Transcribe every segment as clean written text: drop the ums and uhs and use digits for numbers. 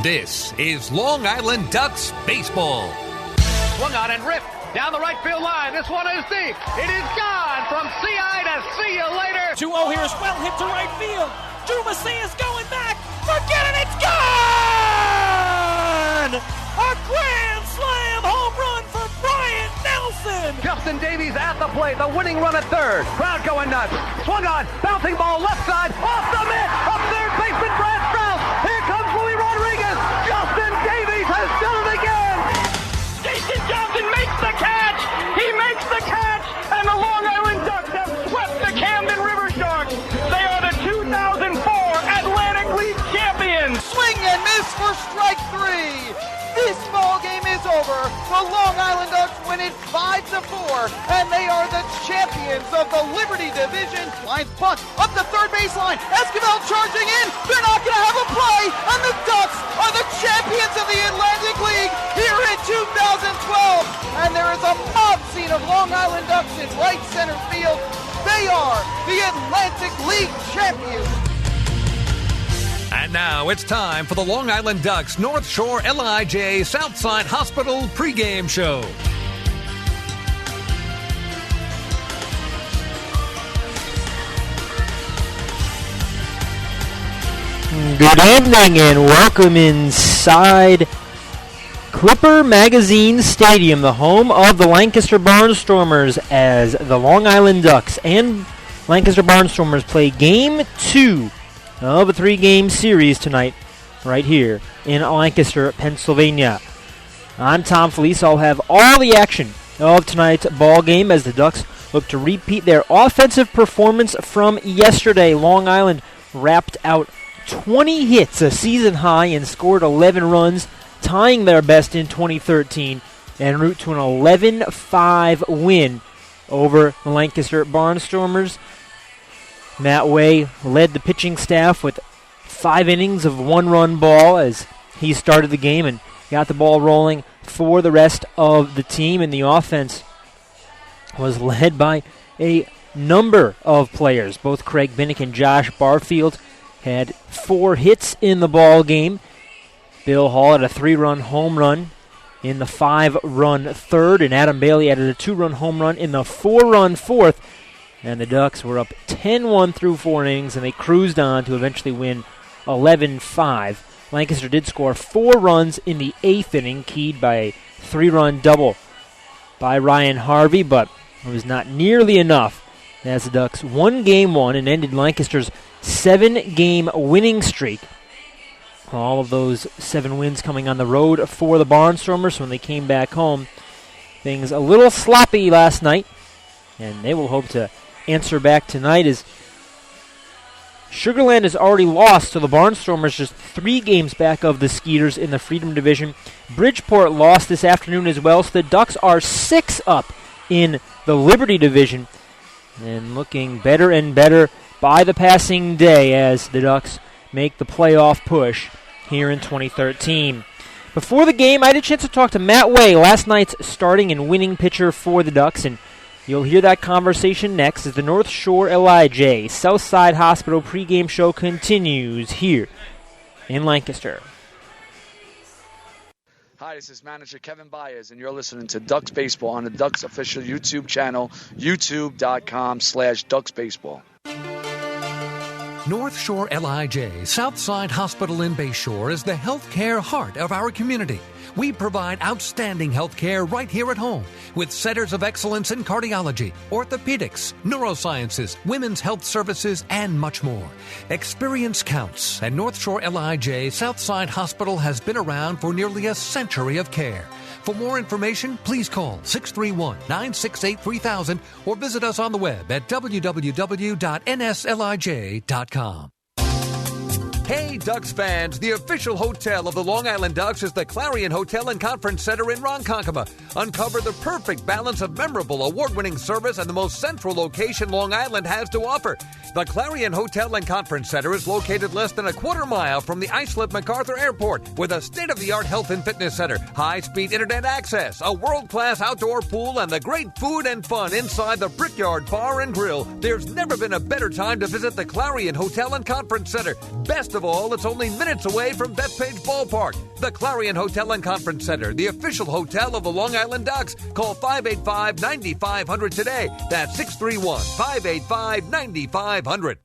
This is Long Island Ducks baseball. Swung on and ripped down the right field line. This one is deep. It is gone from CI to see you later. 2-0 here is well hit to right field. Drew Macias going back. Forget it, it's gone! A grand slam home run for Brian Nelson. Justin Davies at the plate. The winning run at third. Crowd going nuts. Swung on. Bouncing ball left side. Off the mitt. Up third baseman Brad Strauss. Here comes Willie Rodriguez. Justin Davies has done it again. Jason Johnson makes the catch. He makes the catch. And the Long Island Ducks have swept the Camden River Sharks. They are the 2004 Atlantic League champions. Swing and miss for strike three. This ball game is over. The Long Island Ducks win it 5-4, and they are the champions of the Liberty Division. Lines punt up the third baseline. Esquivel charging in. They're not going to have a play, and the Ducks are the champions of the Atlantic League here in 2012. And there is a mob scene of Long Island Ducks in right center field. They are the Atlantic League champions. And now it's time for the Long Island Ducks North Shore LIJ Southside Hospital pregame show. Good evening and welcome inside Clipper Magazine Stadium, the home of the Lancaster Barnstormers, as the Long Island Ducks and Lancaster Barnstormers play Game 2 of a 3-game series tonight right here in Lancaster, Pennsylvania. I'm Tom Felice. I'll have all the action of tonight's ball game as the Ducks look to repeat their offensive performance from yesterday. Long Island wrapped out 20 hits, a season high, and scored 11 runs, tying their best in 2013 en route to an 11-5 win over the Lancaster Barnstormers. Matt Way led the pitching staff with 5 innings of 1-run ball as he started the game and got the ball rolling for the rest of the team. And the offense was led by a number of players. Both Craig Binnick and Josh Barfield had 4 hits in the ball game. Bill Hall had a 3-run home run in the 5-run third, and Adam Bailey added a 2-run home run in the 4-run fourth. And the Ducks were up 10-1 through 4 innings, and they cruised on to eventually win 11-5. Lancaster did score 4 runs in the 8th inning, keyed by a 3-run double by Ryan Harvey, but it was not nearly enough as the Ducks won Game 1 and ended Lancaster's 7-game winning streak. All of those 7 wins coming on the road for the Barnstormers when they came back home. Things a little sloppy last night, and they will hope to answer back tonight as Sugarland has already lost to the Barnstormers, just 3 games back of the Skeeters in the Freedom Division. Bridgeport lost this afternoon as well, so the Ducks are 6 up in the Liberty Division and looking better and better by the passing day as the Ducks make the playoff push here in 2013. Before the game, I had a chance to talk to Matt Way, last night's starting and winning pitcher for the Ducks, and you'll hear that conversation next as the North Shore LIJ Southside Hospital pregame show continues here in Lancaster. Hi, this is manager Kevin Baez, and you're listening to Ducks Baseball on the Ducks official YouTube channel, youtube.com/DucksBaseball. North Shore LIJ Southside Hospital in Bayshore is the healthcare heart of our community. We provide outstanding health care right here at home with centers of excellence in cardiology, orthopedics, neurosciences, women's health services, and much more. Experience counts, and North Shore LIJ Southside Hospital has been around for nearly a century of care. For more information, please call 631-968-3000 or visit us on the web at www.nslij.com. Hey, Ducks fans, the official hotel of the Long Island Ducks is the Clarion Hotel and Conference Center in Ronkonkoma. Uncover the perfect balance of memorable, award-winning service and the most central location Long Island has to offer. The Clarion Hotel and Conference Center is located less than a quarter mile from the Islip MacArthur Airport with a state-of-the-art health and fitness center, high-speed internet access, a world-class outdoor pool, and the great food and fun inside the Brickyard Bar and Grill. There's never been a better time to visit the Clarion Hotel and Conference Center. Best of all, it's only minutes away from Bethpage Ballpark. The Clarion Hotel and Conference Center, the official hotel of the Long Island Ducks. Call 585-9500 today. That's 631-585-9500.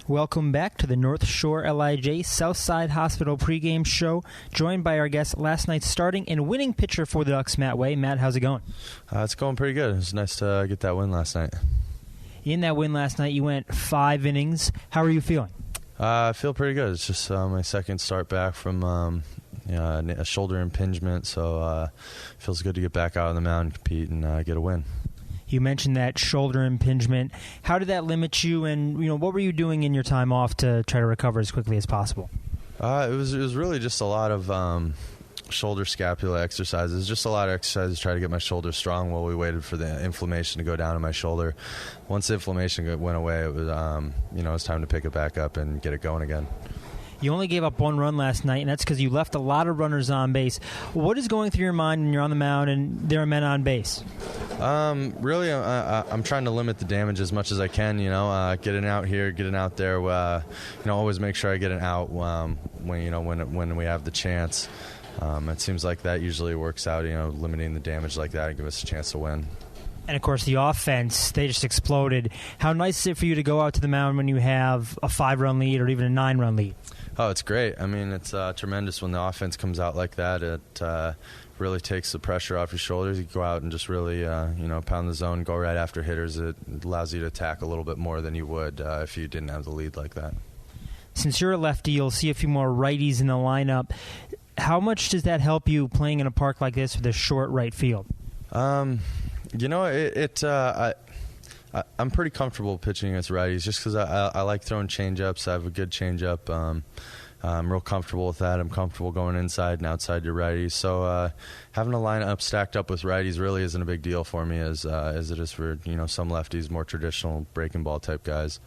Welcome back to the North Shore LIJ Southside Hospital pregame show, joined by our guest, last night's starting and winning pitcher for the Ducks, Matt Way. Matt, how's it going? It's going pretty good. It was nice to get that win last night. In that win last night, you went 5 innings. How are you feeling? I feel pretty good. It's just my second start back from a shoulder impingement, so it feels good to get back out on the mound and compete and get a win. You mentioned that shoulder impingement. How did that limit you, and what were you doing in your time off to try to recover as quickly as possible? It was really just a lot of shoulder scapula exercises, just a lot of exercises to try to get my shoulder strong while we waited for the inflammation to go down in my shoulder. Once the inflammation went away, it was it was time to pick it back up and get it going again. You only gave up 1 run last night, and that's because you left a lot of runners on base. What is going through your mind when you're on the mound and there are men on base? Really, I'm trying to limit the damage as much as I can. Getting out here, getting out there. Always make sure I get an out when we have the chance. It seems like that usually works out. Limiting the damage like that and give us a chance to win. And, of course, the offense, they just exploded. How nice is it for you to go out to the mound when you have a 5-run lead or even a 9-run lead? Oh, it's great. I mean, it's tremendous when the offense comes out like that. It really takes the pressure off your shoulders. You go out and just really, pound the zone, go right after hitters. It allows you to attack a little bit more than you would if you didn't have the lead like that. Since you're a lefty, you'll see a few more righties in the lineup. How much does that help you playing in a park like this with a short right field? I'm pretty comfortable pitching against righties just because I like throwing changeups. I have a good changeup. I'm real comfortable with that. I'm comfortable going inside and outside to righties. So having a lineup stacked up with righties really isn't a big deal for me as it is for some lefties, more traditional breaking ball type guys.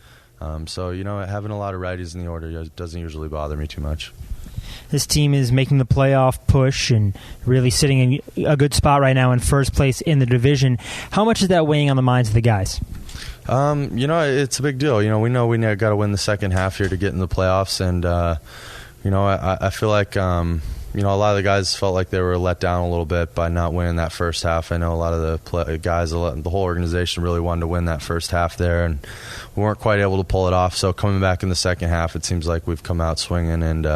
So having a lot of righties in the order doesn't usually bother me too much. This team is making the playoff push and really sitting in a good spot right now in first place in the division. How much is that weighing on the minds of the guys? It's a big deal. We know we got to win the second half here to get in the playoffs, and I feel like a lot of the guys felt like they were let down a little bit by not winning that first half. I know a lot of the guys, the whole organization really wanted to win that first half there, and we weren't quite able to pull it off. So coming back in the second half, it seems like we've come out swinging, and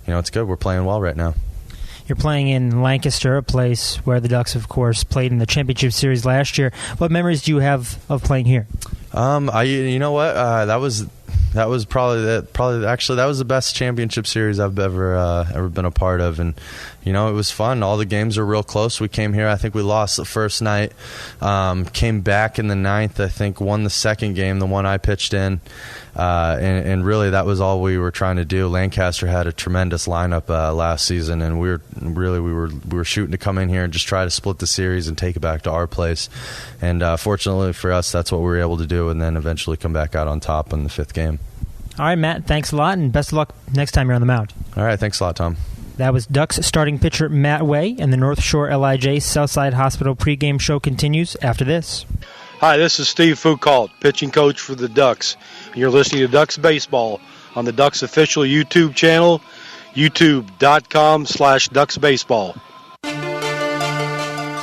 it's good. We're playing well right now. You're playing in Lancaster, a place where the Ducks, of course, played in the championship series last year. What memories do you have of playing here? That was probably the best championship series I've ever been a part of, and it was fun. All the games are real close. We came here, I think we lost the first night, came back in the 9th, I think won the second game, the one I pitched in, and really that was all we were trying to do. Lancaster had a tremendous lineup last season, and we were shooting to come in here and just try to split the series and take it back to our place, and fortunately for us, that's what we were able to do, and then eventually come back out on top in the 5th game. All right, Matt, thanks a lot, and best of luck next time you're on the mound. All right, thanks a lot, Tom. That was Ducks starting pitcher Matt Way, and the North Shore LIJ Southside Hospital pregame show continues after this. Hi, this is Steve Foucault, pitching coach for the Ducks. You're listening to Ducks Baseball on the Ducks official YouTube channel, youtube.com/DucksBaseball.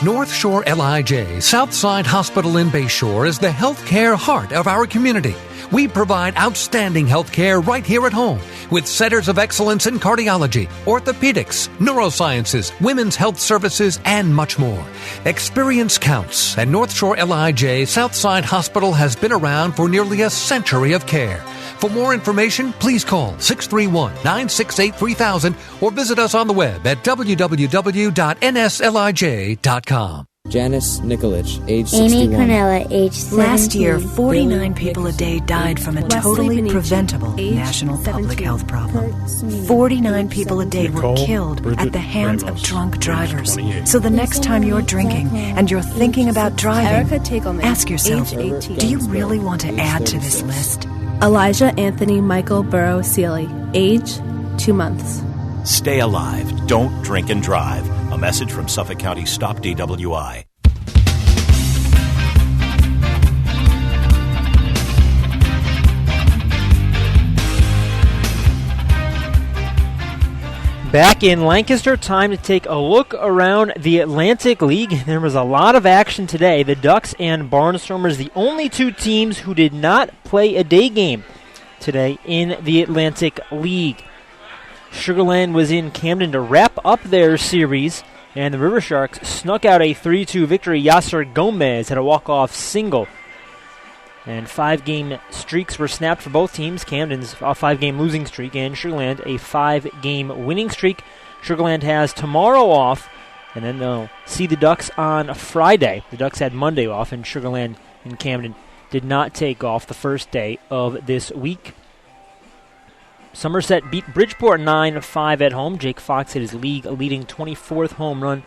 North Shore LIJ Southside Hospital in Bayshore is the healthcare heart of our community. We provide outstanding health care right here at home with centers of excellence in cardiology, orthopedics, neurosciences, women's health services, and much more. Experience counts, and North Shore LIJ Southside Hospital has been around for nearly a century of care. For more information, please call 631-968-3000 or visit us on the web at www.nslij.com. Janice Nikolic, age 61. Amy Cornella, age 17. Last year, 49 people a day died from a totally preventable national public health problem. 49 people a day were killed at the hands of drunk drivers. So the next time you're drinking and you're thinking about driving, ask yourself, do you really want to add to this list? Elijah Anthony Michael Burrow Seeley, age 2 months. Stay alive. Don't drink and drive. A message from Suffolk County Stop DWI. Back in Lancaster, time to take a look around the Atlantic League. There was a lot of action today. The Ducks and Barnstormers, the only two teams who did not play a day game today in the Atlantic League. Sugarland was in Camden to wrap up their series, and the River Sharks snuck out a 3-2 victory. Yasser Gomez had a walk-off single. And 5-game streaks were snapped for both teams. Camden's a 5-game losing streak, and Sugarland a 5-game winning streak. Sugarland has tomorrow off, and then they'll see the Ducks on Friday. The Ducks had Monday off, and Sugarland and Camden did not take off the first day of this week. Somerset beat Bridgeport 9-5 at home. Jake Fox hit his league-leading 24th home run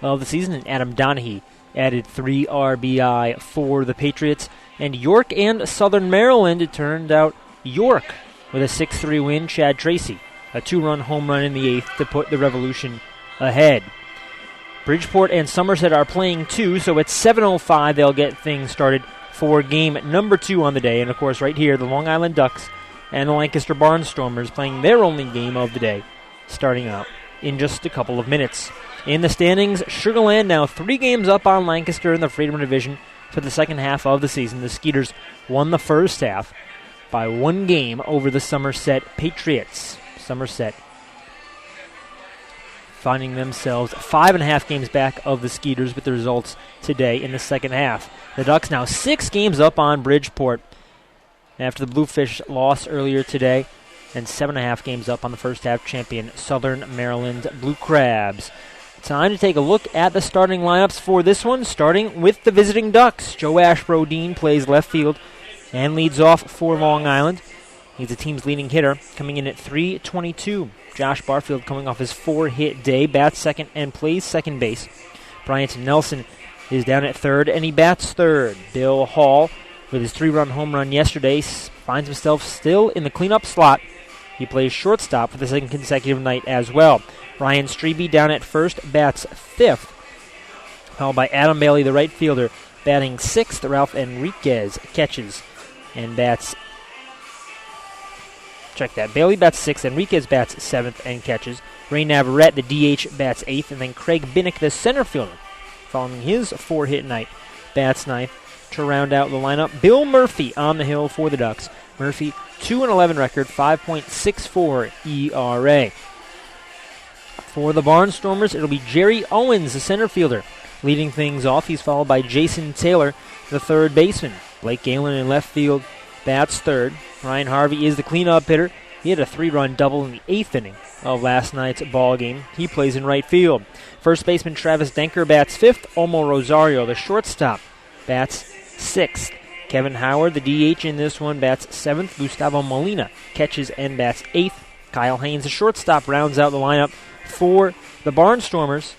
of the season, and Adam Donahue added 3 RBI for the Patriots. And York and Southern Maryland, it turned out York with a 6-3 win. Chad Tracy, a 2-run home run in the 8th to put the Revolution ahead. Bridgeport and Somerset are playing too, so at 7:05 they'll get things started for game number 2 on the day. And of course right here, the Long Island Ducks and the Lancaster Barnstormers playing their only game of the day, starting out in just a couple of minutes. In the standings, Sugarland now 3 games up on Lancaster in the Freedom Division for the second half of the season. The Skeeters won the first half by 1 game over the Somerset Patriots. Somerset finding themselves 5.5 games back of the Skeeters with the results today in the second half. The Ducks now 6 games up on Bridgeport after the Bluefish loss earlier today, and 7.5 games up on the first half champion Southern Maryland Blue Crabs. Time to take a look at the starting lineups for this one, starting with the visiting Ducks. Joe Ashbrodeen plays left field and leads off for Long Island. He's the team's leading hitter, coming in at .322. Josh Barfield coming off his 4-hit day, bats second and plays second base. Bryant Nelson is down at third, and he bats third. Bill Hall, with his 3-run home run yesterday, finds himself still in the cleanup slot. He plays shortstop for the second consecutive night as well. Ryan Strebe down at first, bats fifth, followed by Adam Bailey, the right fielder, batting sixth. Ralph Enriquez catches and bats. Check that. Bailey bats sixth, Enriquez bats seventh and catches. Ray Navarrete, the DH, bats eighth, and then Craig Binnick, the center fielder, following his 4-hit night, bats ninth. To round out the lineup, Bill Murphy on the hill for the Ducks. Murphy, 2-11 record, 5.64 ERA. For the Barnstormers, it'll be Jerry Owens, the center fielder, leading things off. He's followed by Jason Taylor, the third baseman. Blake Galen in left field bats third. Ryan Harvey is the cleanup hitter. He had a 3-run double in the 8th inning of last night's ball game. He plays in right field. First baseman Travis Denker bats fifth. Omo Rosario, the shortstop, bats sixth. Kevin Howard, the DH in this one, bats seventh. Gustavo Molina catches and bats eighth. Kyle Haynes, the shortstop, rounds out the lineup for the Barnstormers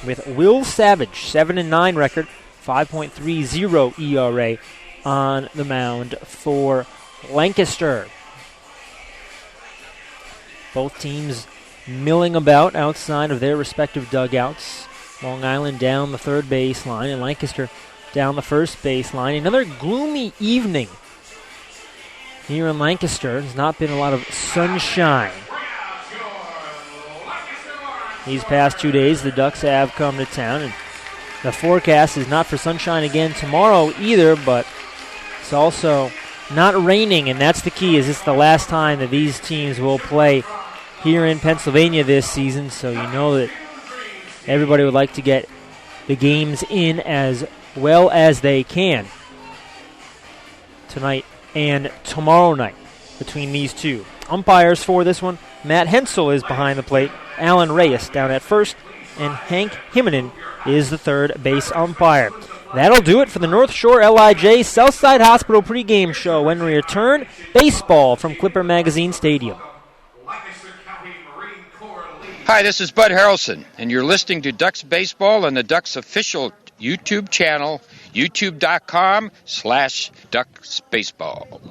with Will Savage, 7-9 record, 5.30 ERA on the mound for Lancaster. Both teams milling about outside of their respective dugouts. Long Island down the third baseline and Lancaster down the first baseline. Another gloomy evening here in Lancaster. There's not been a lot of sunshine these past 2 days. The Ducks have come to town, and the forecast is not for sunshine again tomorrow either, but it's also not raining, and that's the key. Is it's the last time that these teams will play here in Pennsylvania this season, so you know that everybody would like to get the games in as well as they can tonight and tomorrow night between these two. Umpires for this one, Matt Hensel is behind the plate, Alan Reyes down at first, and Hank Himonen is the third base umpire. That'll do it for the North Shore LIJ Southside Hospital pregame show. When we return, baseball from Clipper Magazine Stadium. Hi, this is Bud Harrelson, and you're listening to Ducks Baseball on the Ducks official YouTube channel, youtube.com/DucksBaseball.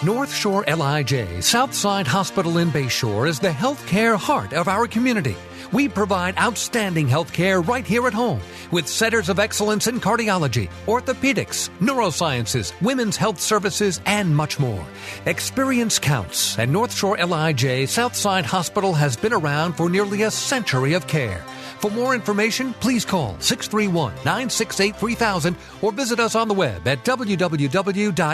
North Shore LIJ Southside Hospital in Bayshore is the healthcare heart of our community. We provide outstanding health care right here at home with centers of excellence in cardiology, orthopedics, neurosciences, women's health services, and much more. Experience counts, and North Shore LIJ Southside Hospital has been around for nearly a century of care. For more information, please call 631-968-3000 or visit us on the web at www.nslij.com.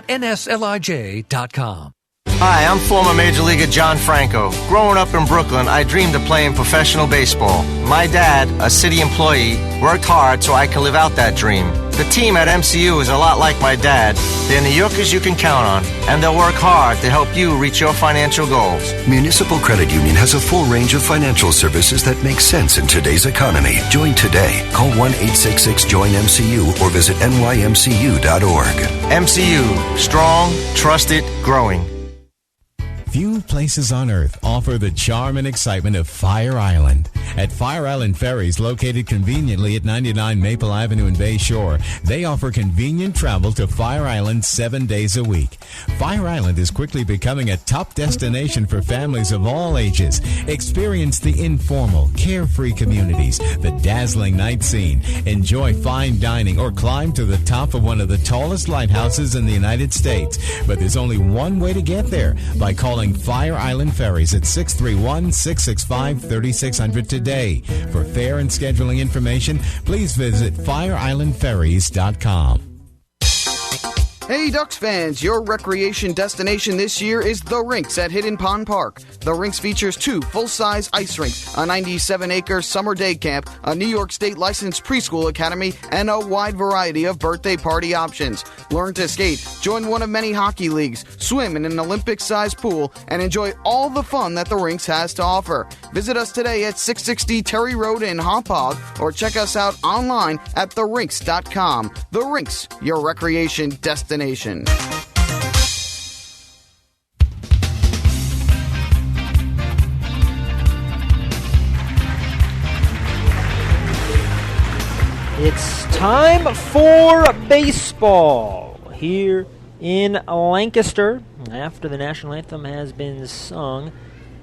Hi, I'm former Major Leaguer John Franco. Growing up in Brooklyn, I dreamed of playing professional baseball. My dad, a city employee, worked hard so I could live out that dream. The team at MCU is a lot like my dad. They're New Yorkers you can count on, and they'll work hard to help you reach your financial goals. Municipal Credit Union has a full range of financial services that make sense in today's economy. Join today. Call 1-866-JOIN-MCU or visit nymcu.org. MCU, strong, trusted, growing. Few places on Earth offer the charm and excitement of Fire Island. At Fire Island Ferries, located conveniently at 99 Maple Avenue in Bayshore, they offer convenient travel to Fire Island 7 days a week. Fire Island is quickly becoming a top destination for families of all ages. Experience the informal, carefree communities, the dazzling night scene, enjoy fine dining, or climb to the top of one of the tallest lighthouses in the United States. But there's only one way to get there, by calling Fire Island Ferries at 631-665-3600 today. For fare and scheduling information, please visit fireislandferries.com. Hey Ducks fans, your recreation destination this year is The Rinks at Hidden Pond Park. The Rinks features 2 full-size ice rinks, a 97-acre summer day camp, a New York State licensed preschool academy, and a wide variety of birthday party options. Learn to skate, join one of many hockey leagues, swim in an Olympic-sized pool, and enjoy all the fun that The Rinks has to offer. Visit us today at 660 Terry Road in Hauppauge, or check us out online at therinks.com. The Rinks, your recreation destination. It's time for baseball here in Lancaster. After the national anthem has been sung,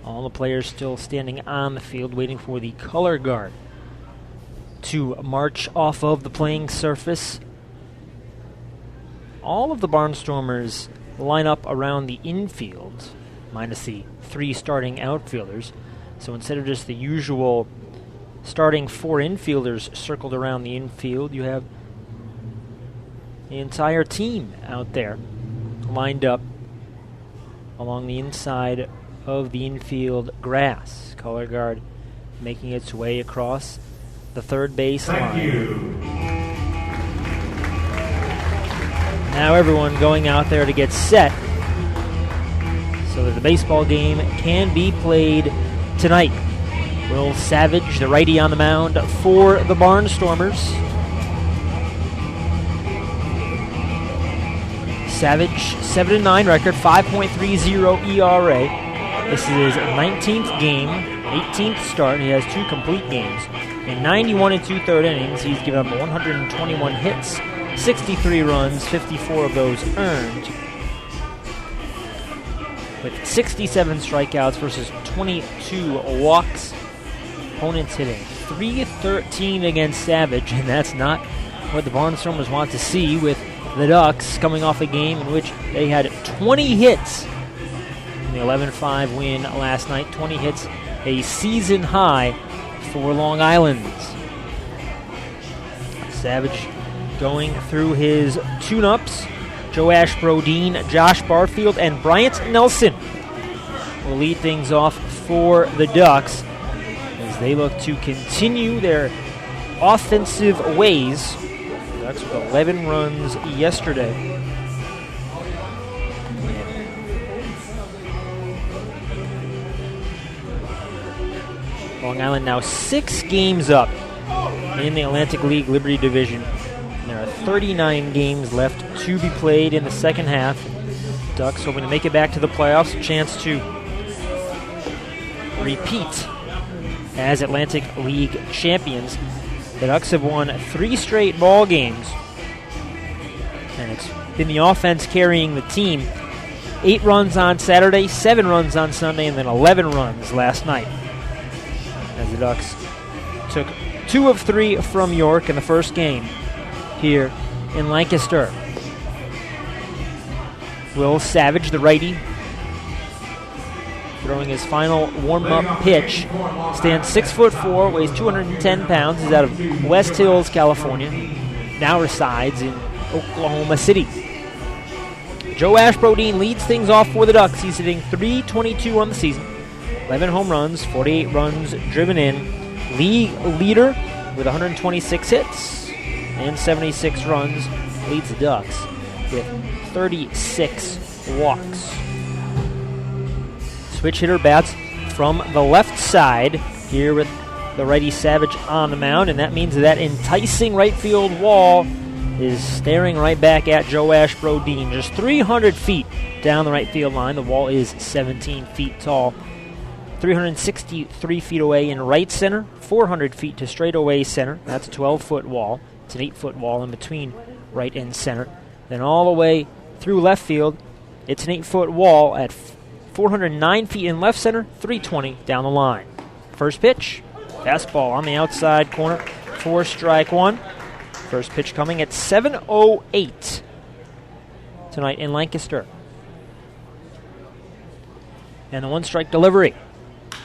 all the players still standing on the field waiting for the color guard to march off of the playing surface. All of the Barnstormers line up around the infield, minus the 3 starting outfielders. So instead of just the usual starting 4 infielders circled around the infield, you have the entire team out there lined up along the inside of the infield grass. Color guard making its way across the third base line. Now everyone going out there to get set so that the baseball game can be played tonight. Will Savage, the righty on the mound for the Barnstormers. Savage, 7-9 record, 5.30 ERA. This is his 19th game, 18th start. He has 2 complete games. In 91 2/3 innings, he's given up 121 hits, 63 runs, 54 of those earned, with 67 strikeouts versus 22 walks. Opponents hitting .313 against Savage, and that's not what the Barnstormers want to see, with the Ducks coming off a game in which they had 20 hits in the 11-5 win last night. 20 hits, a season high for Long Island. Savage going through his tune-ups. Joash Brodeen, Josh Barfield, and Bryant Nelson will lead things off for the Ducks as they look to continue their offensive ways. The Ducks with 11 runs yesterday. Long Island now 6 games up in the Atlantic League Liberty Division. There are 39 games left to be played in the second half. Ducks hoping to make it back to the playoffs. A chance to repeat as Atlantic League champions. The Ducks have won 3 straight ball games, and it's been the offense carrying the team. 8 runs on Saturday, 7 runs on Sunday, and then 11 runs last night. As the Ducks took 2 of 3 from York in the first game here in Lancaster. Will Savage, the righty, throwing his final warm-up pitch. Stands 6'4", weighs 210 pounds. He's out of West Hills, California. Now resides in Oklahoma City. Joe Ashbrodeen leads things off for the Ducks. He's hitting .322 on the season. 11 home runs, 48 runs driven in. League leader with 126 hits and 76 runs. Leads the Ducks with 36 walks. Switch hitter bats from the left side here with the righty Savage on the mound, and that means that enticing right field wall is staring right back at Joe Ashbrodeen. Just 300 feet down the right field line. The wall is 17 feet tall. 363 feet away in right center, 400 feet to straightaway center. That's a 12-foot wall. It's an 8-foot wall in between right and center. Then all the way through left field, it's an 8-foot wall at 409 feet in left center, 320 down the line. First pitch, fastball on the outside corner for strike one. First pitch coming at 7:08 tonight in Lancaster. And the one-strike delivery.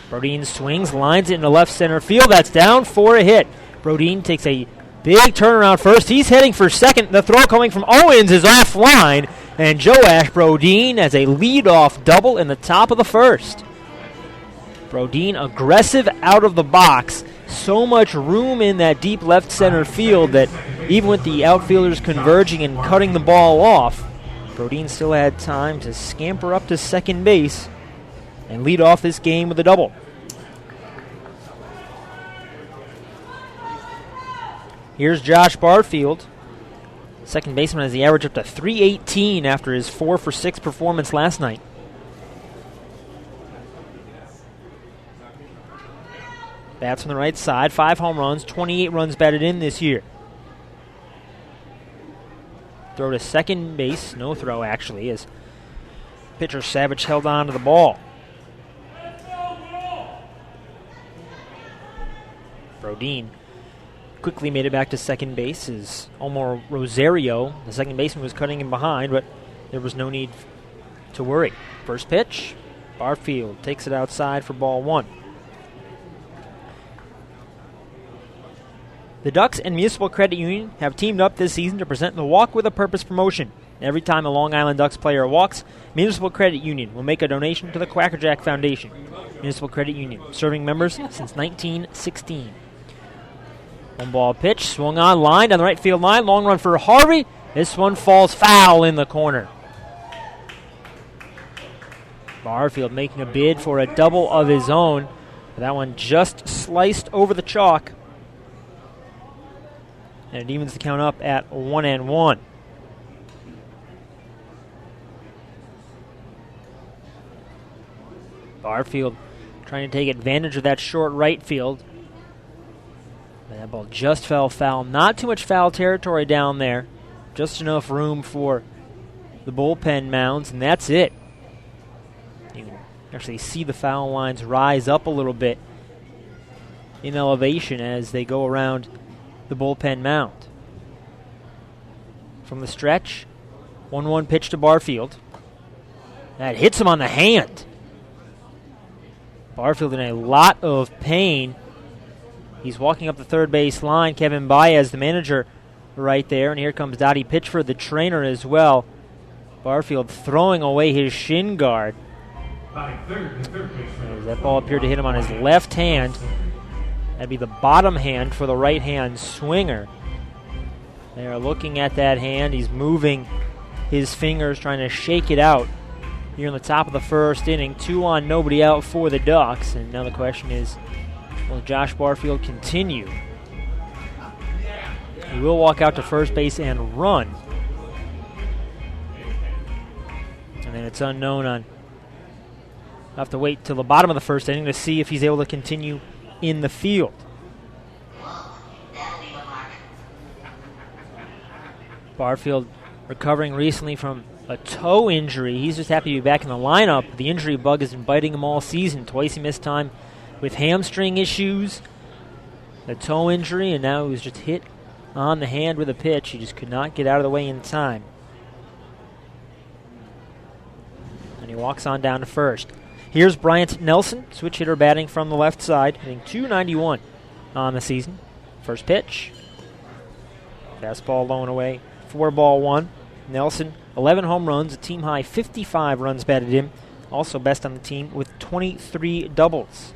Brodeen swings, lines it into left center field. That's down for a hit. Brodeen takes a big turnaround first. He's heading for second. The throw coming from Owens is offline. And Joe Ashbrodeen has a leadoff double in the top of the first. Brodeen aggressive out of the box. So much room in that deep left center field that even with the outfielders converging and cutting the ball off, Brodeen still had time to scamper up to second base and lead off this game with a double. Here's Josh Barfield. Second baseman has the average up to .318 after his 4-for-6 performance last night. Bats from the right side, 5 home runs, 28 runs batted in this year. Throw to second base, no throw actually, as pitcher Savage held on to the ball. Brodeen quickly made it back to second base as Omar Rosario, the second baseman, was cutting him behind, but there was no need to worry. First pitch, Barfield takes it outside for ball one. The Ducks and Municipal Credit Union have teamed up this season to present the Walk with a Purpose promotion. Every time a Long Island Ducks player walks, Municipal Credit Union will make a donation to the Quackerjack Foundation. Municipal Credit Union, serving members since 1916. One ball pitch, swung on, line down the right field line, long run for Harvey. This one falls foul in the corner. Barfield making a bid for a double of his own. That one just sliced over the chalk. And it evens the count up at 1-1. Barfield trying to take advantage of that short right field. That ball just fell foul. Not too much foul territory down there. Just enough room for the bullpen mounds, and that's it. You can actually see the foul lines rise up a little bit in elevation as they go around the bullpen mound. From the stretch, 1-1 pitch to Barfield. That hits him on the hand. Barfield in a lot of pain. He's walking up the third base line. Kevin Baez, the manager, right there. And here comes Dottie Pitchford, the trainer, as well. Barfield throwing away his shin guard. That ball appeared to hit him on his left hand. That'd be the bottom hand for the right-hand swinger. They are looking at that hand. He's moving his fingers, trying to shake it out here in the top of the first inning. 2 on, nobody out for the Ducks. And now the question is, will Josh Barfield continue? He will walk out to first base and run. And then it's unknown on. We'll have to wait till the bottom of the first inning to see if he's able to continue in the field. Barfield recovering recently from a toe injury. He's just happy to be back in the lineup. The injury bug has been biting him all season. Twice he missed time with hamstring issues, a toe injury, and now he was just hit on the hand with a pitch. He just could not get out of the way in time. And he walks on down to first. Here's Bryant Nelson, switch hitter batting from the left side, hitting .291 on the season. First pitch. Fastball low and away. 4-1. Nelson, 11 home runs, a team high 55 runs batted in. Also best on the team with 23 doubles.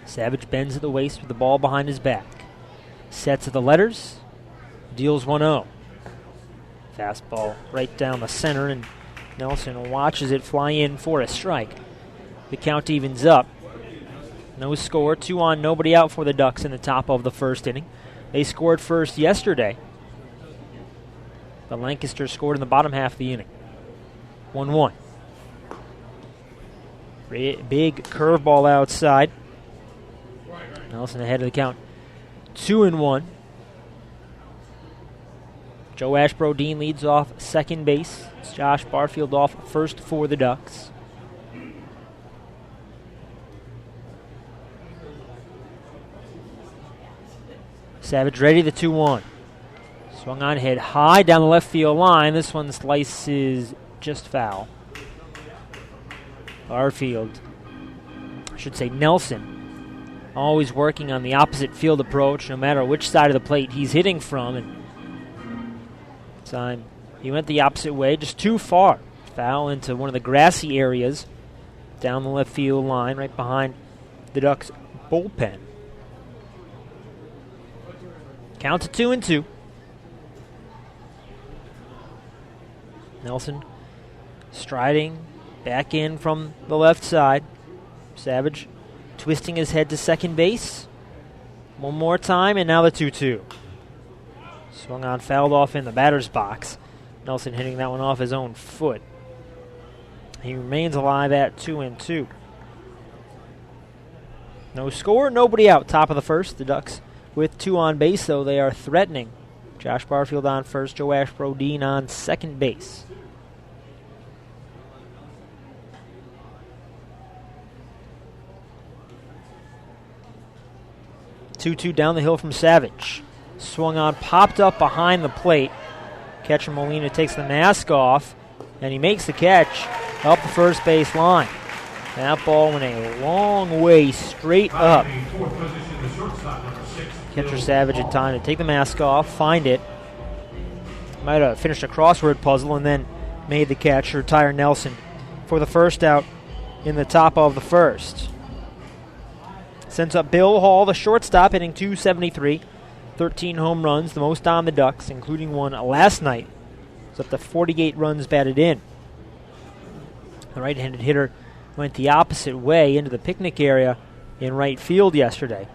Savage bends at the waist with the ball behind his back. Sets at the letters. Deals 1-0. Fastball right down the center, and Nelson watches it fly in for a strike. The count evens up. No score, 2 on, nobody out for the Ducks in the top of the first inning. They scored first yesterday. The Lancaster scored in the bottom half of the inning. 1-1. Big curveball outside. Nelson ahead of the count. 2-1. Joe Ashbrodeen leads off second base. It's Josh Barfield off first for the Ducks. Savage ready, the 2-1. Swung on, hit high down the left field line. This one slices just foul. Barfield, I should say Nelson, always working on the opposite field approach no matter which side of the plate he's hitting from. And time he went the opposite way, just too far. Foul into one of the grassy areas down the left field line right behind the Ducks bullpen. Count to 2-2. Nelson striding back in from the left side. Savage twisting his head to second base. One more time, and now the 2-2. Swung on, fouled off in the batter's box. Nelson hitting that one off his own foot. He remains alive at 2-2. No score, nobody out. Top of the first. The Ducks with 2 on base, though they are threatening. Josh Barfield on first, Joe Ashbrodeen on second base. Two down the hill from Savage. Swung on, popped up behind the plate. Catcher Molina takes the mask off, and he makes the catch up the first base line. That ball went a long way straight up. Catcher Savage had time to take the mask off, find it. Might have finished a crossword puzzle and then made the catch. Retire Nelson for the first out in the top of the first. Sends up Bill Hall, the shortstop, hitting .273. 13 home runs, the most on the Ducks, including one last night. It's up to 48 runs batted in. The right-handed hitter went the opposite way into the picnic area in right field yesterday.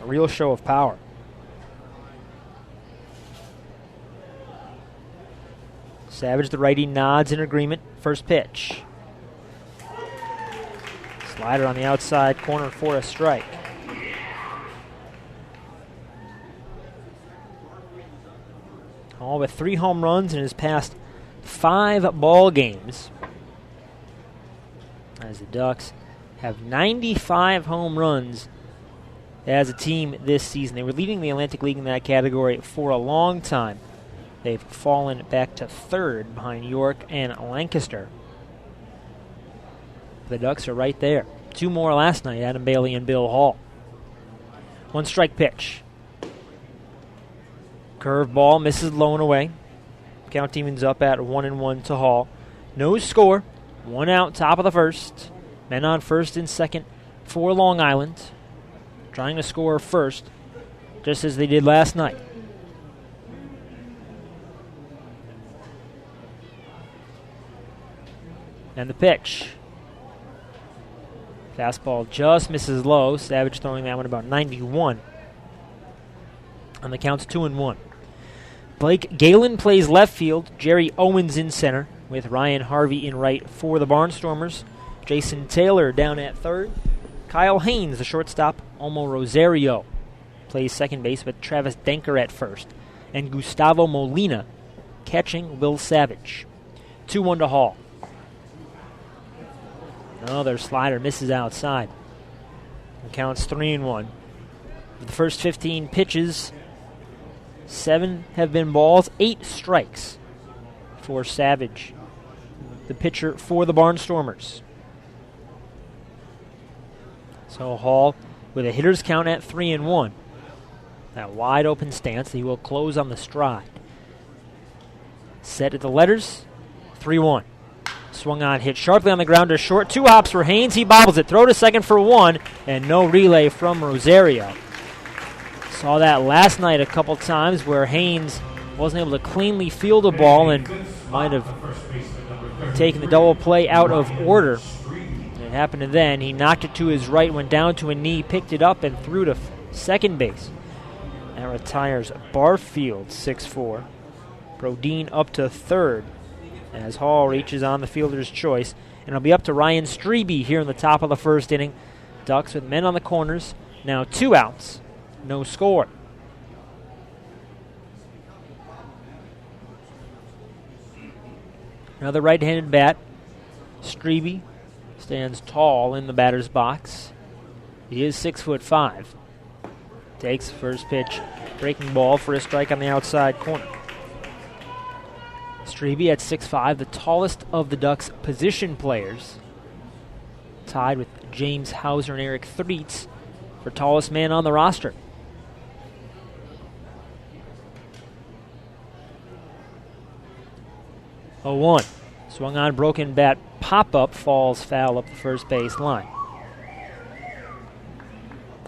A real show of power. Savage, the righty, nods in agreement. First pitch. Slider on the outside corner for a strike. All with 3 home runs in his past 5 ball games. As the Ducks have 95 home runs as a team this season. They were leading the Atlantic League in that category for a long time. They've fallen back to 3rd behind York and Lancaster. The Ducks are right there. 2 more last night, Adam Bailey and Bill Hall. 1 strike pitch. Curveball misses low and away. Count evens up at 1-1 to Hall. No score. 1 out, top of the first. Men on first and second for Long Island. Trying to score first, just as they did last night. And the pitch. Fastball just misses low. Savage throwing that one about 91. And the count's 2-1. Blake Galen plays left field. Jerry Owens in center, with Ryan Harvey in right for the Barnstormers. Jason Taylor down at third. Kyle Haynes, the shortstop. Olmo Rosario plays second base with Travis Denker at first. and Gustavo Molina catching Will Savage. 2-1 to Hall. Another slider misses outside. It counts 3-1. For the first 15 pitches, 7 have been balls, 8 strikes for Savage, the pitcher for the Barnstormers. So Hall with a hitter's count at 3-1. That wide open stance, he will close on the stride. Set at the letters, 3-1. Swung on, hit sharply on the ground to short. 2 hops for Haynes. He bobbles it. Throw to second for 1, and no relay from Rosario. Saw that last night a couple times where Haynes wasn't able to cleanly field a ball and might have taken the double play out of order. It happened then. He knocked it to his right, went down to a knee, picked it up, and threw to second base. That retires Barfield 6-4. Brodeen up to third as Hall reaches on the fielder's choice. And it'll be up to Ryan Strebe here in the top of the first inning. Ducks with men on the corners. Now 2 outs, no score. Another right-handed bat. Strebe stands tall in the batter's box. He is 6'5". Takes first pitch, breaking ball for a strike on the outside corner. Strebe at 6'5", the tallest of the Ducks' position players, tied with James Hauser and Eric Threets for tallest man on the roster. Oh, 1. Swung on, broken bat, pop-up, falls foul up the first base line.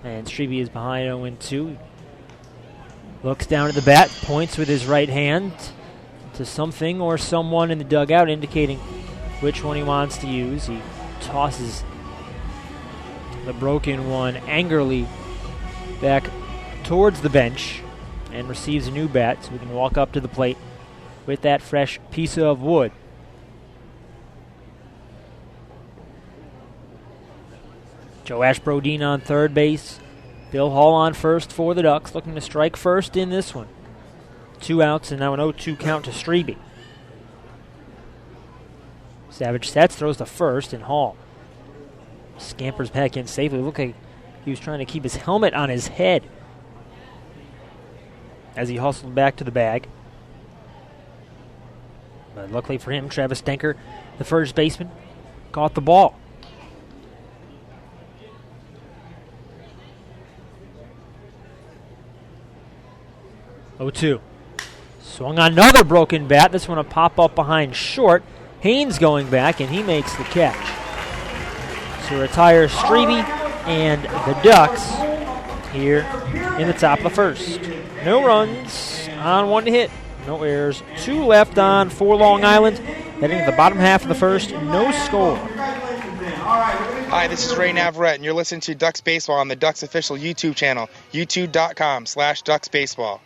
And Strebe is behind 0-2. Looks down at the bat, points with his right hand to something or someone in the dugout, indicating which one he wants to use. He tosses the broken one angrily back towards the bench and receives a new bat so we can walk up to the plate with that fresh piece of wood. Joash Brodeen on third base. Bill Hall on first for the Ducks, looking to strike first in this one. 2 outs and now an 0-2 count to Strebe. Savage sets, throws to first, and Hall scampers back in safely. Looked like he was trying to keep his helmet on his head as he hustled back to the bag. But luckily for him, Travis Denker, the first baseman, caught the ball. Oh, 2. Swung on another broken bat. This one a pop-up behind short. Haynes going back, and he makes the catch. So retires Strebe and the Ducks here in the top of the first. No runs on 1 hit. No errors. 2 left on for Long Island. Heading to the bottom half of the first. No score. Hi, this is Ray Navarrete, and you're listening to Ducks Baseball on the Ducks official YouTube channel, youtube.com/DucksBaseball.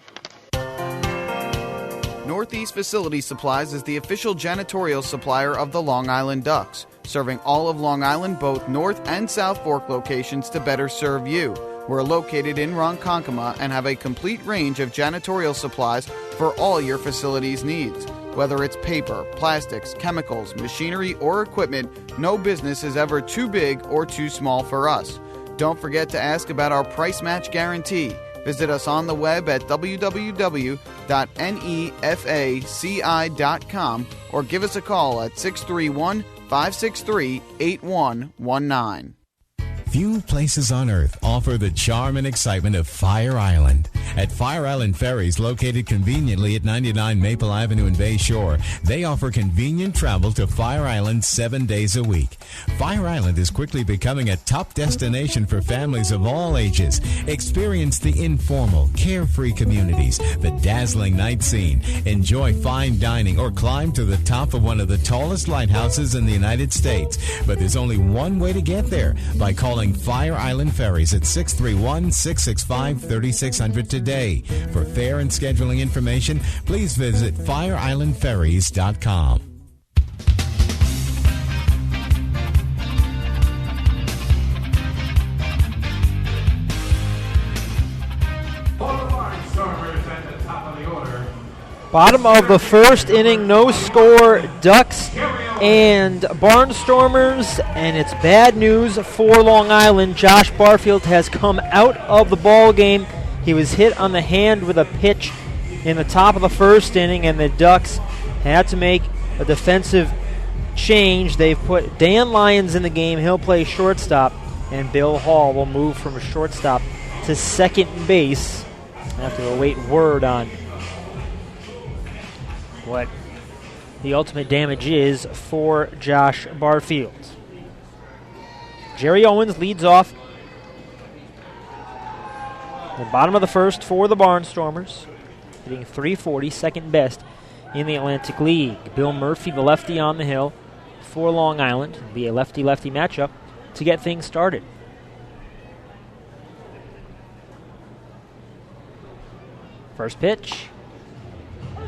Northeast Facility Supplies is the official janitorial supplier of the Long Island Ducks, serving all of Long Island, both North and South Fork locations to better serve you. We're located in Ronkonkoma and have a complete range of janitorial supplies for all your facilities' needs. Whether it's paper, plastics, chemicals, machinery, or equipment, no business is ever too big or too small for us. Don't forget to ask about our price match guarantee. Visit us on the web at www.nefaci.com or give us a call at 631-563-8119. Few places on earth offer the charm and excitement of Fire Island. At Fire Island Ferries, located conveniently at 99 Maple Avenue in Bay Shore, they offer convenient travel to Fire Island 7 days a week. Fire Island is quickly becoming a top destination for families of all ages. Experience the informal, carefree communities, the dazzling night scene, enjoy fine dining, or climb to the top of one of the tallest lighthouses in the United States. But there's only one way to get there, by calling Fire Island Ferries at 631-665-3600 today. For fare and scheduling information, please visit fireislandferries.com. For the Barnstormers at the top of the order, Bottom of the first inning, no score, Ducks and Barnstormers, and it's bad news for Long Island. Josh Barfield has come out of the ball game. He was hit on the hand with a pitch in the top of the first inning, and the Ducks had to make a defensive change. They've put Dan Lyons in the game. He'll play shortstop, and Bill Hall will move from shortstop to second base. I have to await word on what the ultimate damage is for Josh Barfield. Jerry Owens leads off the bottom of the first for the Barnstormers, hitting .340, second best in the Atlantic League. Bill Murphy, the lefty on the hill for Long Island. It'll be a lefty-lefty matchup to get things started. First pitch.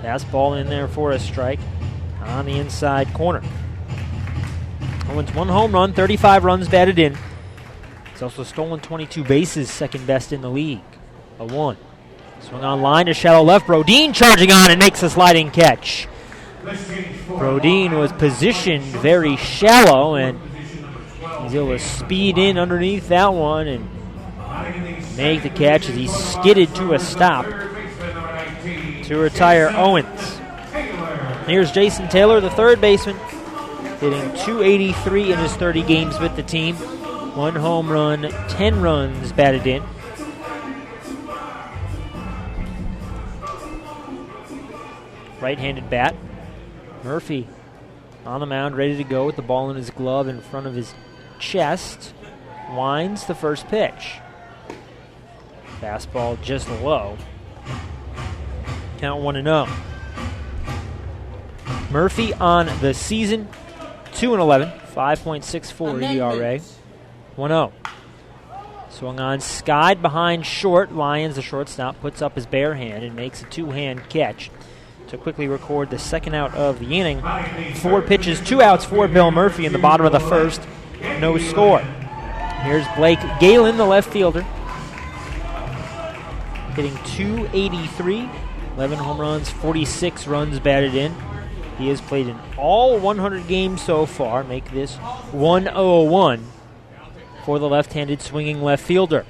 Fastball in there for a strike on the inside corner. Owens 1 home run, 35 runs batted in. He's also stolen 22 bases, second best in the league. A 1. Swung on line to shallow left. Brodeen charging on and makes a sliding catch. Brodeen was positioned very shallow, and he's able to speed in underneath that one and make the catch as he skidded to a stop to retire Owens. Here's Jason Taylor, the third baseman, hitting .283 in his 30 games with the team. 1 home run, 10 runs batted in. Right-handed bat. Murphy on the mound, ready to go with the ball in his glove in front of his chest. Winds the first pitch. Fastball just low. Count 1-0. Murphy on the season, 2-11, 5.64 ERA, 1-0. Swung on, skied behind short. Lyons, the shortstop, puts up his bare hand and makes a two-hand catch to quickly record the second out of the inning. 4 pitches, 2 outs for Bill Murphy in the bottom of the first. No score. Here's Blake Galen, the left fielder, hitting .283, 11 home runs, 46 runs batted in. He has played in all 100 games so far. Make this 1-0-1 for the left-handed swinging left fielder.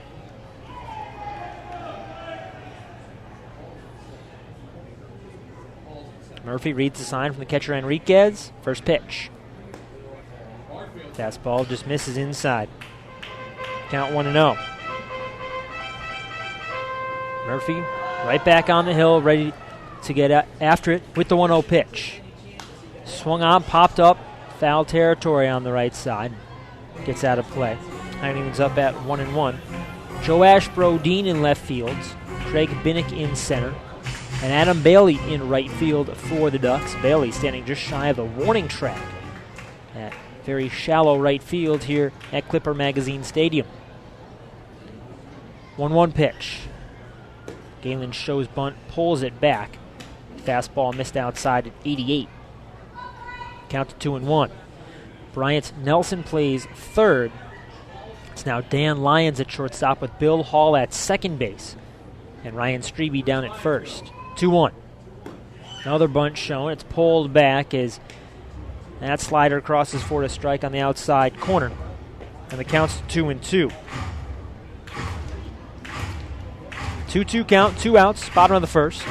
Murphy reads the sign from the catcher Enriquez. First pitch. Fastball just misses inside. Count 1-0. Murphy right back on the hill, ready to get after it with the 1-0 pitch. Swung on, popped up, foul territory on the right side. Gets out of play. Heinemann's up at 1-1. Joash Brodeen in left field. Craig Binnick in center. And Adam Bailey in right field for the Ducks. Bailey standing just shy of the warning track at very shallow right field here at Clipper Magazine Stadium. 1-1 pitch. Galen shows bunt, pulls it back. Fastball missed outside at 88. Count to 2-1. Bryant Nelson plays third. It's now Dan Lyons at shortstop with Bill Hall at second base. And Ryan Strebe down at first. 2-1. Another bunt shown. It's pulled back as that slider crosses for a strike on the outside corner. And the count's 2-2. 2-2 count, 2 outs, bottom of the first.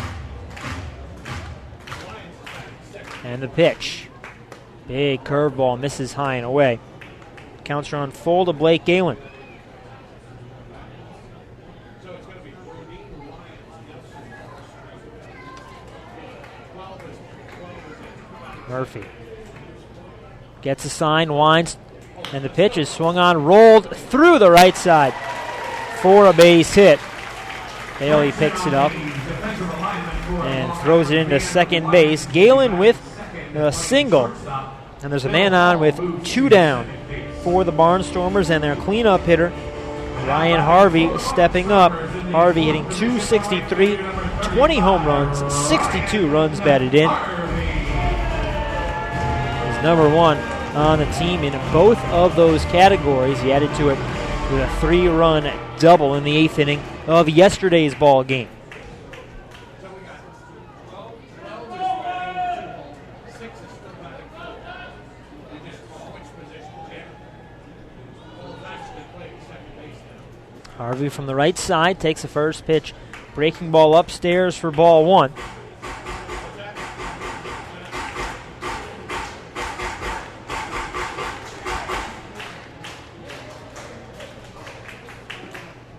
And the pitch. Big curveball, misses high and away. Counts are on full to Blake Galen. Murphy gets a sign, winds, and the pitch is swung on, rolled through the right side for a base hit. Bailey picks it up and throws it into second base. Galen with a single, and there's a man on with 2 down for the Barnstormers and their cleanup hitter, Ryan Harvey, stepping up. Harvey hitting .263, 20 home runs, 62 runs batted in. He's number 1 on the team in both of those categories. He added to it with a 3-run double in the 8th inning of yesterday's ball game. Harvey from the right side takes the first pitch. Breaking ball upstairs for ball one.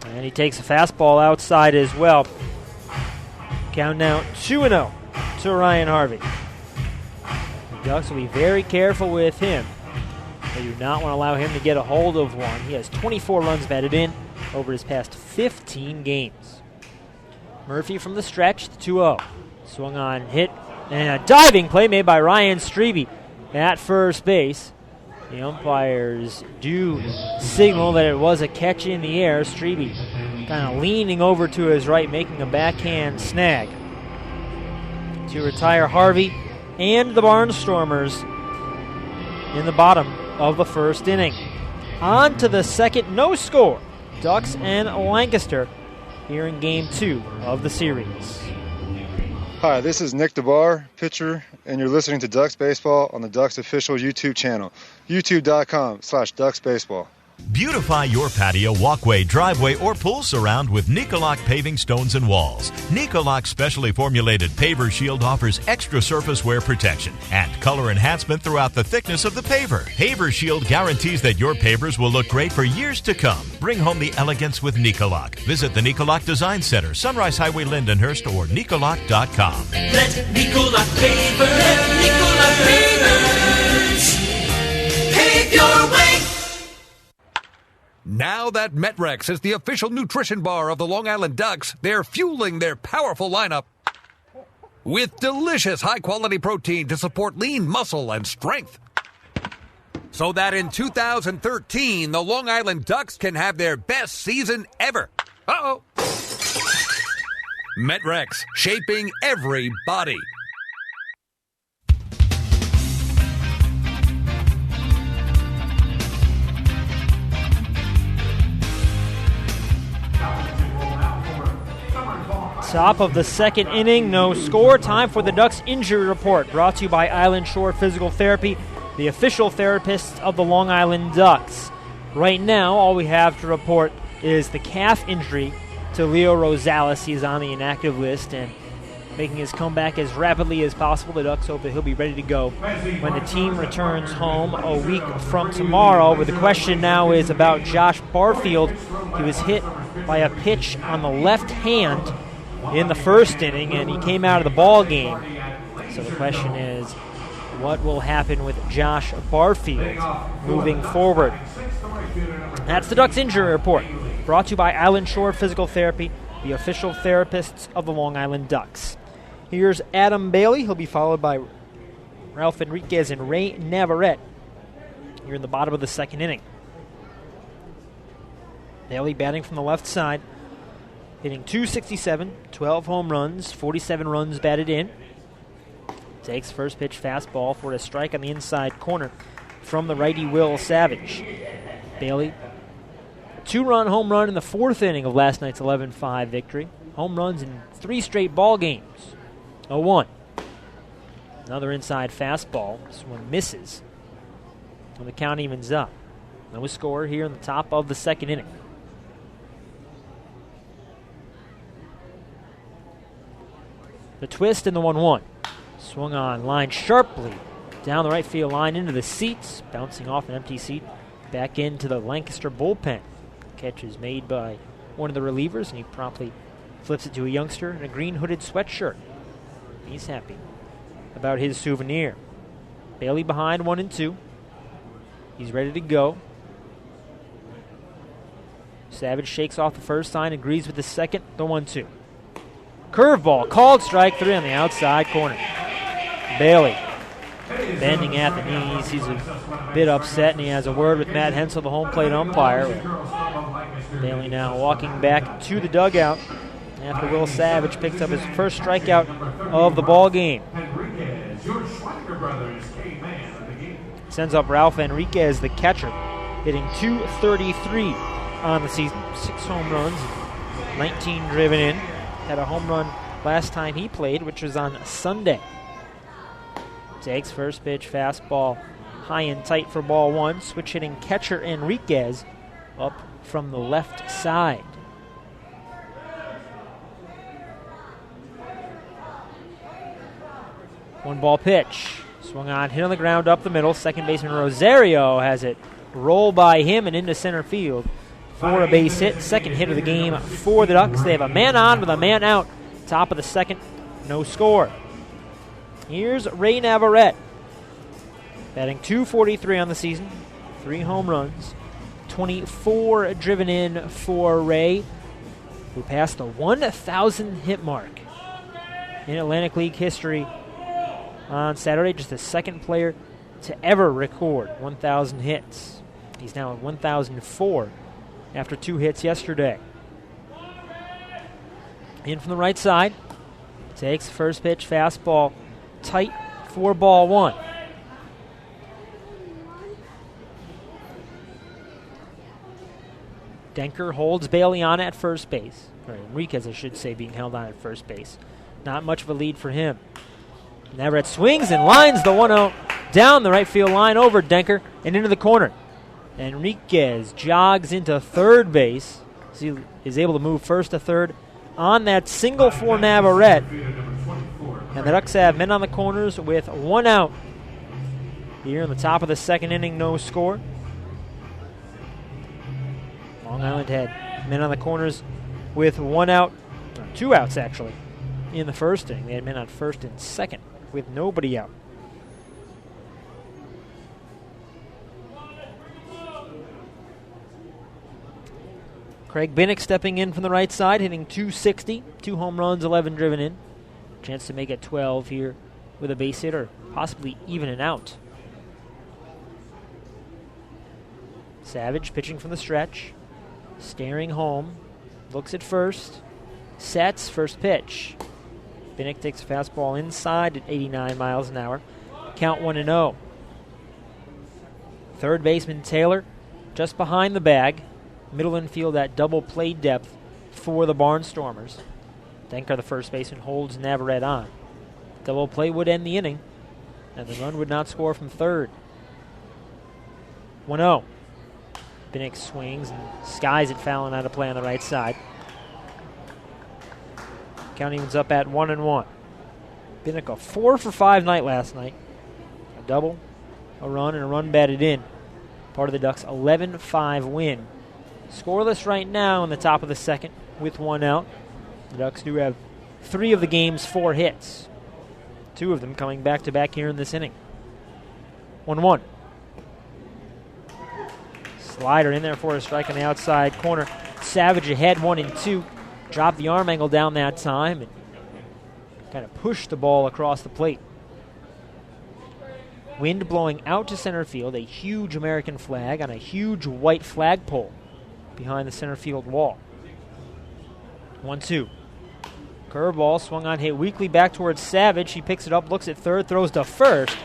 And he takes a fastball outside as well. Count now 2-0 to Ryan Harvey. The Ducks will be very careful with him. They do not want to allow him to get a hold of one. He has 24 runs batted in over his past 15 games. Murphy from the stretch, the 2-0. Swung on, hit, and a diving play made by Ryan Strebe at first base. The umpires do signal that it was a catch in the air. Strebe kind of leaning over to his right, making a backhand snag to retire Harvey and the Barnstormers in the bottom of the first inning. On to the second, no score. Ducks and Lancaster here in Game 2 of the series. Hi, this is Nick DeBar, pitcher, and you're listening to Ducks Baseball on the Ducks official YouTube channel, youtube.com/DucksBaseball. Beautify your patio, walkway, driveway, or pool surround with Nicoloc paving stones and walls. Nicoloc's specially formulated paver shield offers extra surface wear protection and color enhancement throughout the thickness of the paver. Paver shield guarantees that your pavers will look great for years to come. Bring home the elegance with Nicoloc. Visit the Nicoloc Design Center, Sunrise Highway, Lindenhurst, or Nicoloc.com. Let Nicoloc Pavers, pave your way. Now that Metrex is the official nutrition bar of the Long Island Ducks, they're fueling their powerful lineup with delicious high-quality protein to support lean muscle and strength. So that in 2013, the Long Island Ducks can have their best season ever. Uh-oh. Metrex, shaping every body. Top of the second inning, no score. Time for the Ducks injury report, brought to you by Island Shore Physical Therapy, the official therapists of the Long Island Ducks. Right now, all we have to report is the calf injury to Leo Rosales. He's on the inactive list and making his comeback as rapidly as possible. The Ducks hope that he'll be ready to go when the team returns home a week from tomorrow. But the question now is about Josh Barfield. He was hit by a pitch on the left hand in the first inning, and he came out of the ball game. So the question is, what will happen with Josh Barfield moving forward? That's the Ducks injury report, brought to you by Island Shore Physical Therapy, the official therapists of the Long Island Ducks. Here's Adam Bailey. He'll be followed by Ralph Enriquez and Ray Navarrete here in the bottom of the second inning. Bailey batting from the left side, hitting .267, 12 home runs, 47 runs batted in. Takes first pitch fastball for a strike on the inside corner from the righty Will Savage. Bailey, a 2-run home run in the fourth inning of last night's 11-5 victory. Home runs in 3 straight ball games. 0-1. Another inside fastball. This one misses. And the count evens up. No score here in the top of the second inning. The twist in the 1-1. Swung on, line sharply down the right field line into the seats, bouncing off an empty seat back into the Lancaster bullpen. Catch is made by one of the relievers, and he promptly flips it to a youngster in a green hooded sweatshirt. He's happy about his souvenir. Bailey behind 1-2. He's ready to go. Savage shakes off the first sign, agrees with the second, the 1-2. Curveball, called strike 3 on the outside corner. Bailey bending at the knees. He's a bit upset, and he has a word with Matt Hensel, the home plate umpire. Bailey now walking back to the dugout after Will Savage picks up his first strikeout of the ball game. Sends up Ralph Enriquez, the catcher, hitting .233 on the season. 6 home runs, 19 driven in. Had a home run last time he played, which was on Sunday. Takes first pitch fastball high and tight for ball 1. Switch hitting catcher Enriquez up from the left side. 1-ball pitch. Swung on, hit on the ground up the middle. Second baseman Rosario has it roll by him and into center field for a base hit. Second hit of the game for the Ducks. They have a man on with a man out. Top of the second, no score. Here's Ray Navarrete, batting .243 on the season, 3 home runs, 24 driven in for Ray, who passed the 1,000 hit mark in Atlantic League history on Saturday. Just the second player to ever record 1,000 hits. He's now at 1,004 after 2 hits yesterday. In from the right side, takes first pitch, fastball, tight for ball 1. Denker holds Bailey on at first base. Or Enriquez, I should say, being held on at first base. Not much of a lead for him. Navarrete swings and lines the 1-0 down the right field line over Denker and into the corner. Enriquez jogs into third base. He is able to move first to third on that single for Navarrete. And the Ducks have men on the corners with 1 out. Here in the top of the second inning, no score. Long Island had men on the corners with 1 out, 2 outs actually, in the first inning. They had men on first and second with nobody out. Craig Binnick stepping in from the right side, hitting .260, 2 home runs, 11 driven in. Chance to make it 12 here with a base hit or possibly even an out. Savage pitching from the stretch, staring home, looks at first, sets, first pitch. Binnick takes a fastball inside at 89 miles an hour. Count 1-0. Third baseman Taylor just behind the bag. Middle infield at double play depth for the Barnstormers. Denker, the first baseman, holds Navarrete on. Double play would end the inning, and the run would not score from third. 1-0. Binnick swings and skies it fouling out of play on the right side. Count evens up at 1-1. Binnick a 4-for-5 night last night. A double, a run, and a run batted in. Part of the Ducks' 11-5 win. Scoreless right now in the top of the second with 1 out. The Ducks do have 3 of the game's 4 hits. 2 of them coming back-to-back here in this inning. 1-1. Slider in there for a strike on the outside corner. Savage ahead 1-2. Dropped the arm angle down that time and kind of pushed the ball across the plate. Wind blowing out to center field. A huge American flag on a huge white flagpole behind the center field wall. 1-2. Curveball swung on, hit weakly back towards Savage. He picks it up, looks at third, throws to first,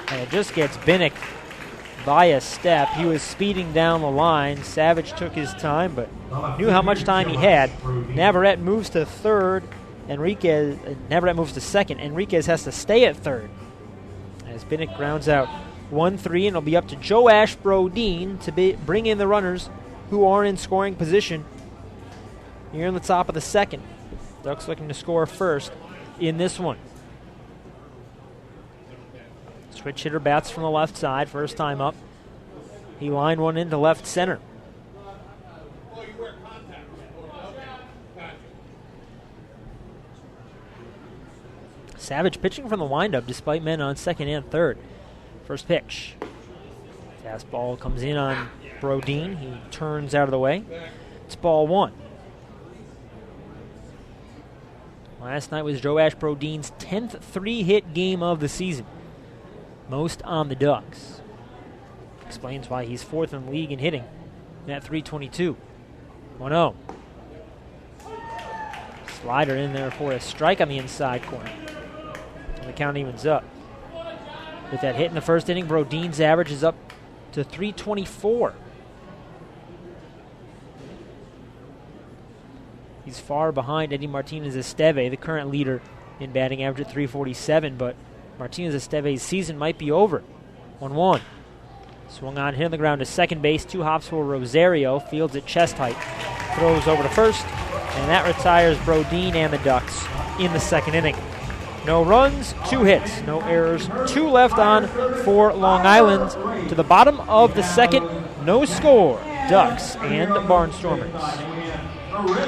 and it just gets Binnick by a step. He was speeding down the line. Savage took his time, but knew how much time he had. Navarrete moves to third. Navarrete moves to second. Enriquez has to stay at third as Binnick grounds out 1-3, and it'll be up to Joash Brodeen to bring in the runners who are in scoring position here in the top of the second. Ducks looking to score first in this one. Switch hitter bats from the left side, first time up. He lined one into left center. Savage pitching from the windup despite men on second and third. First pitch. Fastball comes in on Brodeen. He turns out of the way. It's ball 1. Last night was Joash Brodeen's 10th 3-hit game of the season. Most on the Ducks. Explains why he's 4th in the league in hitting at .322. 1-0. Slider in there for a strike on the inside corner. And the count evens up. With that hit in the first inning, Brodeen's average is up to .324. He's far behind Eddie Martinez-Esteve, the current leader in batting average at .347, but Martinez-Esteve's season might be over. 1-1. Swung on, hit on the ground to second base. 2 hops for Rosario. Fields at chest height. Throws over to first, and that retires Brodeen and the Ducks in the second inning. No runs, 2 hits, no errors, 2 left on for Long Island. To the bottom of the second, no score. Ducks and Barnstormers.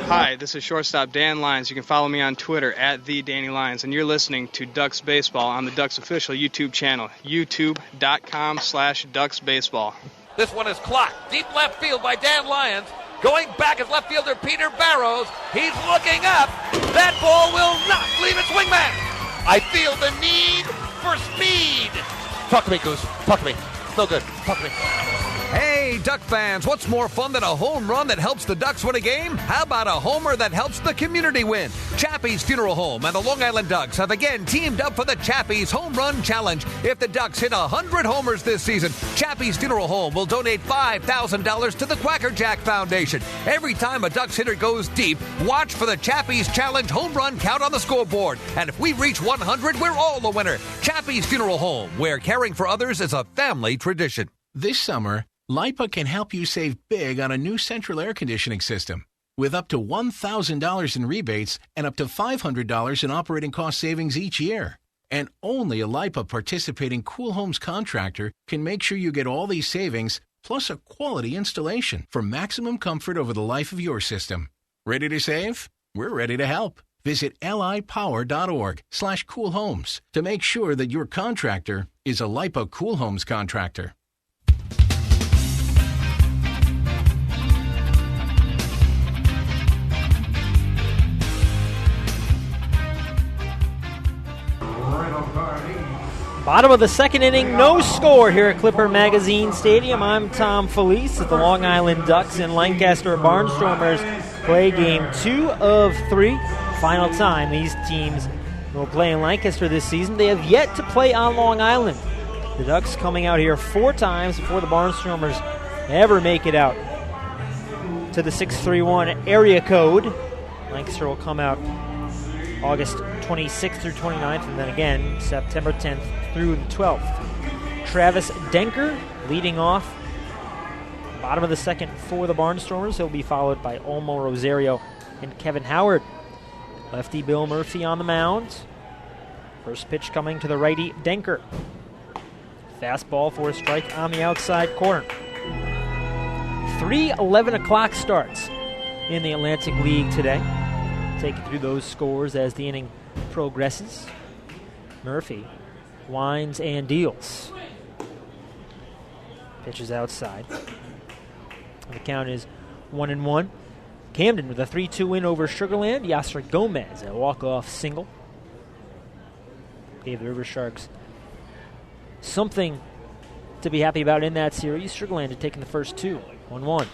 Hi, this is shortstop Dan Lyons. You can follow me on Twitter at @TheDannyLyons, and you're listening to Ducks Baseball on the Ducks official YouTube channel, youtube.com/DucksBaseball. This one is clocked. Deep left field by Dan Lyons. Going back is left fielder Peter Barrows. He's looking up. That ball will not leave its wingman. I feel the need for speed. Talk to me, Goose. Talk to me. No good. Talk to me. Hey, Duck fans, what's more fun than a home run that helps the Ducks win a game? How about a homer that helps the community win? Chappie's Funeral Home and the Long Island Ducks have again teamed up for the Chappie's Home Run Challenge. If the Ducks hit 100 homers this season, Chappie's Funeral Home will donate $5,000 to the Quacker Jack Foundation. Every time a Ducks hitter goes deep, watch for the Chappie's Challenge home run count on the scoreboard. And if we reach 100, we're all the winner. Chappie's Funeral Home, where caring for others is a family tradition. This summer, LIPA can help you save big on a new central air conditioning system with up to $1,000 in rebates and up to $500 in operating cost savings each year. And only a LIPA participating Cool Homes contractor can make sure you get all these savings plus a quality installation for maximum comfort over the life of your system. Ready to save? We're ready to help. Visit lipower.org/coolhomes to make sure that your contractor is a LIPA Cool Homes contractor. Bottom of the second inning, no score here at Clipper Magazine Stadium. I'm Tom Felice at the Long Island Ducks and Lancaster Barnstormers play game 2 of 3. Final time these teams will play in Lancaster this season. They have yet to play on Long Island. The Ducks coming out here 4 times before the Barnstormers ever make it out to the 631 area code. Lancaster will come out August 26th through 29th, and then again September 10th through the 12th. Travis Denker leading off. Bottom of the second for the Barnstormers. He'll be followed by Olmo Rosario and Kevin Howard. Lefty Bill Murphy on the mound. First pitch coming to the righty Denker. Fastball for a strike on the outside corner. 3 11 o'clock starts in the Atlantic League today. Take you through those scores as the inning progresses. Murphy winds and deals. Pitches outside. The count is 1-1. Camden with a 3-2 win over Sugarland. Yasser Gomez, a walk-off single. Gave the River Sharks something to be happy about in that series. Sugarland had taken the first 2. 1-1.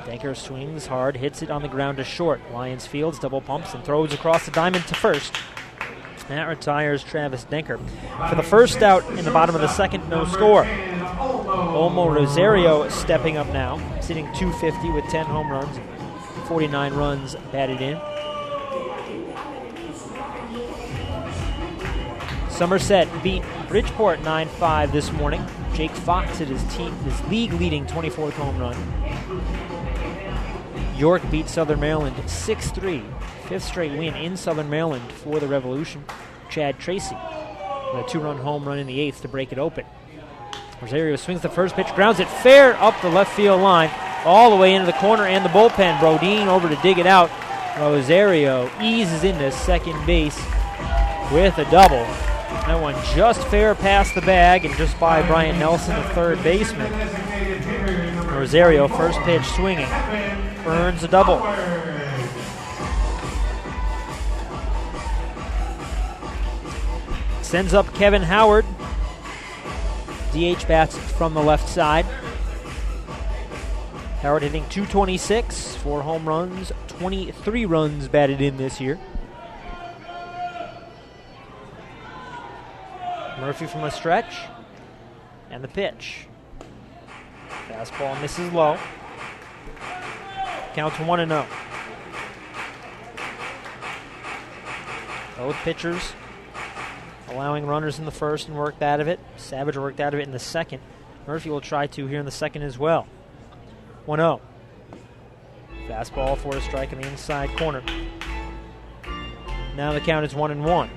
Denker swings hard, hits it on the ground to short. Lions fields, double pumps, and throws across the diamond to first. That retires Travis Denker. For the first out in the bottom of the second, no score. Olmo Rosario stepping up now, sitting .250 with 10 home runs, 49 runs batted in. Somerset beat Bridgeport 9-5 this morning. Jake Fox hit his league-leading 24th home run. York beat Southern Maryland 6-3. 5th straight win in Southern Maryland for the Revolution. Chad Tracy with a 2-run home run in the 8th to break it open. Rosario swings the first pitch, grounds it fair up the left field line, all the way into the corner and the bullpen. Brodeen over to dig it out. Rosario eases into second base with a double. That one just fair past the bag and just by Brian Nelson, the third baseman. Rosario, first pitch swinging, earns a double. Sends up Kevin Howard. DH bats from the left side. Howard hitting .226, 4 home runs, 23 runs batted in this year. Murphy from a stretch. And the pitch. Fastball misses low. Counts 1-0. Both pitchers allowing runners in the first and worked out of it. Savage worked out of it in the second. Murphy will try to here in the second as well. 1-0. Fastball for a strike in the inside corner. Now the count is 1-1.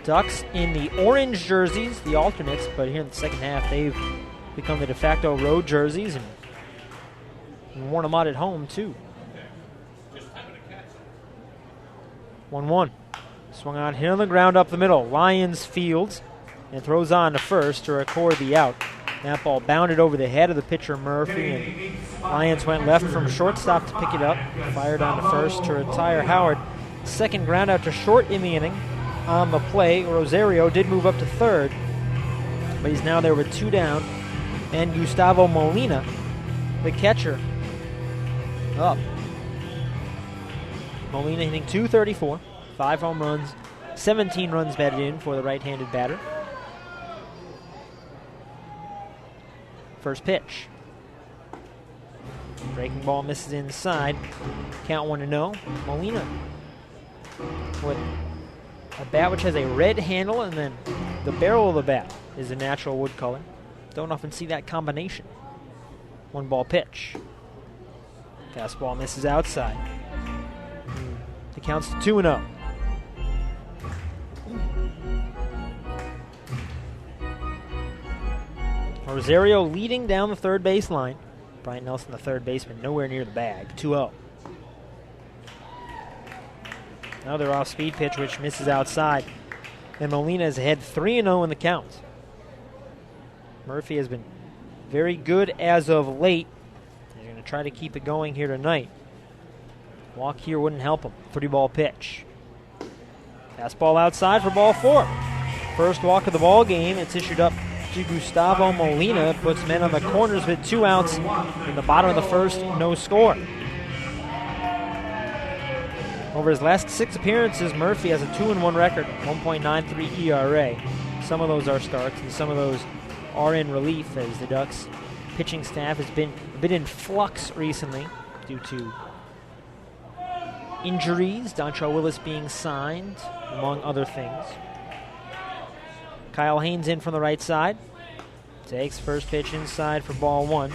Ducks in the orange jerseys, the alternates, but here in the second half they've become the de facto road jerseys and worn them out at home too. 1-1. Swung on, hit on the ground up the middle. Lyons fields and throws on to first to record the out. That ball bounded over the head of the pitcher Murphy, and Lyons went left from shortstop to pick it up. Fired on to first to retire Howard. Second ground out to short in the inning. On the play, Rosario did move up to third, but he's now there with 2 down. And Gustavo Molina, the catcher, up. Molina hitting .234, 5 home runs, 17 runs batted in for the right-handed batter. First pitch. Breaking ball misses inside. Count 1-0. Molina with a bat which has a red handle, and then the barrel of the bat is a natural wood color. Don't often see that combination. 1-ball pitch. Fastball misses outside. The count's to 2-0. Rosario leading down the third base line. Bryant Nelson, the third baseman, nowhere near the bag. 2-0. Another off-speed pitch, which misses outside. And Molina is ahead 3-0 in the count. Murphy has been very good as of late. They're going to try to keep it going here tonight. Walk here wouldn't help him. 3-ball pitch. Fastball outside for ball 4. First walk of the ball game. It's issued up to Gustavo Molina. Puts men on the corners with 2 outs. In the bottom of the first, no score. Over his last 6 appearances, Murphy has a 2-1 record, 1.93 ERA. Some of those are starts, and some of those are in relief, as the Ducks pitching staff has been a bit in flux recently due to injuries, Dontrell Willis being signed, among other things. Kyle Haynes in from the right side. Takes first pitch inside for ball 1.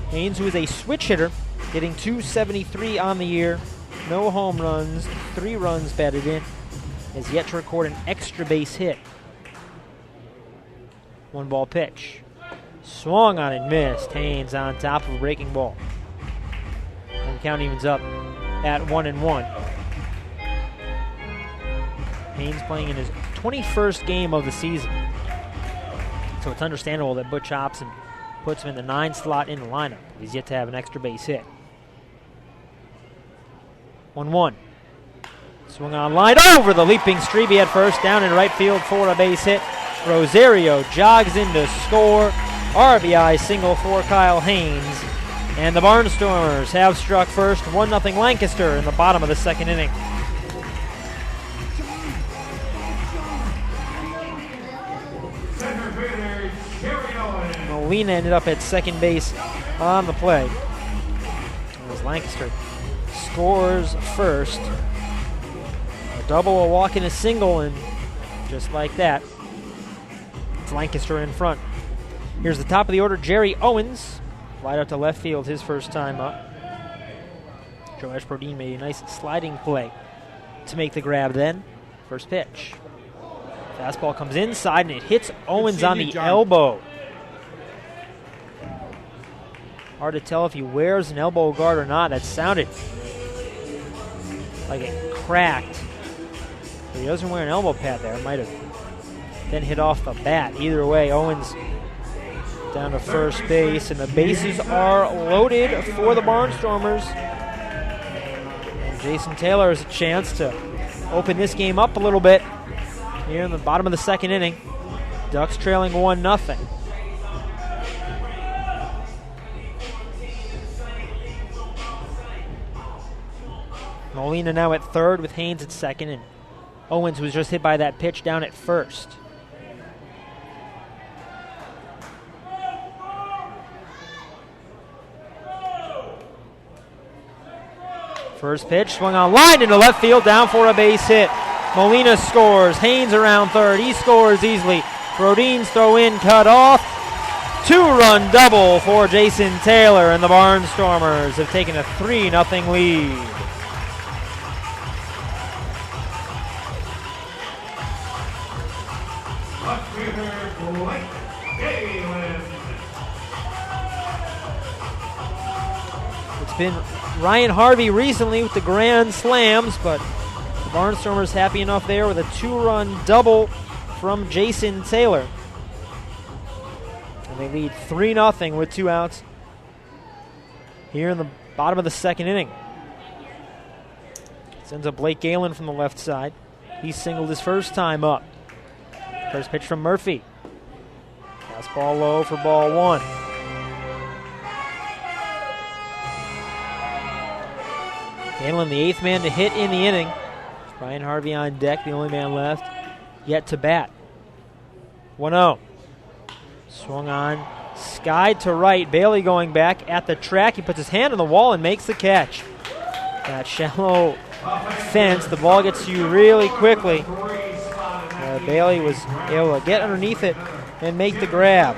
Haynes, who is a switch hitter, hitting .273 on the year. No home runs, 3 runs batted in. Has yet to record an extra base hit. 1-ball pitch. Swung on and missed. Haynes on top of a breaking ball. And the count evens up at 1-1. Haynes playing in his 21st game of the season. So it's understandable that Butch Hobson puts him in the 9 slot in the lineup. He's yet to have an extra base hit. 1-1. Swung on line over the leaping Strebe at first, down in right field for a base hit. Rosario jogs in to score. RBI single for Kyle Haynes. And the Barnstormers have struck first. 1-0 Lancaster in the bottom of the second inning. Molina ended up at second base on the play. As Lancaster scores first. A double, a walk, and a single, and just like that, it's Lancaster in front. Here's the top of the order, Jerry Owens. Flied out to left field his first time up. Joe Ashbrodeen made a nice sliding play to make the grab then. First pitch. Fastball comes inside, and it hits Owens on the elbow. Hard to tell if he wears an elbow guard or not. That sounded like it cracked. But he doesn't wear an elbow pad there. It might have then hit off the bat. Either way, Owens down to first base, and the bases are loaded for the Barnstormers. And Jason Taylor has a chance to open this game up a little bit here in the bottom of the second inning. Ducks trailing 1-0. Molina now at third with Haynes at second, and Owens was just hit by that pitch down at first. First pitch swung on line into left field, down for a base hit. Molina scores. Haynes around third. He scores easily. Brodeen's throw in cut off. 2-run double for Jason Taylor, and the Barnstormers have taken a 3-0 lead. It's been Ryan Harvey recently with the grand slams, but the Barnstormers happy enough there with a 2-run double from Jason Taylor. And they lead 3-0 with 2 outs here in the bottom of the second inning. Sends up Blake Galen from the left side. He singled his first time up. First pitch from Murphy. Fastball low for ball 1. Galen, the 8th man to hit in the inning. Ryan Harvey on deck, the only man left yet to bat. 1-0. Swung on, skied to right. Bailey going back at the track. He puts his hand on the wall and makes the catch. That shallow fence, the ball gets to you really quickly. Bailey was able to get underneath it and make the grab.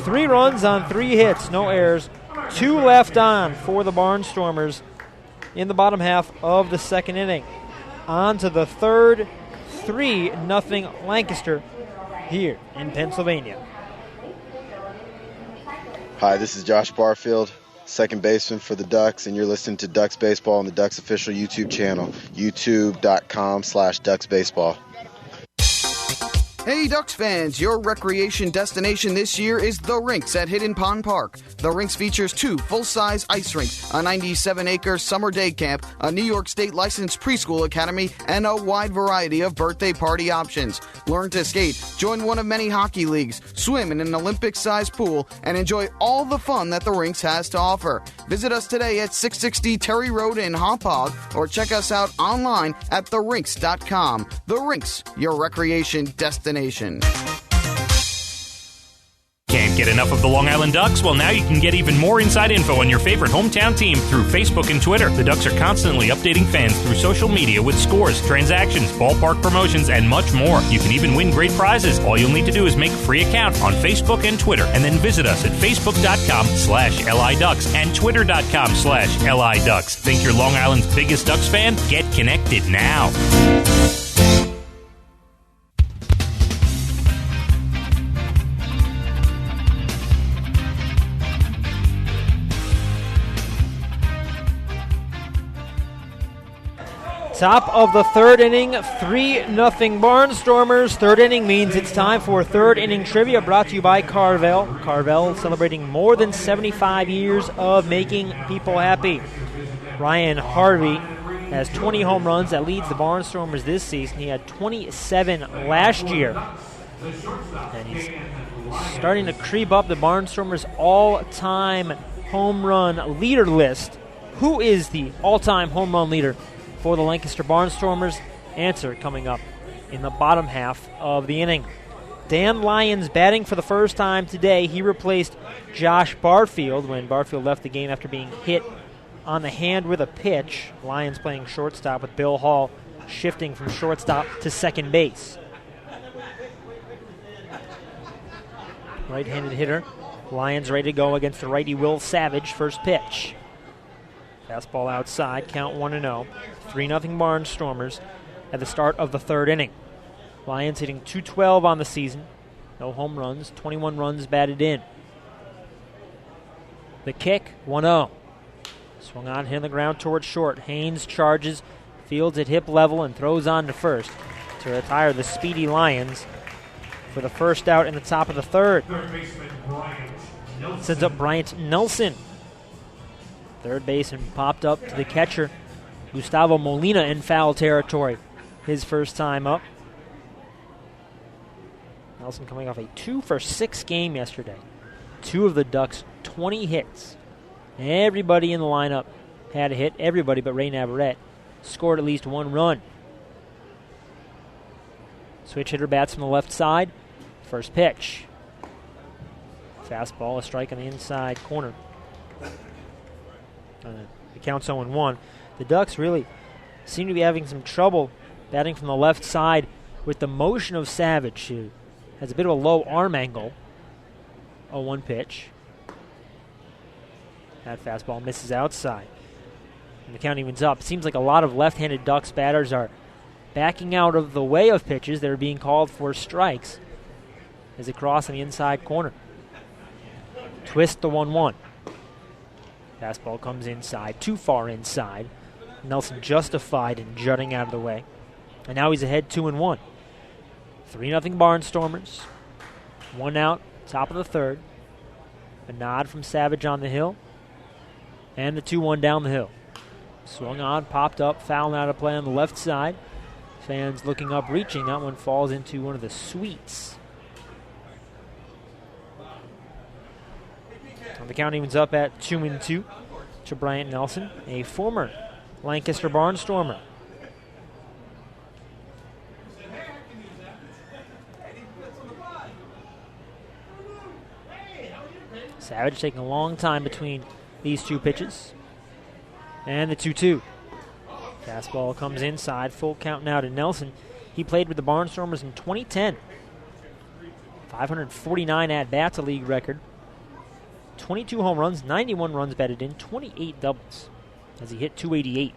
3 runs on 3 hits, no errors. 2 left on for the Barnstormers in the bottom half of the second inning. On to the third, 3-0 Lancaster here in Pennsylvania. Hi, this is Josh Barfield, second baseman for the Ducks, and you're listening to Ducks Baseball on the Ducks official YouTube channel, youtube.com/DucksBaseball. Hey Ducks fans, your recreation destination this year is The Rinks at Hidden Pond Park. The Rinks features 2 full-size ice rinks, a 97-acre summer day camp, a New York State licensed preschool academy, and a wide variety of birthday party options. Learn to skate, join one of many hockey leagues, swim in an Olympic-sized pool, and enjoy all the fun that The Rinks has to offer. Visit us today at 660 Terry Road in Hauppauge, or check us out online at therinks.com. The Rinks, your recreation destination. Can't get enough of the Long Island Ducks? Well, now you can get even more inside info on your favorite hometown team through Facebook and Twitter. The Ducks are constantly updating fans through social media with scores, transactions, ballpark promotions, and much more. You can even win great prizes. All you'll need to do is make a free account on Facebook and Twitter, and then visit us at facebook.com/LIDucks and twitter.com/LIDucks. Think you're Long Island's biggest Ducks fan? Get connected now. Top of the third inning, 3-0 Barnstormers. Third inning means it's time for third inning trivia, brought to you by Carvel. Carvel celebrating more than 75 years of making people happy. Ryan Harvey has 20 home runs. That leads the Barnstormers this season. He had 27 last year. And he's starting to creep up the Barnstormers' all-time home run leader list. Who is the all-time home run leader for the Lancaster Barnstormers? Answer coming up in the bottom half of the inning. Dan Lyons batting for the first time today. He replaced Josh Barfield when Barfield left the game after being hit on the hand with a pitch. Lyons playing shortstop with Bill Hall shifting from shortstop to second base. Right-handed hitter. Lyons ready to go against the righty Will Savage. First pitch. Fastball outside, count 1-0. 3-0 Barnstormers at the start of the third inning. Lions hitting .212 on the season. No home runs, 21 runs batted in. The kick, 1-0. Swung on, hitting the ground towards short. Haynes charges, fields at hip level, and throws on to first to retire the speedy Lions for the first out in the top of the third. Sends up Bryant Nelson. Third baseman popped up to the catcher, Gustavo Molina, in foul territory. His first time up. Nelson coming off a 2-for-6 game yesterday. 2 of the Ducks' 20 hits. Everybody in the lineup had a hit. Everybody but Ray Navarrete scored at least 1 run. Switch hitter bats from the left side. First pitch. Fastball, a strike on the inside corner. The count's 0-1. The Ducks really seem to be having some trouble batting from the left side with the motion of Savage, who has a bit of a low arm angle. 0-1 pitch. That fastball misses outside. And the count evens up. Seems like a lot of left-handed Ducks batters are backing out of the way of pitches that are being called for strikes. as they cross on the inside corner. Twist the 1-1. Fastball comes inside, too far inside. Nelson justified in jutting out of the way. And now he's ahead 2-1. 3-0 Barnstormers. 1 out, top of the third. A nod from Savage on the hill. And the 2-1 down the hill. Swung on, popped up, foul out of play on the left side. Fans looking up, reaching. That one falls into one of the suites. And the count evens up at 2-2 to Bryant Nelson, a former Lancaster Barnstormer. Savage taking a long time between these two pitches. And the 2-2. Fastball comes inside, full count now to Nelson. He played with the Barnstormers in 2010. 549 at-bats, a league record. 22 home runs, 91 runs batted in, 28 doubles as he hit 288.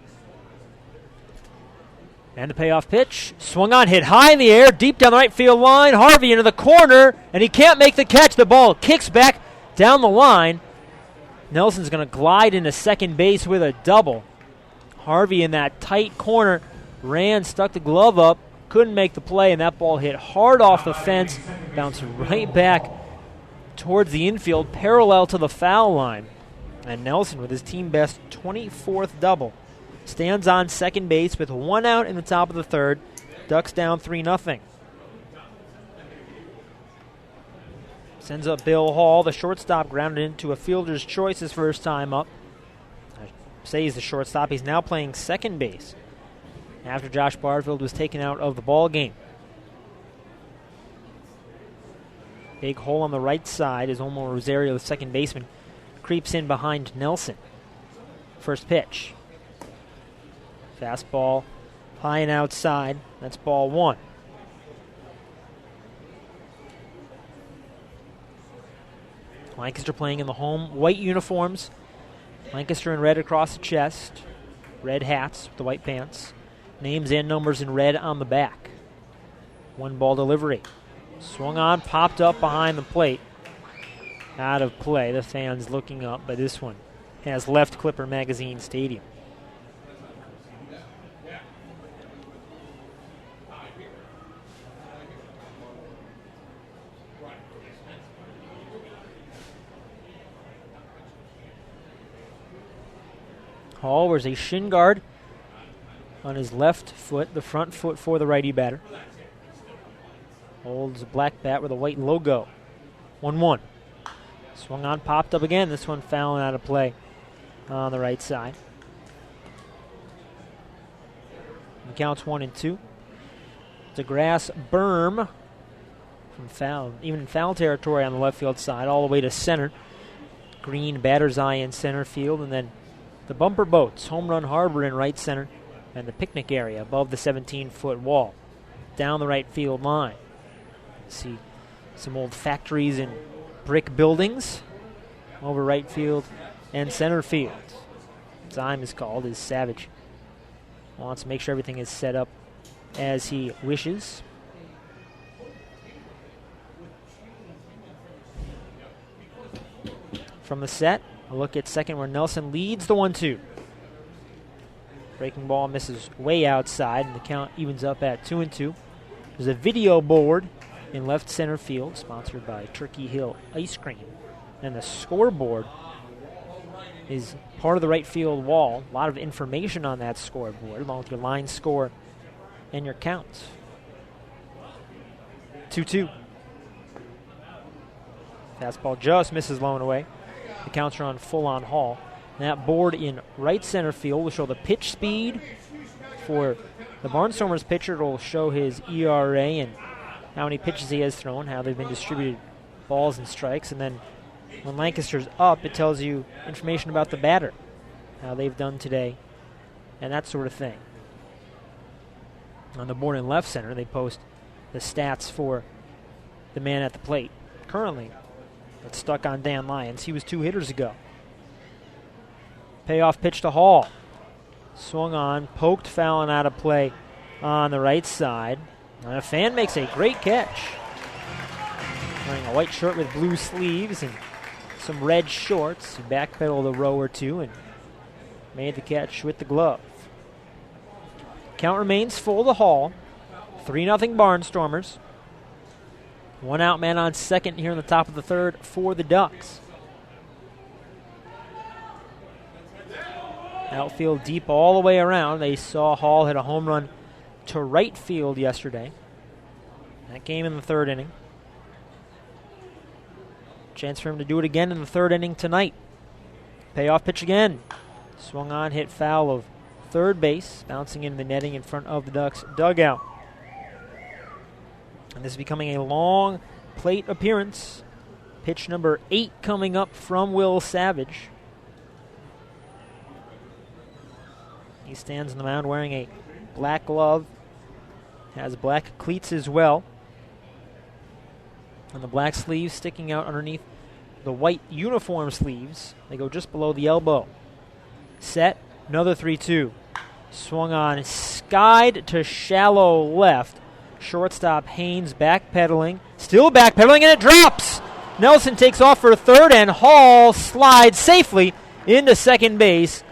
And the payoff pitch, swung on, hit high in the air, deep down the right field line. Harvey into the corner, and he can't make the catch. The ball kicks back down the line. Nelson's going to glide into second base with a double. Harvey in that tight corner ran, stuck the glove up, couldn't make the play, and that ball hit hard off the fence, bounced right back towards the infield, parallel to the foul line. And Nelson, with his team best 24th double, stands on second base with 1 out in the top of the third. Ducks down 3-0. Sends up Bill Hall, the shortstop, grounded into a fielder's choice his first time up. I say he's the shortstop. He's now playing second base after Josh Barfield was taken out of the ball game. Big hole on the right side as Omar Rosario, the second baseman, creeps in behind Nelson. First pitch. Fastball high and outside. That's ball 1. Lancaster playing in the home white uniforms. Lancaster in red across the chest. Red hats with the white pants. Names and numbers in red on the back. 1-ball delivery. Swung on, popped up behind the plate. Out of play. The fans looking up, but this one has left Clipper Magazine Stadium. Hall wears a shin guard on his left foot, the front foot for the righty batter. Holds a black bat with a white logo. 1-1. Swung on, popped up again. This one fouling out of play on the right side. And counts 1-2. It's a grass berm from foul, even in foul territory on the left field side, all the way to center. Green batter's eye in center field, and then the bumper boats, home run harbor in right center, and the picnic area above the 17-foot wall down the right field line. See some old factories and brick buildings over right field and center field. Time is called as Savage wants to make sure everything is set up as he wishes. From the set, a look at second where Nelson leads the 1-2. Breaking ball misses way outside, and the count evens up at 2-2. There's a video board in left center field, sponsored by Turkey Hill Ice Cream. And the scoreboard is part of the right field wall. A lot of information on that scoreboard, along with your line score and your counts. 2-2. Fastball just misses low and away. The counts are on full on Hall. And that board in right center field will show the pitch speed for the Barnstormers pitcher. It will show his ERA and how many pitches he has thrown, how they've been distributed, balls and strikes. And then when Lancaster's up, it tells you information about the batter, how they've done today, and that sort of thing. On the board in left center, they post the stats for the man at the plate. Currently, it's stuck on Dan Lyons. He was 2 hitters ago. Payoff pitch to Hall. Swung on, poked, foul, and out of play on the right side. And a fan makes a great catch. wearing a white shirt with blue sleeves and some red shorts. He backpedaled a row or two and made the catch with the glove. Count remains full to Hall. 3-0 Barnstormers. 1 out, man on second here in the top of the third for the Ducks. Outfield deep all the way around. They saw Hall hit a home run to right field yesterday. That came in the third inning. Chance for him to do it again in the third inning tonight. Payoff pitch again. Swung on, hit foul of third base, bouncing into the netting in front of the Ducks dugout. And this is becoming a long plate appearance. Pitch number 8 coming up from Will Savage. He stands on the mound wearing a black glove, has black cleats as well, and the black sleeves sticking out underneath the white uniform sleeves. They go just below the elbow. Set, another 3-2. Swung on, skied to shallow left. Shortstop Haynes backpedaling, still backpedaling, and it drops! Nelson takes off for third, and Hall slides safely into second base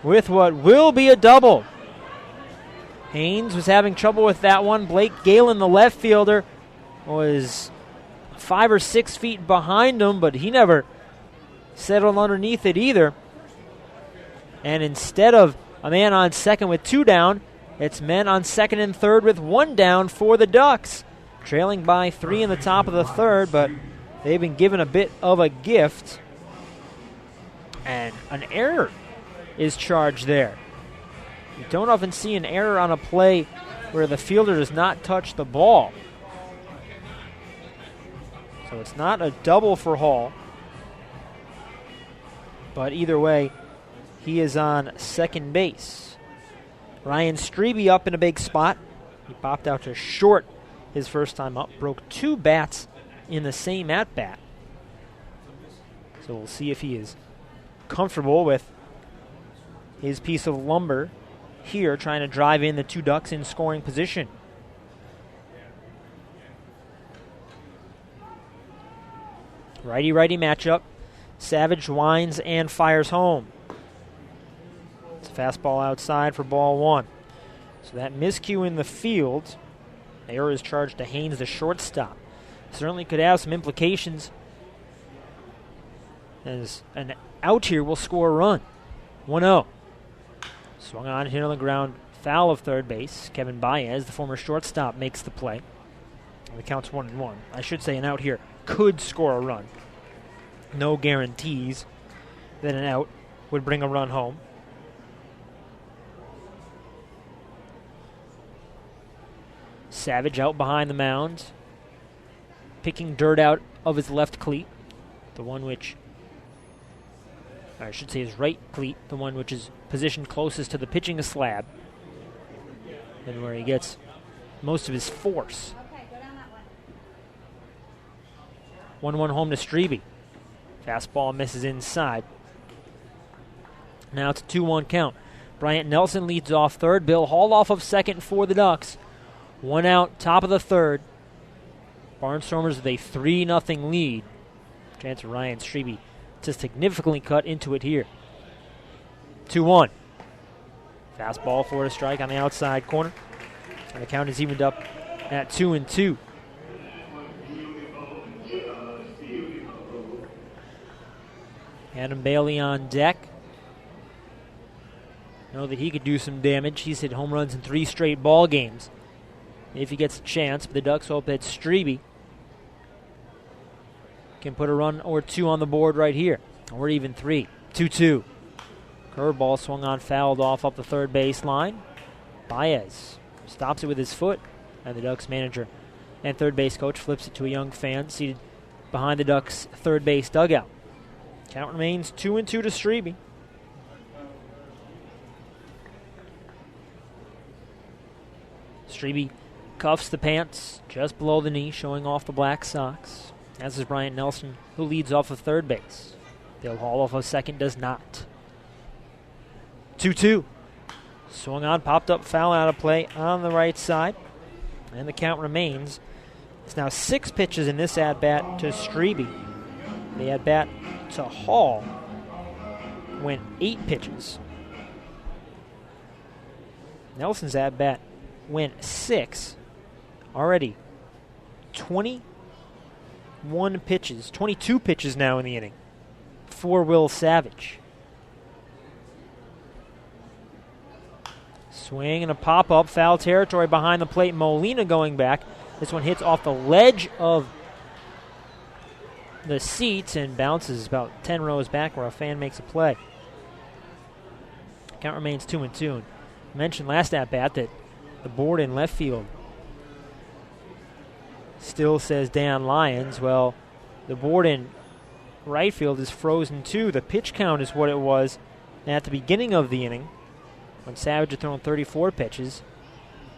with what will be a double. Haynes was having trouble with that one. Blake Galen, the left fielder, was 5 or 6 feet behind him, but he never settled underneath it either. And instead of a man on second with 2 down, it's men on second and third with 1 down for the Ducks. Trailing by 3 in the top of the third, but they've been given a bit of a gift. And an error is charged there. You don't often see an error on a play where the fielder does not touch the ball. So it's not a double for Hall. But either way, he is on second base. Ryan Strebe up in a big spot. He popped out to short his first time up. Broke 2 bats in the same at-bat. So we'll see if he is comfortable with his piece of lumber here, trying to drive in the 2 Ducks in scoring position. Righty-righty matchup. Savage winds and fires home. It's a fastball outside for ball 1. So that miscue in the field, error is charged to Haynes, the shortstop. Certainly could have some implications, as an out here will score a run. 1-0. Swung on, hit on the ground, foul of third base. Kevin Baez, the former shortstop, makes the play. The count's 1-1. I should say an out here could score a run. No guarantees that an out would bring a run home. Savage out behind the mound, picking dirt out of his left cleat, the one which, I should say his right cleat, the one which is positioned closest to the pitching slab, and where he gets most of his force. 1-1 home to Strebe. Fastball misses inside. Now it's a 2-1 count. Bryant Nelson leads off third. Bill Hall off of second for the Ducks. 1 out, top of the third. Barnstormers with a 3-0 lead. Chance for Ryan Strebe to significantly cut into it here. 2-1. Fastball for a strike on the outside corner. And the count is evened up at 2-2. Adam Bailey on deck. Know that he could do some damage. He's hit home runs in 3 straight ball games. If he gets a chance, but the Ducks hope that Strebe can put a run or 2 on the board right here. Or even 3. 2-2. Curveball swung on, fouled off up the third base line. Baez stops it with his foot, and the Ducks manager and third base coach flips it to a young fan seated behind the Ducks' third base dugout. Count remains 2-2 to Strebe. Strebe cuffs the pants just below the knee, showing off the black socks. As is Bryant Nelson, who leads off of third base. Bill Hall off of second does not. 2-2. Swung on, popped up, foul out of play on the right side. And the count remains It's now 6 pitches in this at-bat to Strebe. The at-bat to Hall went 8 pitches. Nelson's at-bat went 6. Already 21 pitches, 22 pitches now in the inning for Will Savage. Swing and a pop-up, foul territory behind the plate. Molina going back. This one hits off the ledge of the seats and bounces about 10 rows back where a fan makes a play. Count remains 2-2. I mentioned last at-bat that the board in left field still says Dan Lyons. Well, the board in right field is frozen too. The pitch count is what it was at the beginning of the inning when Savage had thrown 34 pitches,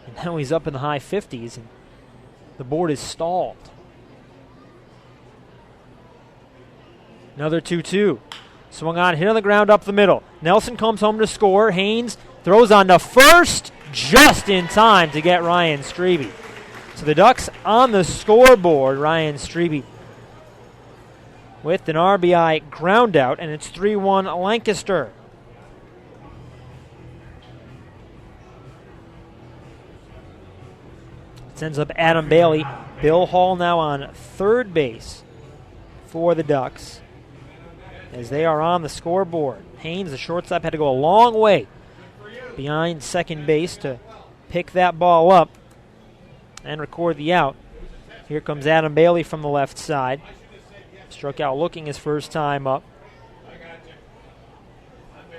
and now he's up in the high 50s, and the board is stalled. Another 2-2. Swung on, hit on the ground up the middle. Nelson comes home to score. Haynes throws on to first just in time to get Ryan Strebe. So the Ducks on the scoreboard. Ryan Strebe with an RBI ground out, and it's 3-1 Lancaster. Sends up Adam Bailey. Bill Hall now on third base for the Ducks as they are on the scoreboard. Haynes, the shortstop, had to go a long way behind second base to pick that ball up and record the out. Here comes Adam Bailey from the left side. Struck out looking his first time up.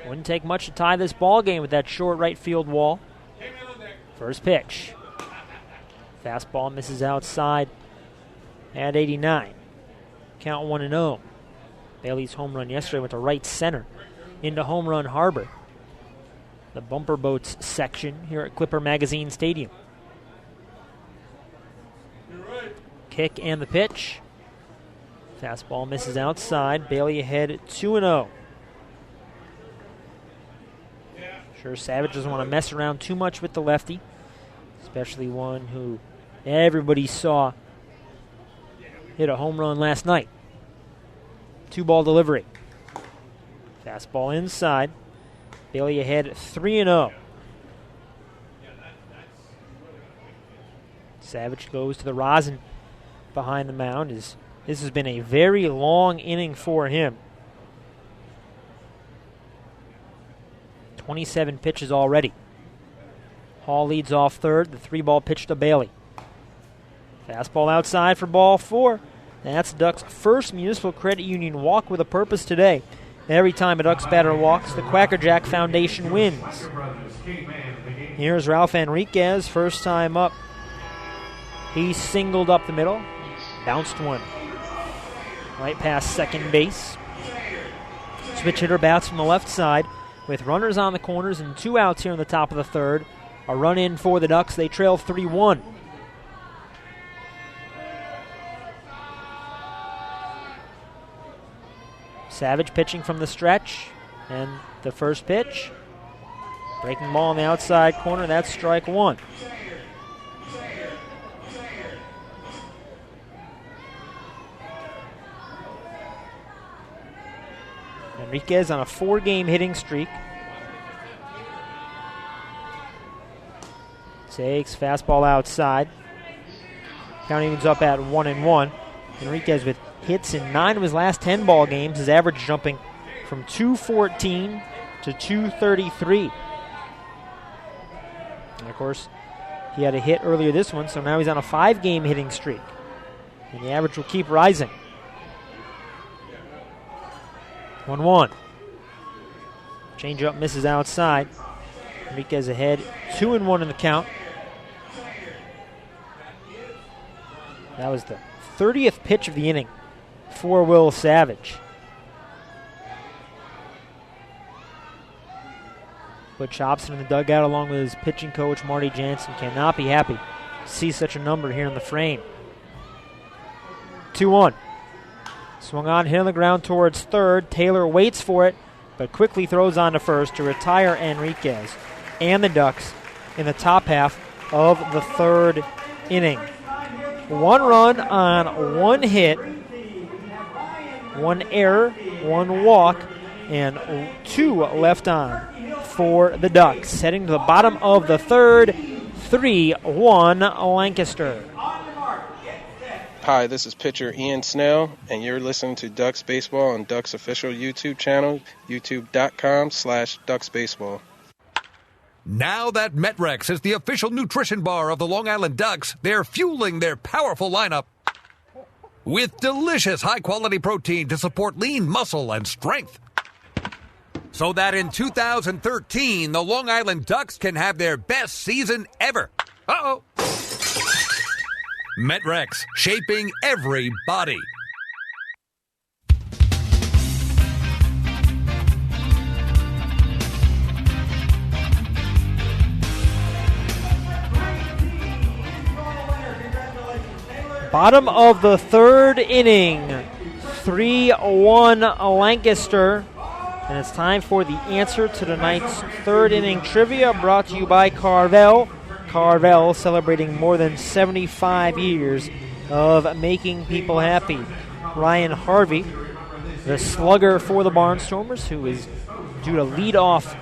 Wouldn't take much to tie this ball game with that short right field wall. First pitch. Fastball misses outside at 89. Count 1-0. Bailey's home run yesterday went to right center into Home Run Harbor, the bumper boats section here at Clipper Magazine Stadium. Kick and the pitch. Fastball misses outside. Bailey ahead 2-0. Sure, Savage doesn't want to mess around too much with the lefty, especially one who everybody saw hit a home run last night. 2-ball delivery. Fastball inside. Bailey ahead 3-0. Savage goes to the rosin behind the mound. This has been a very long inning for him. 27 pitches already. Hall leads off third. The 3-ball pitch to Bailey. Fastball outside for ball 4. That's Ducks' first Municipal Credit Union walk with a purpose today. Every time a Ducks batter walks, the Quackerjack Foundation wins. Here's Ralph Enriquez, first time up. He singled up the middle, bounced one right past second base. Switch hitter bats from the left side with runners on the corners and 2 outs here in the top of the third. A run in for the Ducks. They trail 3-1. Savage pitching from the stretch, and the first pitch. Breaking ball on the outside corner, that's strike 1. Enriquez on a 4-game hitting streak. Takes fastball outside. Count evens up at 1-1. Enriquez with hits in 9 of his last 10 ball games. His average jumping from 214 to 233. And of course, he had a hit earlier this one, so now he's on a 5-game hitting streak. And the average will keep rising. 1-1. Changeup misses outside. Enriquez ahead 2-1 in the count. That was the 30th pitch of the inning for Will Savage. Butch Hobson in the dugout along with his pitching coach Marty Jansen cannot be happy to see such a number here in the frame. 2-1. Swung on, hit on the ground towards third. Taylor waits for it, but quickly throws on to first to retire Enriquez and the Ducks in the top half of the third inning. 1 run on 1 hit, 1 error, 1 walk, and 2 left on for the Ducks. Heading to the bottom of the third, 3-1 Lancaster. Hi, this is pitcher Ian Snell, and you're listening to Ducks Baseball on Ducks official YouTube channel, youtube.com/DucksBaseball. Now that Metrex is the official nutrition bar of the Long Island Ducks, they're fueling their powerful lineup with delicious high-quality protein to support lean muscle and strength. So that in 2013, the Long Island Ducks can have their best season ever. Uh-oh. Metrex, shaping every body. Bottom of the third inning, 3-1 Lancaster. And it's time for the answer to tonight's third inning trivia, brought to you by Carvel. Carvel celebrating more than 75 years of making people happy. Ryan Harvey, the slugger for the Barnstormers, who is due to lead off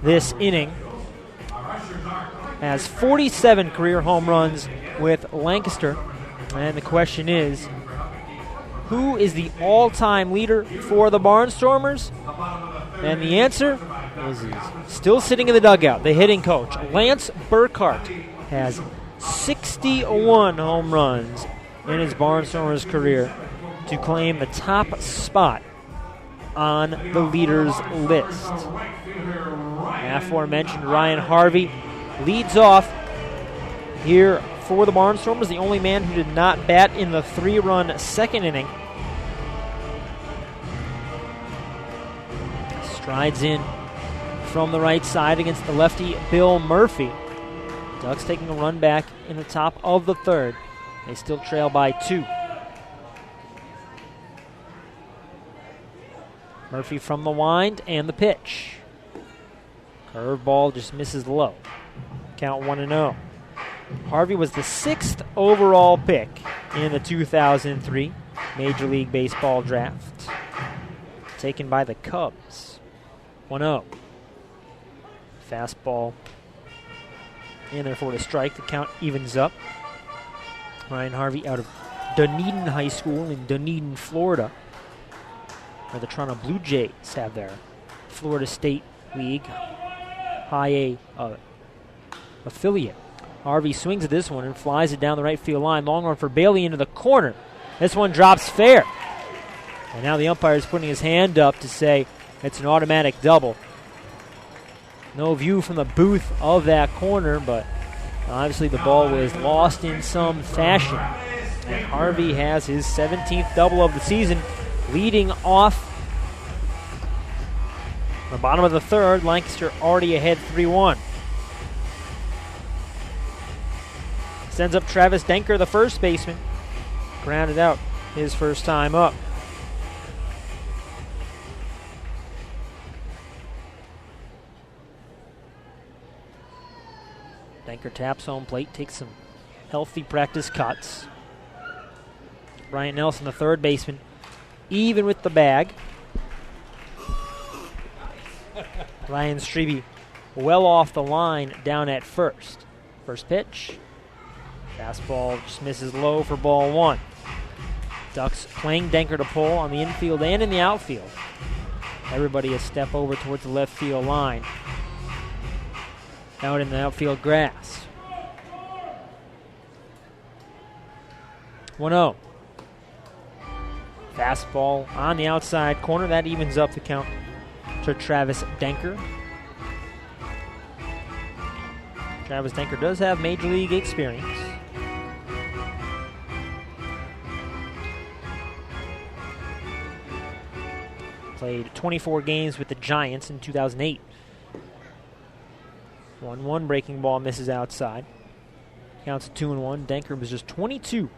this inning, has 47 career home runs with Lancaster. And the question is, who is the all-time leader for the Barnstormers? And the answer is he's still sitting in the dugout. The hitting coach, Lance Burkhart, has 61 home runs in his Barnstormers career to claim the top spot on the leaders list. Aforementioned Ryan Harvey leads off here for the Barnstormers, the only man who did not bat in the 3-run second inning. Strides in from the right side against the lefty Bill Murphy. Ducks taking a run back in the top of the third. They still trail by 2. Murphy from the wind and the pitch. Curveball just misses low. Count 1-0. Harvey was the 6th overall pick in the 2003 Major League Baseball draft, taken by the Cubs. 1-0. Fastball in there for the strike. The count evens up. Ryan Harvey out of Dunedin High School in Dunedin, Florida, where the Toronto Blue Jays have their Florida State League High A affiliate. Harvey swings at this one and flies it down the right field line. Long run for Bailey into the corner. This one drops fair. And now the umpire is putting his hand up to say it's an automatic double. No view from the booth of that corner, but obviously the ball was lost in some fashion. And Harvey has his 17th double of the season, leading off the bottom of the third. Lancaster already ahead 3-1. Sends up Travis Denker, the first baseman. Grounded out his first time up. Denker taps home plate, takes some healthy practice cuts. Ryan Nelson, the third baseman, even with the bag. Ryan Strebe well off the line down at first. First pitch. Fastball just misses low for ball 1. Ducks playing Denker to pull on the infield and in the outfield. Everybody a step over towards the left field line. Out in the outfield grass. 1-0. Fastball on the outside corner. That evens up the count to Travis Denker. Travis Denker does have Major League experience. Played 24 games with the Giants in 2008. 1-1 breaking ball misses outside. Counts at 2-1. Denker was just 22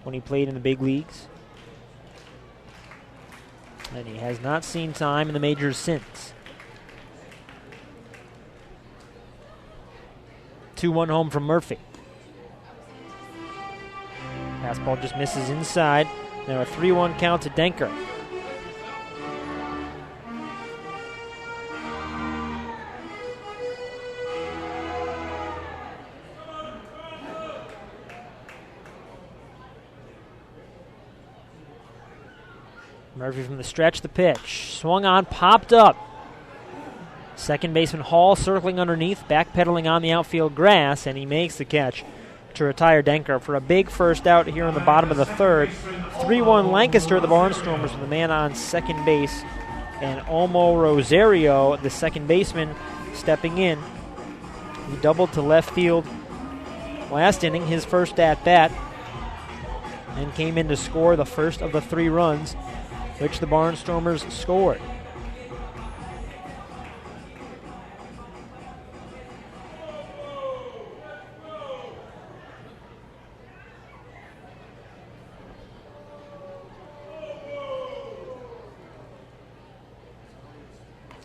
when he played in the big leagues. And he has not seen time in the majors since. 2-1 home from Murphy. Fastball just misses inside. Now a 3-1 count to Denker. Murphy from the stretch, the pitch. Swung on, popped up. Second baseman Hall circling underneath, backpedaling on the outfield grass, and he makes the catch to retire Denker for a big first out here in the bottom of the third. 3-1 Lancaster, the Barnstormers, with a man on second base, and Olmo Rosario, the second baseman, stepping in. He doubled to left field last inning, his first at-bat, and came in to score the first of the 3 runs which the Barnstormers scored.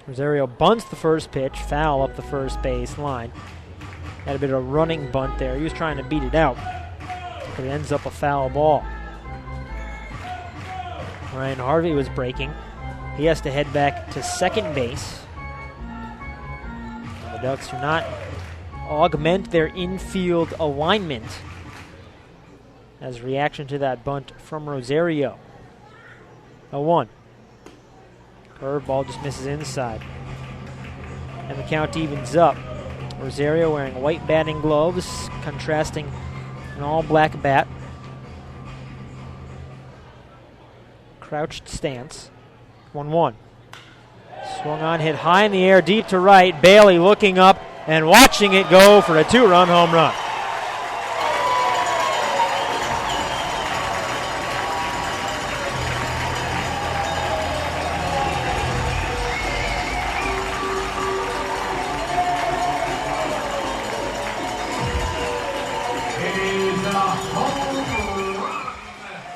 Rosario bunts the first pitch, foul up the first base line. Had a bit of a running bunt there. He was trying to beat it out, but it ends up a foul ball. Ryan Harvey was breaking. He has to head back to second base. The Ducks do not augment their infield alignment as reaction to that bunt from Rosario. 0-1. Curveball just misses inside. And the count evens up. Rosario wearing white batting gloves, contrasting an all-black bat. Crouched stance. 1-1. Swung on, hit high in the air, deep to right. Bailey looking up and watching it go for a 2-run home run.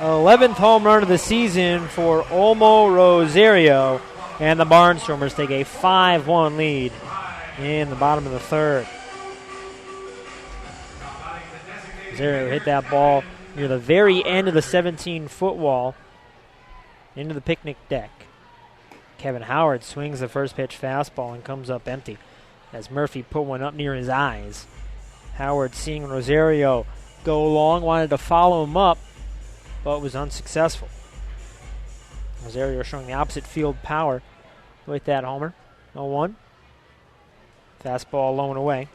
Eleventh home run of the season for Olmo Rosario, and the Barnstormers take a 5-1 lead in the bottom of the third. Rosario hit that ball near the very end of the 17-foot wall into the picnic deck. Kevin Howard swings the first pitch fastball and comes up empty as Murphy put one up near his eyes. Howard, seeing Rosario go long, wanted to follow him up, but was unsuccessful. Rosario showing the opposite field power with that homer. 0-1. Fastball low and away.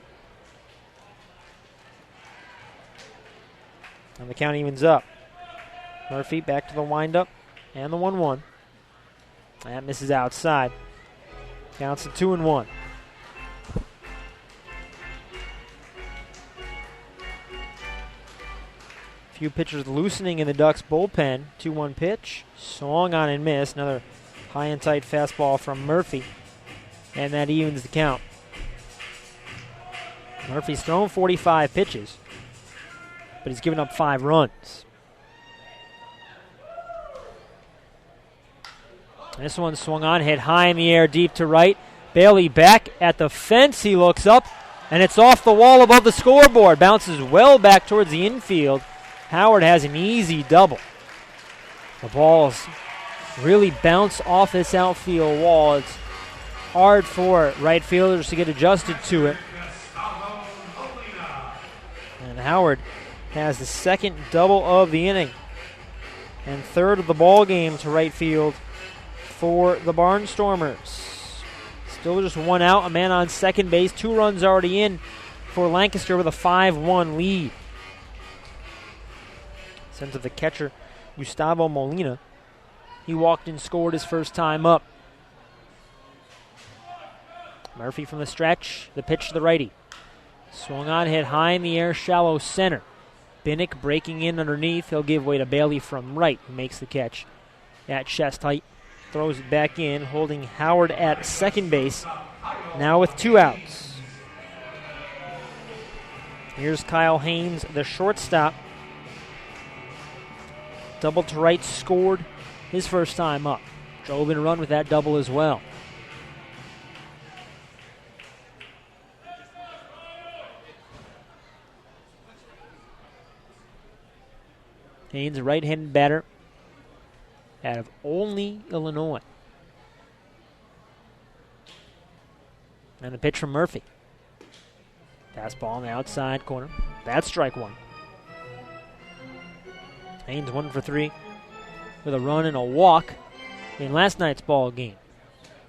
And the count evens up. Murphy back to the windup and the 1-1. That misses outside. Counts to 2-1. Few pitchers loosening in the Ducks bullpen. 2-1 pitch. Swung on and missed. Another high and tight fastball from Murphy. And that evens the count. Murphy's thrown 45 pitches, but he's given up 5 runs. This one swung on, hit high in the air, deep to right. Bailey back at the fence. He looks up, and it's off the wall above the scoreboard. Bounces well back towards the infield. Howard has an easy double. The balls really bounce off this outfield wall. It's hard for right fielders to get adjusted to it. And Howard has the second double of the inning and third of the ball game to right field for the Barnstormers. Still just 1 out, a man on second base, 2 runs already in for Lancaster with a 5-1 lead. Sent to the catcher, Gustavo Molina. He walked and scored his first time up. Murphy from the stretch, the pitch to the righty. Swung on, hit high in the air, shallow center. Binnick breaking in underneath. He'll give way to Bailey from right, who makes the catch at chest height. Throws it back in, holding Howard at second base, now with 2 outs. Here's Kyle Haynes, the shortstop. Double to right, scored his first time up. Drove in a run with that double as well. Haynes, a right-handed batter out of Olney, Illinois. And the pitch from Murphy. Fastball on the outside corner. That's strike one. Haynes 1 for 3 with a run and a walk in last night's ball game.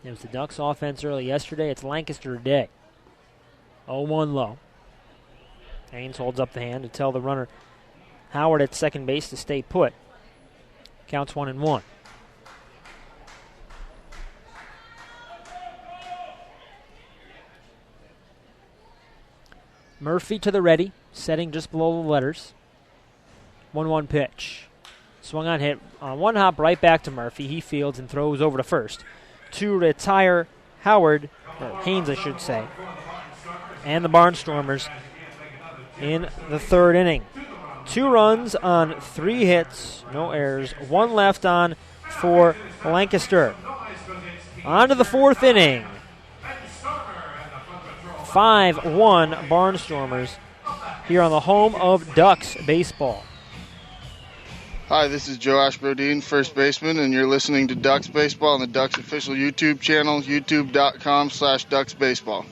It was the Ducks offense early yesterday. It's Lancaster today. 0-1 low. Haynes holds up the hand to tell the runner Howard at second base to stay put. Counts 1-1. Murphy to the ready, setting just below the letters. 1-1 pitch. Swung on, hit on one hop right back to Murphy. He fields and throws over to first to retire Howard, or Haynes I should say, and the Barnstormers in the third inning. 2 runs on 3 hits, no errors, 1 left on for Lancaster. On to the 4th inning. 5-1 Barnstormers here on the home of Ducks baseball. Hi, this is Joe Ashbrodine, first baseman, and you're listening to Ducks Baseball on the Ducks official YouTube channel, youtube.com/DucksBaseball.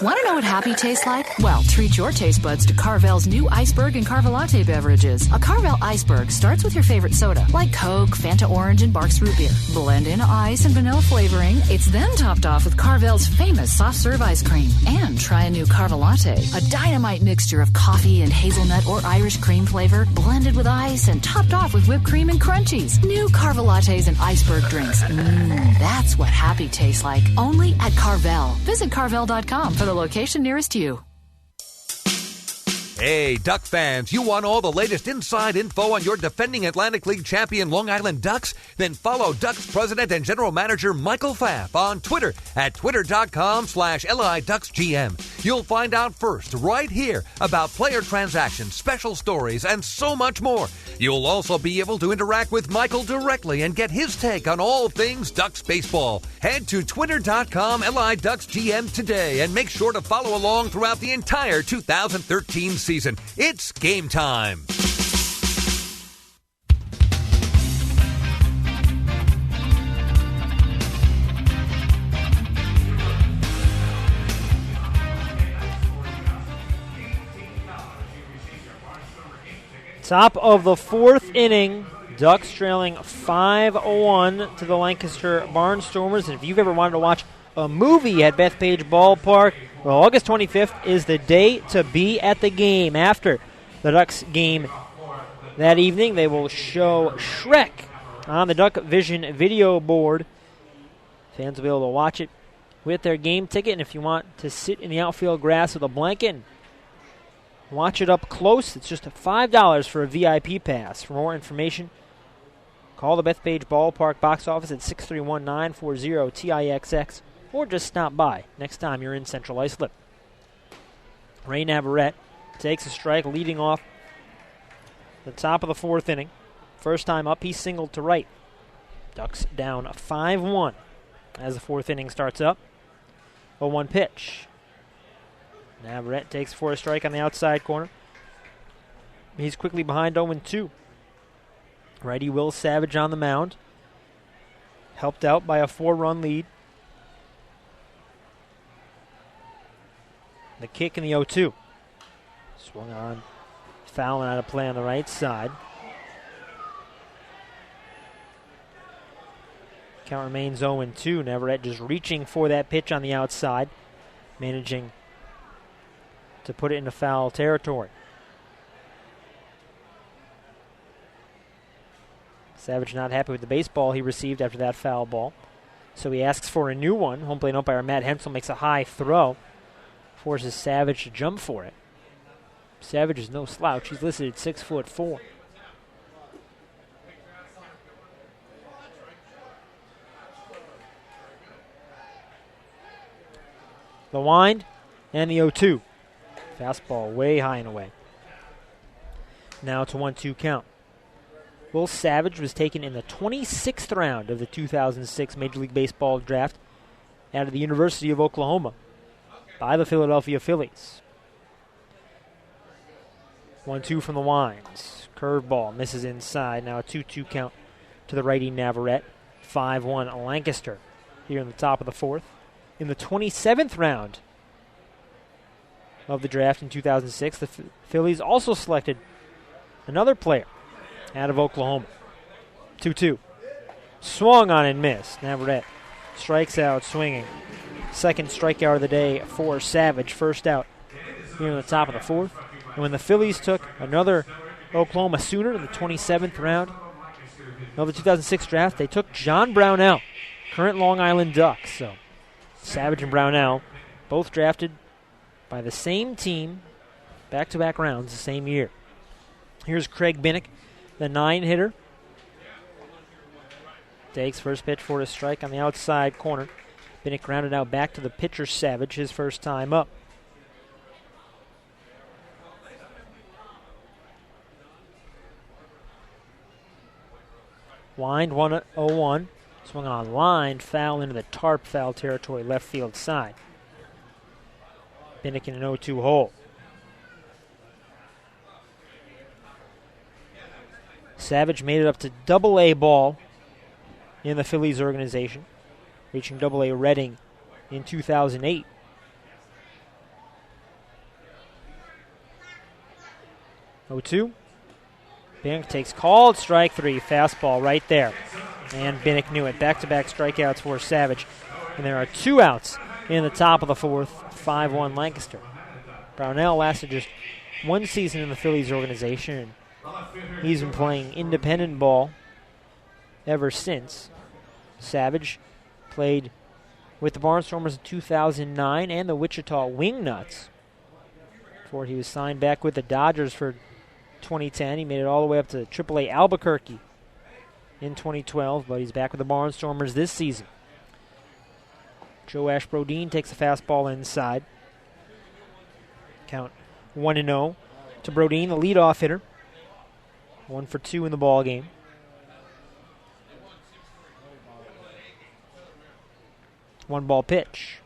Want to know what happy tastes like? Well, treat your taste buds to Carvel's new Iceberg and Carvel Latte beverages. A Carvel Iceberg starts with your favorite soda, like Coke, Fanta Orange, and Barks Root Beer. Blend in ice and vanilla flavoring. It's then topped off with Carvel's famous soft serve ice cream. And try a new Carvel Latte, a dynamite mixture of coffee and hazelnut or Irish cream flavor, blended with ice and topped off with whipped cream and crunchies. New Carvel Lattes and Iceberg drinks. That's what happy tastes like. Only at Carvel. Visit Carvel.com for the location nearest you. Hey, Duck fans, you want all the latest inside info on your defending Atlantic League champion Long Island Ducks? Then follow Ducks President and General Manager Michael Pfaff on Twitter at twitter.com/LIDucksGM. You'll find out first right here about player transactions, special stories, and so much more. You'll also be able to interact with Michael directly and get his take on all things Ducks baseball. Head to twitter.com/LIDucksGM today and make sure to follow along throughout the entire 2013 season. It's game time. Top of the 4th inning, Ducks trailing 5-1 to the Lancaster Barnstormers. And if you've ever wanted to watch a movie at Bethpage Ballpark, well, August 25th is the day to be at the game. After the Ducks game that evening, they will show Shrek on the Duck Vision video board. Fans will be able to watch it with their game ticket. And if you want to sit in the outfield grass with a blanket and watch it up close, it's just $5 for a VIP pass. For more information, call the Bethpage Ballpark box office at 631-940-TIXX, or just stop by next time you're in Central Islip. Ray Navarrete takes a strike, leading off the top of the 4th inning. First time up, he singled to right. Ducks down 5-1 as the 4th inning starts up. 0-1 pitch. Navarrete takes for a strike on the outside corner. He's quickly behind 0-2. Righty Will Savage on the mound, helped out by a 4-run lead. The kick in the 0-2. Swung on, foul and out of play on the right side. Count remains 0-2. Navarrete just reaching for that pitch on the outside, managing to put it into foul territory. Savage not happy with the baseball he received after that foul ball, so he asks for a new one. Home plate umpire Matt Hensel makes a high throw, forces Savage to jump for it. Savage is no slouch. He's listed at 6'4". The wind and the 0-2. Fastball way high and away. Now it's a 1-2 count. Will Savage was taken in the 26th round of the 2006 Major League Baseball draft out of the University of Oklahoma by the Philadelphia Phillies. 1-2 from the Wines. Curveball misses inside. Now a 2-2 count to the righty Navarrete. 5-1 Lancaster here in the top of the fourth. In the 27th round of the draft in 2006, the Phillies also selected another player out of Oklahoma. 2-2. Swung on and missed. Navarrete strikes out swinging. Second strikeout of the day for Savage. First out here in the top of the fourth. And when the Phillies took another Oklahoma Sooner in the 27th round of the 2006 draft, they took John Brownell, current Long Island Ducks. So Savage and Brownell both drafted by the same team, back-to-back rounds the same year. Here's Craig Binnick, the 9-hitter. Takes first pitch for a strike on the outside corner. Binnick grounded out back to the pitcher Savage, his first time up. Wind 1-0-1. Swung on line, foul into the tarp foul territory, left field side. Binnick in an 0-2 hole. Savage made it up to Double-A ball in the Phillies organization, reaching Double-A Reading in 2008. Binnick takes called strike three, fastball right there. And Binnick knew it. Back-to-back strikeouts for Savage. And there are 2 outs in the top of the fourth, 5-1 Lancaster. Brownell lasted just 1 season in the Phillies organization, and he's been playing independent ball ever since. Savage played with the Barnstormers in 2009 and the Wichita Wingnuts before he was signed back with the Dodgers for 2010. He made it all the way up to AAA Albuquerque in 2012, but he's back with the Barnstormers this season. Joe Ashbrodeen takes a fastball inside. Count 1-0 to Brodeen, the leadoff hitter. 1 for 2 in the ball game. One ball pitch.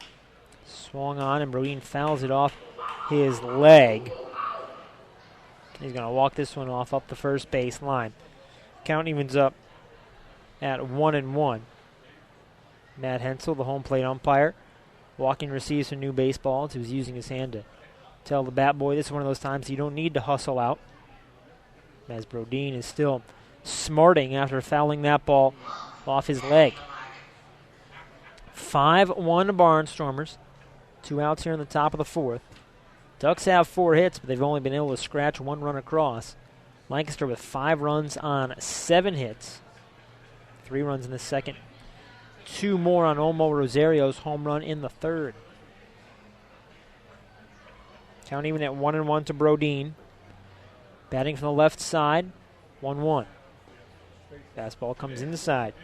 Swung on, and Brodeen fouls it off his leg. He's going to walk this one off up the first base line. Count evens up at 1-1. Matt Hensel, the home plate umpire, walking receives some new baseballs. He was using his hand to tell the bat boy this is one of those times you don't need to hustle out. As Brodeen is still smarting after fouling that ball off his leg. 5-1 Barnstormers. 2 outs here in the top of the fourth. Ducks have 4 hits, but they've only been able to scratch 1 run across. Lancaster with 5 runs on 7 hits. 3 runs in the second. 2 more on Olmo Rosario's home run in the third. Count even at 1-1 to Brodeen. Batting from the left side, 1-1. Fastball comes inside.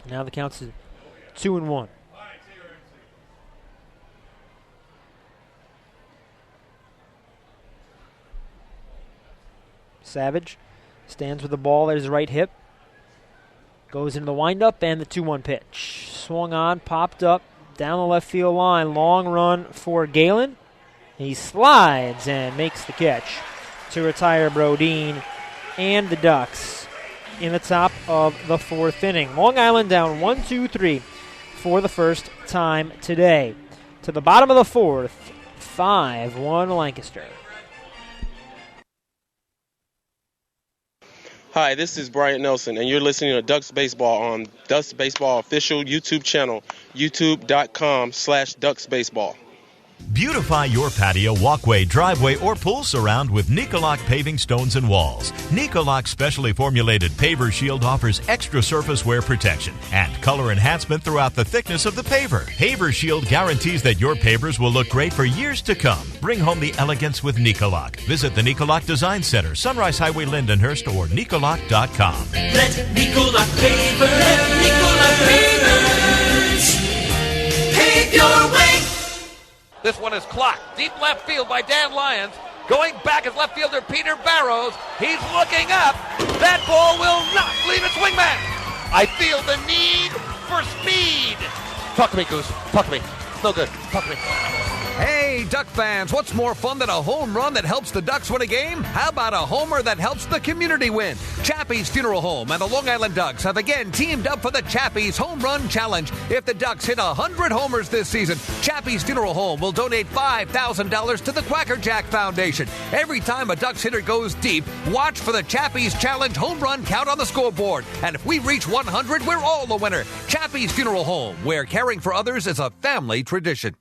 Now the count's 2-1. Savage stands with the ball at his right hip. Goes into the windup and the 2-1 pitch. Swung on, popped up, down the left field line. Long run for Galen. He slides and makes the catch to retire Brodeen and the Ducks in the top of the fourth inning. Long Island down 1-2-3 for the first time today. To the bottom of the fourth, 5-1 Lancaster. Hi, this is Brian Nelson, and you're listening to Ducks Baseball on Ducks Baseball official YouTube channel, youtube.com/Ducks Baseball. Beautify your patio, walkway, driveway, or pool surround with Nicoloc paving stones and walls. Nicoloc's specially formulated paver shield offers extra surface wear protection and color enhancement throughout the thickness of the paver. Paver shield guarantees that your pavers will look great for years to come. Bring home the elegance with Nicoloc. Visit the Nicoloc Design Center, Sunrise Highway, Lindenhurst, or Nicoloc.com. Let Nicoloc Pavers, let Nicoloc Pavers pave your way. This one is clocked. Deep left field by Dan Lyons. Going back is left fielder Peter Barrows. He's looking up. That ball will not leave its wingman. I feel the need for speed. Talk to me, Goose. Talk to me. No good. Talk to me. Hey, Duck fans, what's more fun than a home run that helps the Ducks win a game? How about a homer that helps the community win? Chappie's Funeral Home and the Long Island Ducks have again teamed up for the Chappie's Home Run Challenge. If the Ducks hit 100 homers this season, Chappie's Funeral Home will donate $5,000 to the Quacker Jack Foundation. Every time a Ducks hitter goes deep, watch for the Chappie's Challenge home run count on the scoreboard. And if we reach 100, we're all the winner. Chappie's Funeral Home, where caring for others is a family tradition.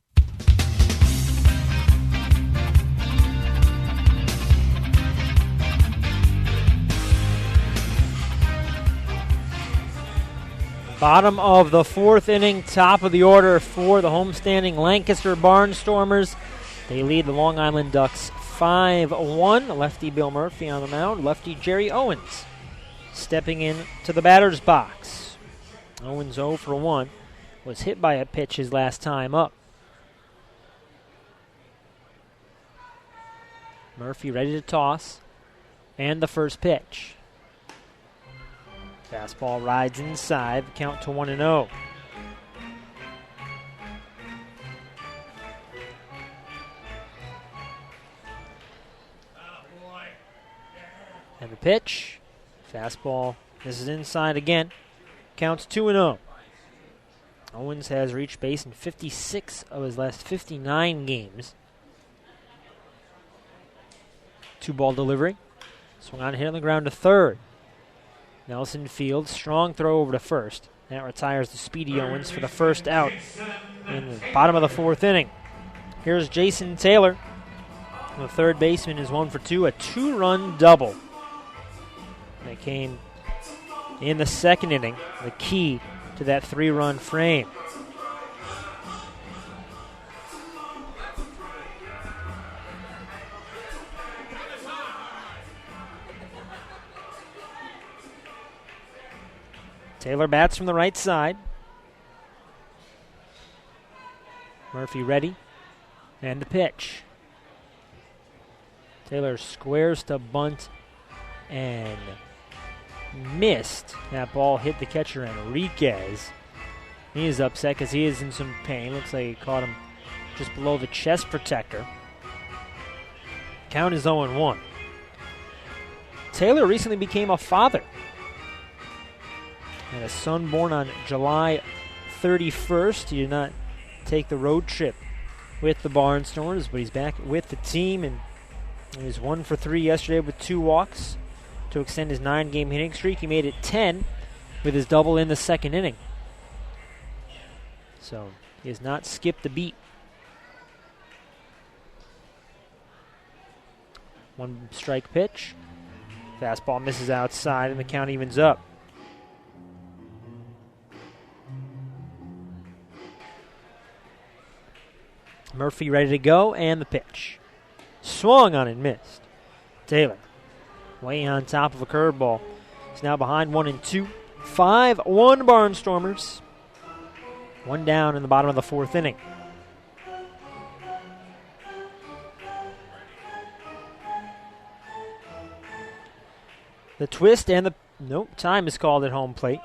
Bottom of the fourth inning, top of the order for the homestanding Lancaster Barnstormers. They lead the Long Island Ducks 5-1. Lefty Bill Murphy on the mound. Lefty Jerry Owens stepping in to the batter's box. Owens 0 for 1. Was hit by a pitch his last time up. Murphy ready to toss. And the first pitch. Fastball rides inside, the count to 1-0. And the pitch. Fastball. This is inside again. Counts 2-0. Owens has reached base in 56 of his last 59 games. 2-ball delivery. Swung on, hit on the ground to third. Nelson Fields, strong throw over to first. That retires the speedy Owens for the first out in the bottom of the fourth inning. Here's Jason Taylor. The third baseman is 1 for 2, a 2-run double. That came in the second inning, the key to that 3-run frame. Taylor bats from the right side. Murphy ready. And the pitch. Taylor squares to bunt and missed. That ball hit the catcher Enriquez. He is upset because he is in some pain. Looks like he caught him just below the chest protector. Count is 0-1. Taylor recently became a father. And a son born on July 31st. He did not take the road trip with the Barnstormers, but he's back with the team, and he was 1 for 3 yesterday with 2 walks to extend his 9-game hitting streak. He made it 10 with his double in the second inning. So he has not skipped a beat. 1 strike pitch. Fastball misses outside, and the count evens up. Murphy ready to go, and the pitch. Swung on and missed. Taylor way on top of a curveball. He's now behind 1-2. 5-1 Barnstormers. 1 down in the bottom of the fourth inning. The twist and the... Nope, time is called at home plate.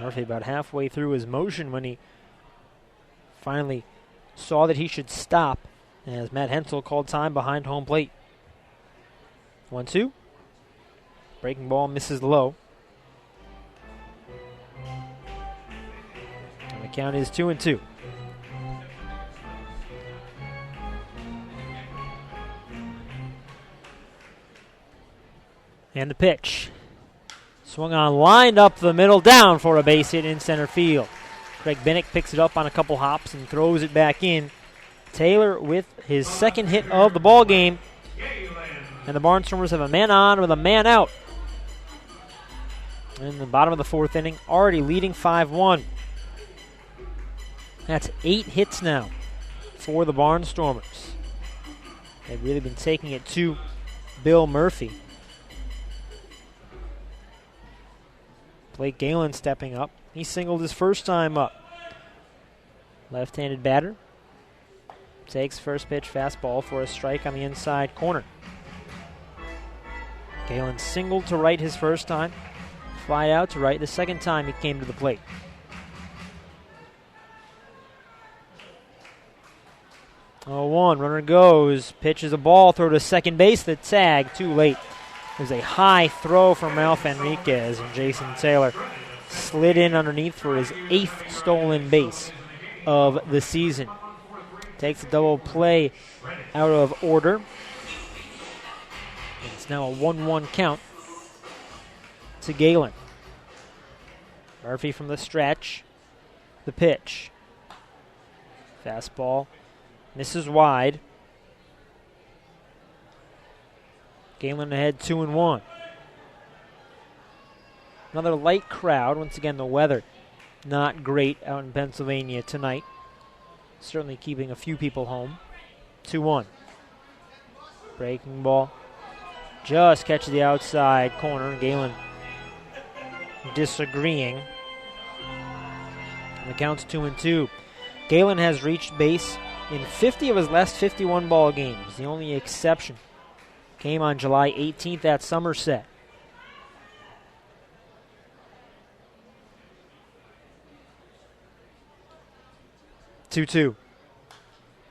Murphy about halfway through his motion when he finally saw that he should stop, as Matt Hensel called time behind home plate. 1-2. Breaking ball misses low. And the count is 2-2. And the pitch. Swung on, lined up the middle, down for a base hit in center field. Craig Bennick picks it up on a couple hops and throws it back in. Taylor with his second hit of the ball game. And the Barnstormers have a man on with a man out. In the bottom of the fourth inning, already leading 5-1. That's 8 hits now for the Barnstormers. They've really been taking it to Bill Murphy. Blake Galen stepping up. He singled his first time up. Left-handed batter. Takes first pitch fastball for a strike on the inside corner. Galen singled to right his first time. Fly out to right the second time he came to the plate. 0-1, runner goes, pitches a ball, throw to second base, the tag, too late. There's a high throw from Ralph Enriquez, and Jason Taylor slid in underneath for his 8th stolen base of the season. Takes a double play out of order. It's now a 1-1 count to Galen. Murphy from the stretch. The pitch. Fastball misses wide. Galen ahead 2-1. Another light crowd. Once again, the weather not great out in Pennsylvania tonight. Certainly keeping a few people home. 2-1. Breaking ball. Just catches the outside corner. Galen disagreeing. And the count's 2-2. Galen has reached base in 50 of his last 51 ball games. The only exception came on July 18th at Somerset. Two.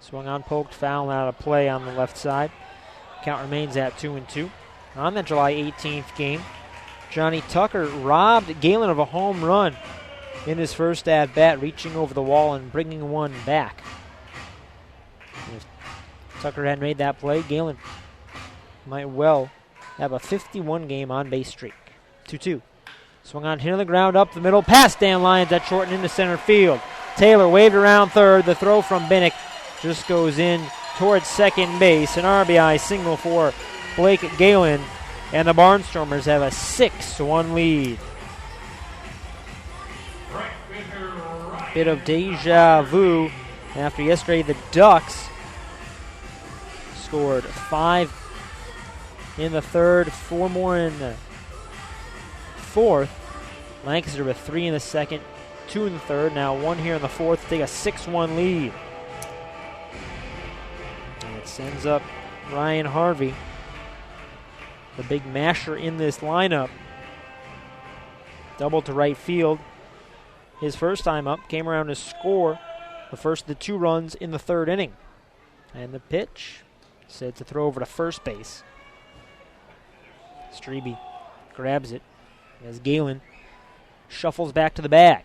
Swung on, poked, foul, out of play on the left side. Count remains at 2-2. On that July 18th game, Johnny Tucker robbed Galen of a home run in his first at-bat, reaching over the wall and bringing one back. If Tucker hadn't made that play, Galen might well have a 51-game on-base streak. 2-2. Swung on, hit on the ground, up the middle, past Dan Lyons at short and into center field. Taylor waved around third. The throw from Binnick just goes in towards second base. An RBI single for Blake Galen, and the Barnstormers have a 6-1 lead. Bit of deja vu after yesterday the Ducks scored 5 in the third, 4 more in the fourth. Lancaster with 3 in the second, 2 in the third, now 1 here in the fourth to take a 6-1 lead. And it sends up Ryan Harvey, the big masher in this lineup. Double to right field. His first time up came around to score the first of the 2 runs in the third inning. And the pitch set to throw over to first base. Strebe grabs it as Galen shuffles back to the bag.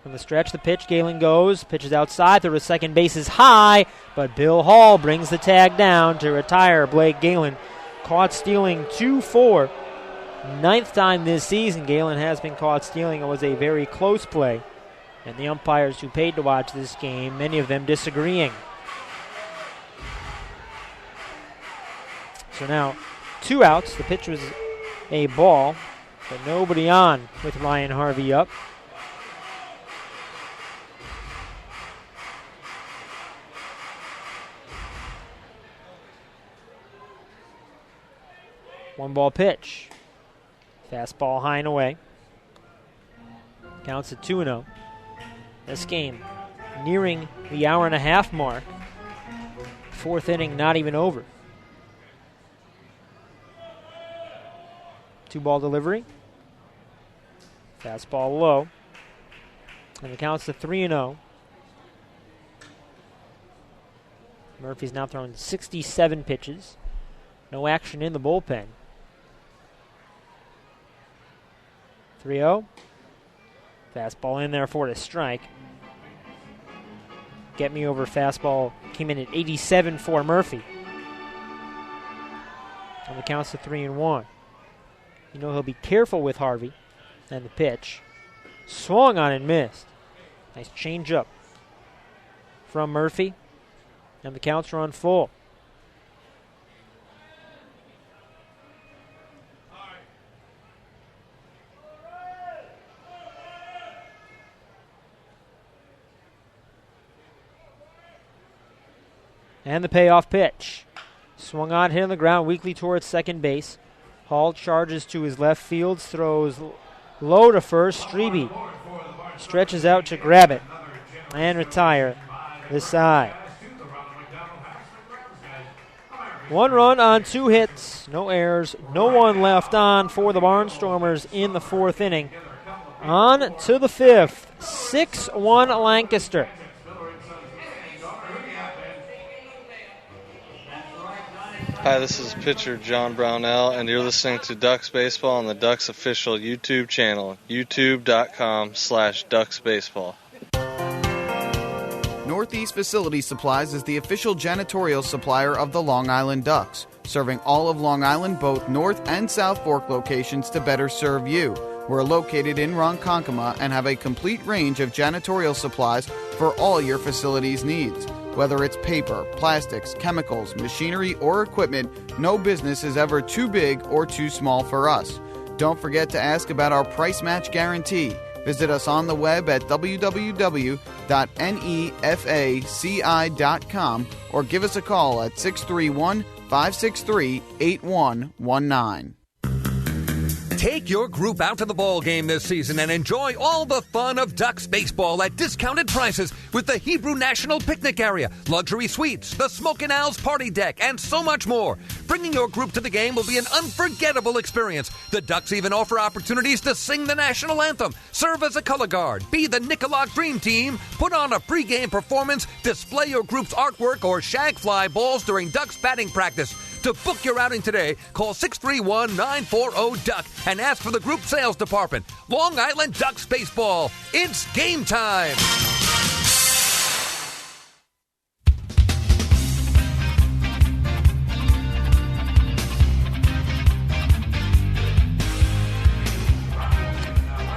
From the stretch, the pitch, Galen goes, pitches outside, through to second base is high, but Bill Hall brings the tag down to retire Blake Galen. Caught stealing 2-4. 9th time this season Galen has been caught stealing. It was a very close play. And the umpires who paid to watch this game, many of them disagreeing. So now 2 outs. The pitch was a ball, but nobody on with Ryan Harvey up. One ball pitch. Fastball high and away. Counts at 2-0. This game nearing the hour-and-a-half mark. 4th inning not even over. 2-ball delivery. Fastball low. And the count's to 3-0. Murphy's now thrown 67 pitches. No action in the bullpen. 3-0. Fastball in there for the strike. Get me over fastball came in at 87 for Murphy. And the count's to 3-1. You know he'll be careful with Harvey. And the pitch. Swung on and missed. Nice change up from Murphy. And the counts are on full. And the payoff pitch. Swung on, hit on the ground, weakly towards second base. Hall charges to his left field, throws low to first. Strebe stretches out to grab it and retire this side. 1 run on 2 hits, no errors, no one left on for the Barnstormers in the 4th inning. On to the 5th. 6-1 Lancaster. Hi, this is pitcher John Brownell, and you're listening to Ducks Baseball on the Ducks official YouTube channel, youtube.com/DucksBaseball. Northeast Facility Supplies is the official janitorial supplier of the Long Island Ducks, serving all of Long Island, both North and South Fork locations to better serve you. We're located in Ronkonkoma and have a complete range of janitorial supplies for all your facilities' needs. Whether it's paper, plastics, chemicals, machinery, or equipment, no business is ever too big or too small for us. Don't forget to ask about our price match guarantee. Visit us on the web at www.nefaci.com or give us a call at 631-563-8119. Take your group out to the ball game this season and enjoy all the fun of Ducks baseball at discounted prices with the Hebrew National Picnic Area, luxury suites, the Smokin' Owls party deck, and so much more. Bringing your group to the game will be an unforgettable experience. The Ducks even offer opportunities to sing the national anthem, serve as a color guard, be the Nicolak Dream Team, put on a pregame performance, display your group's artwork, or shag fly balls during Ducks batting practice. To book your outing today, call 631-940-DUCK and ask for the group sales department. Long Island Ducks Baseball. It's game time.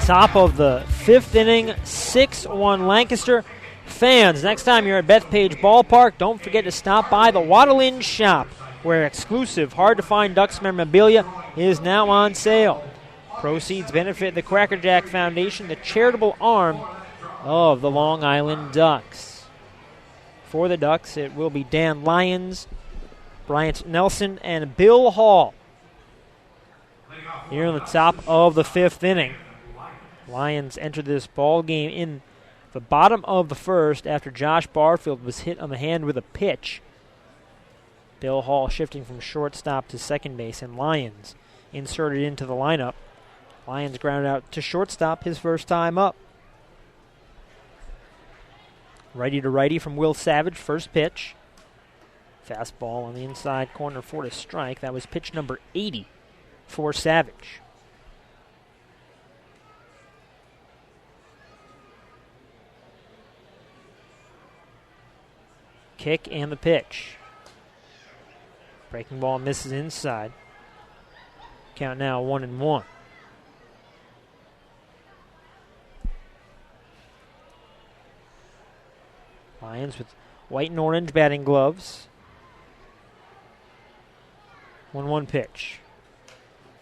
Top of the 5th inning, 6-1 Lancaster. Fans, next time you're at Bethpage Ballpark, don't forget to stop by the Waddle Inn Shop, where exclusive, hard-to-find Ducks memorabilia is now on sale. Proceeds benefit the Cracker Jack Foundation, the charitable arm of the Long Island Ducks. For the Ducks, it will be Dan Lyons, Bryant Nelson, and Bill Hall. Here in the top of the 5th inning, Lions entered this ball game in the bottom of the 1st after Josh Barfield was hit on the hand with a pitch. Bill Hall shifting from shortstop to second base, and Lyons inserted into the lineup. Lyons grounded out to shortstop his first time up. Righty to righty from Will Savage, first pitch. Fastball on the inside corner for a strike. That was pitch number 80 for Savage. Kick and the pitch. Breaking ball misses inside. Count now 1-1. Lions with white and orange batting gloves. 1-1 pitch.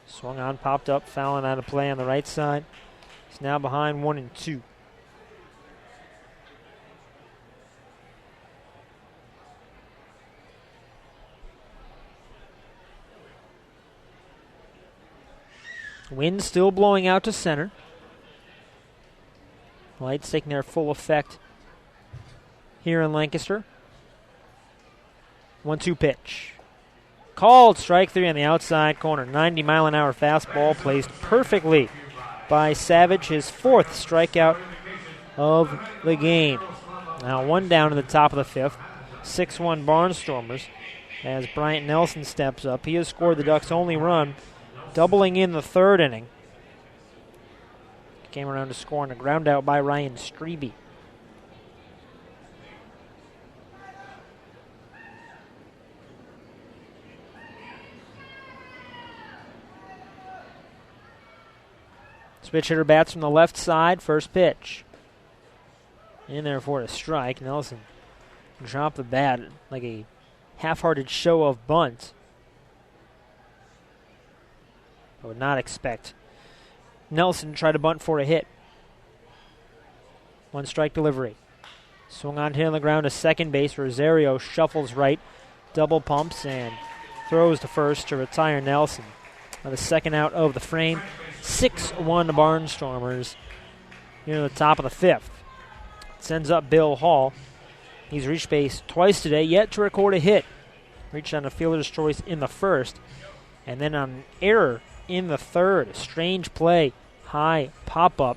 Swung on, popped up, fouling out of play on the right side. He's now behind 1-2. Wind still blowing out to center. Lights taking their full effect here in Lancaster. 1-2 pitch. Called strike 3 on the outside corner. 90-mile-an-hour fastball placed perfectly by Savage, his 4th strikeout of the game. Now 1 down in the top of the 5th. 6-1 Barnstormers as Bryant Nelson steps up. He has scored the Ducks' only run, doubling in the 3rd inning. Came around to score on a ground out by Ryan Strebe. Switch hitter bats from the left side, first pitch. In there for a strike. Nelson dropped the bat like a half-hearted show of bunt. I would not expect Nelson to try to bunt for a hit. 1 strike delivery. Swung on, hit on the ground to second base. Rosario shuffles right, double pumps, and throws to first to retire Nelson. Now the second out of the frame. 6-1 Barnstormers here in the top of the 5th. Sends up Bill Hall. He's reached base twice today, yet to record a hit. Reached on a fielder's choice in the 1st, and then on an error in the 3rd. A strange play, high pop-up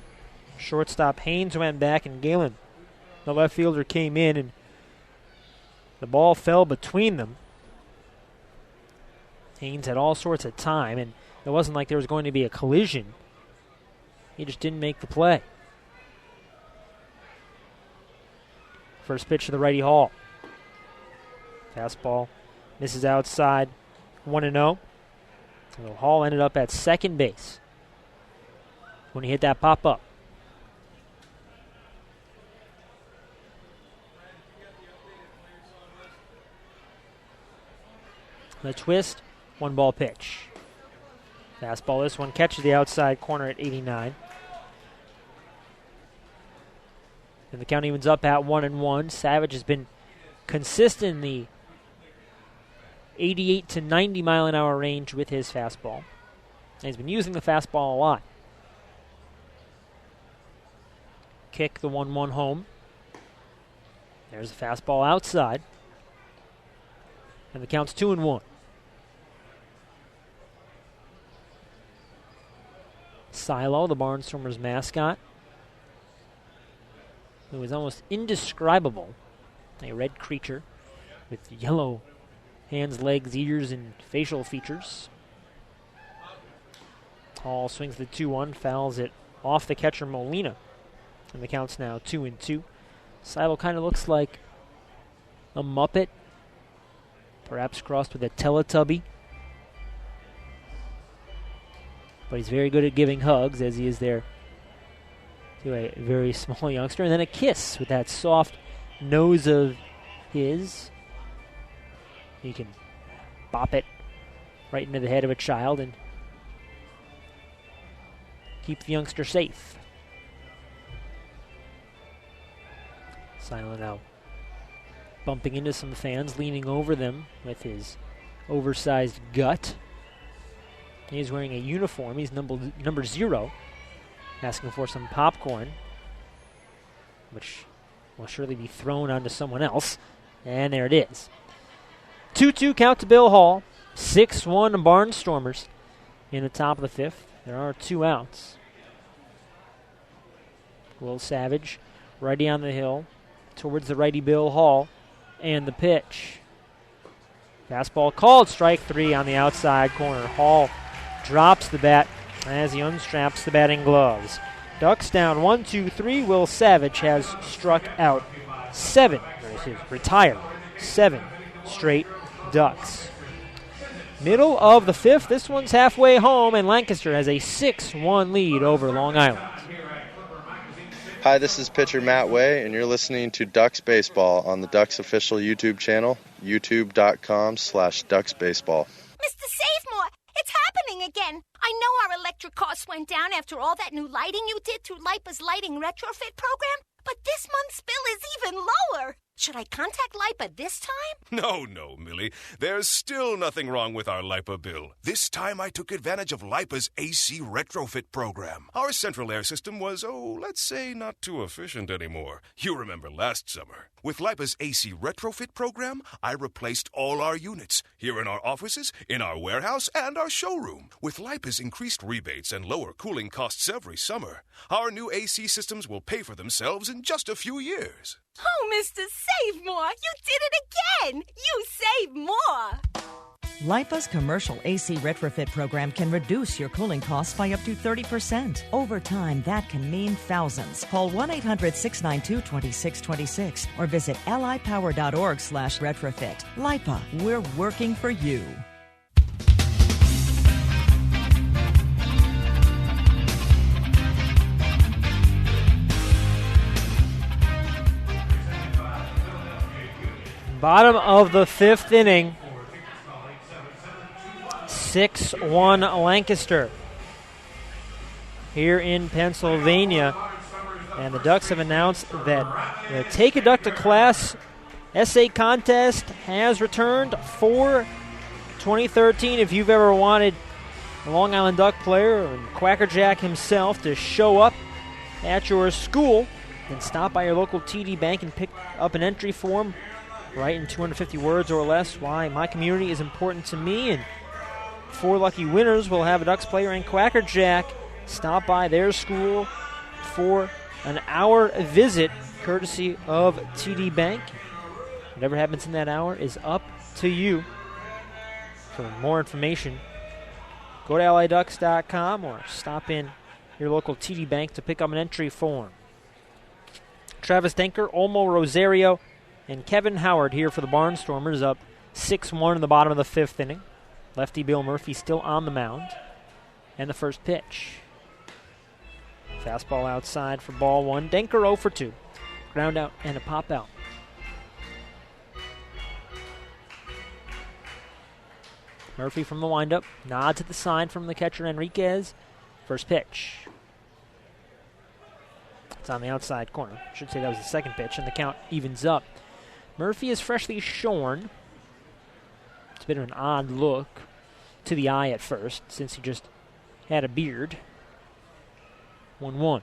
Shortstop Haynes went back, and Galen, the left fielder, came in, and the ball fell between them. Haynes had all sorts of time, and it wasn't like there was going to be a collision. He just didn't make the play. First pitch to the righty Hall. Fastball misses outside, 1-0. So Hall ended up at second base when he hit that pop-up. The twist, 1-ball pitch. Fastball, this one catches the outside corner at 89. And the count evens up at 1-1. Savage has been consistent in the 88 to 90 mile an hour range with his fastball. And he's been using the fastball a lot. Kick the 1-1 home. There's a fastball outside. And the count's 2-1. Silo, the Barnstormers mascot, who is almost indescribable. A red creature with yellow hands, legs, ears, and facial features. Hall swings the 2-1, fouls it off the catcher Molina. And the count's now 2-2. Silo kind of looks like a Muppet, perhaps crossed with a Teletubby. But he's very good at giving hugs, as he is there to a very small youngster. And then a kiss with that soft nose of his. He can bop it right into the head of a child and keep the youngster safe. Silo now bumping into some fans, leaning over them with his oversized gut. He's wearing a uniform. He's number 0, asking for some popcorn, which will surely be thrown onto someone else. And there it is. 2-2 count to Bill Hall. 6-1 Barnstormers in the top of the 5th. There are 2 outs. Will Savage, righty on the hill, towards the righty Bill Hall, and the pitch. Fastball called, strike 3 on the outside corner. Hall drops the bat as he unstraps the batting gloves. Ducks down 1-2-3. Will Savage has struck out 7, retired 7 straight Ducks. Middle of the 5th. This one's halfway home, and Lancaster has a 6-1 lead over Long Island. Hi, this is pitcher Matt Way, and you're listening to Ducks Baseball on the Ducks official YouTube channel, youtube.com/DucksBaseball. Mr. Savemore, it's happening again. I know our electric costs went down after all that new lighting you did through LIPA's lighting retrofit program, but this month's bill is even lower. Should I contact LIPA this time? No, Millie. There's still nothing wrong with our LIPA bill. This time I took advantage of LIPA's AC retrofit program. Our central air system was, let's say, not too efficient anymore. You remember last summer. With LIPA's AC retrofit program, I replaced all our units, here in our offices, in our warehouse, and our showroom. With LIPA's increased rebates and lower cooling costs every summer, our new AC systems will pay for themselves in just a few years. Oh, Mr. Savemore, you did it again! You save more! LIPA's commercial AC retrofit program can reduce your cooling costs by up to 30%. Over time, that can mean thousands. Call 1-800-692-2626 or visit lipower.org/retrofit. LIPA, we're working for you. Bottom of the 5th inning. 6-1 Lancaster here in Pennsylvania. And the Ducks have announced that the Take a Duck to Class essay contest has returned for 2013. If you've ever wanted a Long Island Duck player and Quacker Jack himself to show up at your school, then stop by your local TD Bank and pick up an entry form. Write in 250 words or less why my community is important to me, and 4 lucky winners will have a Ducks player and Quacker Jack stop by their school for an hour visit courtesy of TD Bank. Whatever happens in that hour is up to you. For more information, go to liducks.com or stop in your local TD Bank to pick up an entry form. Travis Denker, Olmo Rosario, and Kevin Howard here for the Barnstormers, up 6-1 in the bottom of the 5th inning. Lefty Bill Murphy still on the mound. And the first pitch. Fastball outside for ball 1. Denker 0 for 2. Ground out and a pop out. Murphy from the windup. Nods at the sign from the catcher Enriquez. First pitch. It's on the outside corner. Should say that was the second pitch, and the count evens up. Murphy is freshly shorn. It's a bit of an odd look to the eye at first, since he just had a beard. 1-1.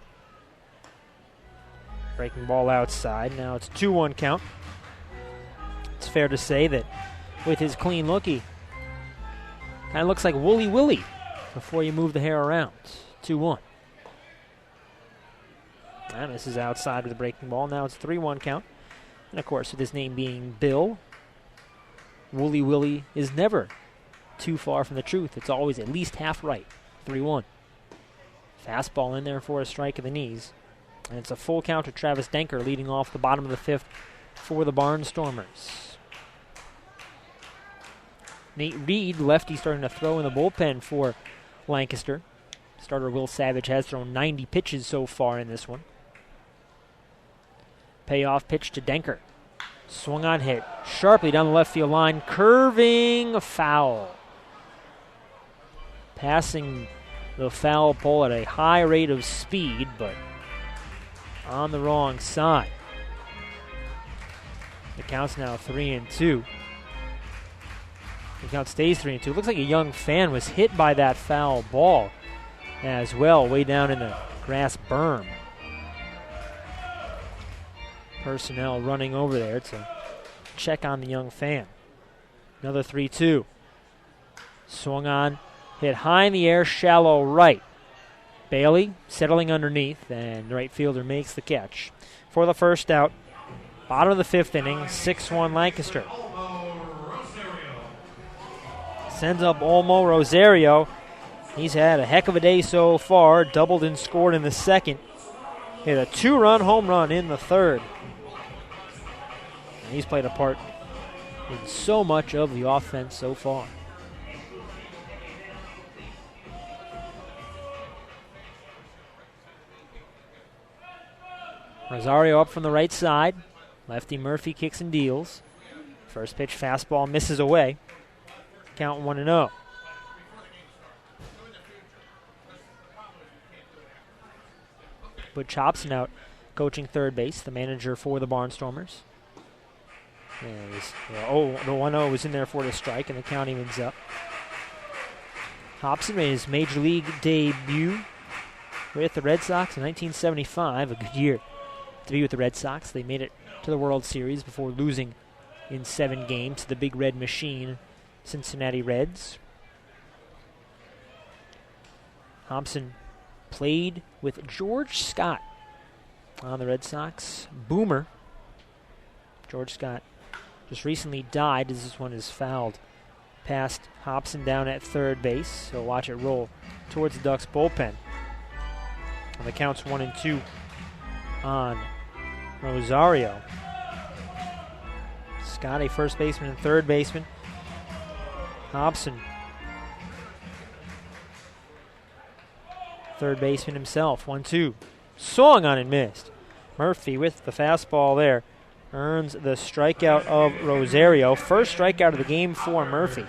Breaking ball outside. Now it's 2-1 count. It's fair to say that with his clean look, he kind of looks like Wooly Willie before you move the hair around. 2-1. And this is outside with a breaking ball. Now it's 3-1 count. And, of course, with his name being Bill, Wooly Willie is never too far from the truth. It's always at least half right. 3-1. Fastball in there for a strike of the knees. And it's a full count to Travis Denker leading off the bottom of the 5th for the Barnstormers. Nate Reed, lefty, starting to throw in the bullpen for Lancaster. Starter Will Savage has thrown 90 pitches so far in this one. Payoff pitch to Denker. Swung on, hit sharply down the left field line. Curving foul. Passing the foul pole at a high rate of speed, but on the wrong side. The count's now 3-2. The count stays 3-2. Looks like a young fan was hit by that foul ball as well, way down in the grass berm. Personnel running over there to check on the young fan. Another 3-2. Swung on, hit high in the air, shallow right. Bailey settling underneath, and the right fielder makes the catch for the first out. Bottom of the 5th inning, 6-1 Lancaster. Sends up Olmo Rosario. He's had a heck of a day so far. Doubled and scored in the second. Hit a 2-run home run in the third. And he's played a part in so much of the offense so far. Rosario up from the right side. Lefty Murphy kicks and deals. First pitch fastball misses away. Count 1-0. Butch Hobson out coaching third base, the manager for the Barnstormers. The 1-0 was in there for the strike, and the count evens up. Hobson made his major league debut with the Red Sox in 1975, a good year to be with the Red Sox. They made it to the World Series before losing in 7 games to the Big Red Machine Cincinnati Reds. Hobson played with George Scott on the Red Sox. Boomer. George Scott just recently died as this one is fouled past Hobson down at third base. So watch it roll towards the Ducks bullpen. And the count's 1-2 on Rosario. Scott, a first baseman and third baseman. Hobson, third baseman himself. 1-2. Swung on and missed. Murphy with the fastball there earns the strikeout of Rosario. First strikeout of the game for Murphy.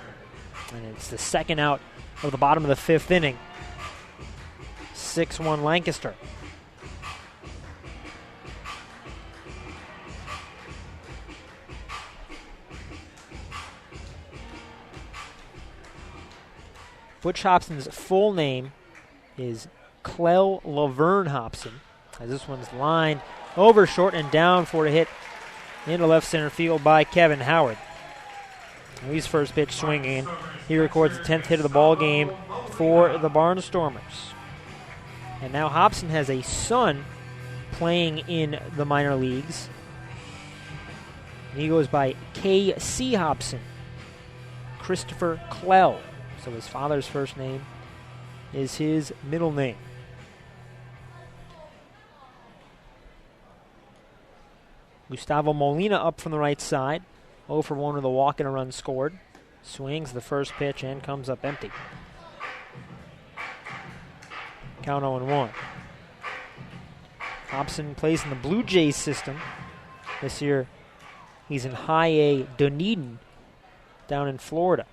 And it's the second out of the bottom of the 5th inning. 6-1 Lancaster. Butch Hobson's full name is Clell Laverne Hobson, as this one's lined over short and down for a hit into left center field by Kevin Howard. He's first pitch swinging. He records the 10th hit of the ball game for the Barnstormers. And now Hobson has a son playing in the minor leagues. And he goes by K.C. Hobson, Christopher Clell. So his father's first name is his middle name. Gustavo Molina up from the right side. 0 for 1 with a walk and a run scored. Swings the first pitch and comes up empty. Count 0-1. Hobson plays in the Blue Jays system. This year he's in High A Dunedin down in Florida.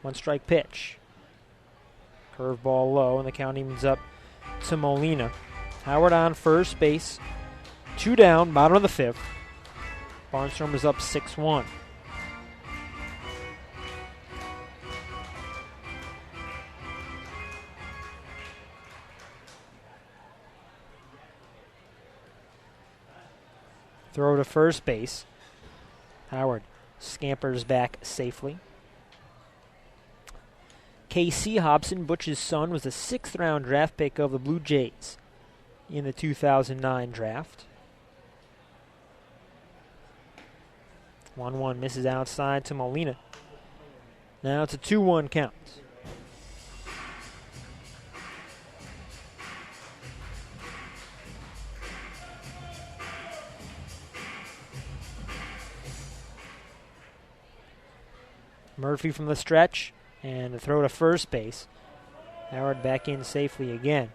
1-strike pitch. Curveball low, and the count evens up to Molina. Howard on first base. 2 down, bottom of the 5th. Barnstormers up 6-1. Throw to first base. Howard scampers back safely. K.C. Hobson, Butch's son, was a 6th-round draft pick of the Blue Jays in the 2009 draft. 1-1 misses outside to Molina. Now it's a 2-1 count. Murphy from the stretch, and a throw to first base. Howard back in safely again.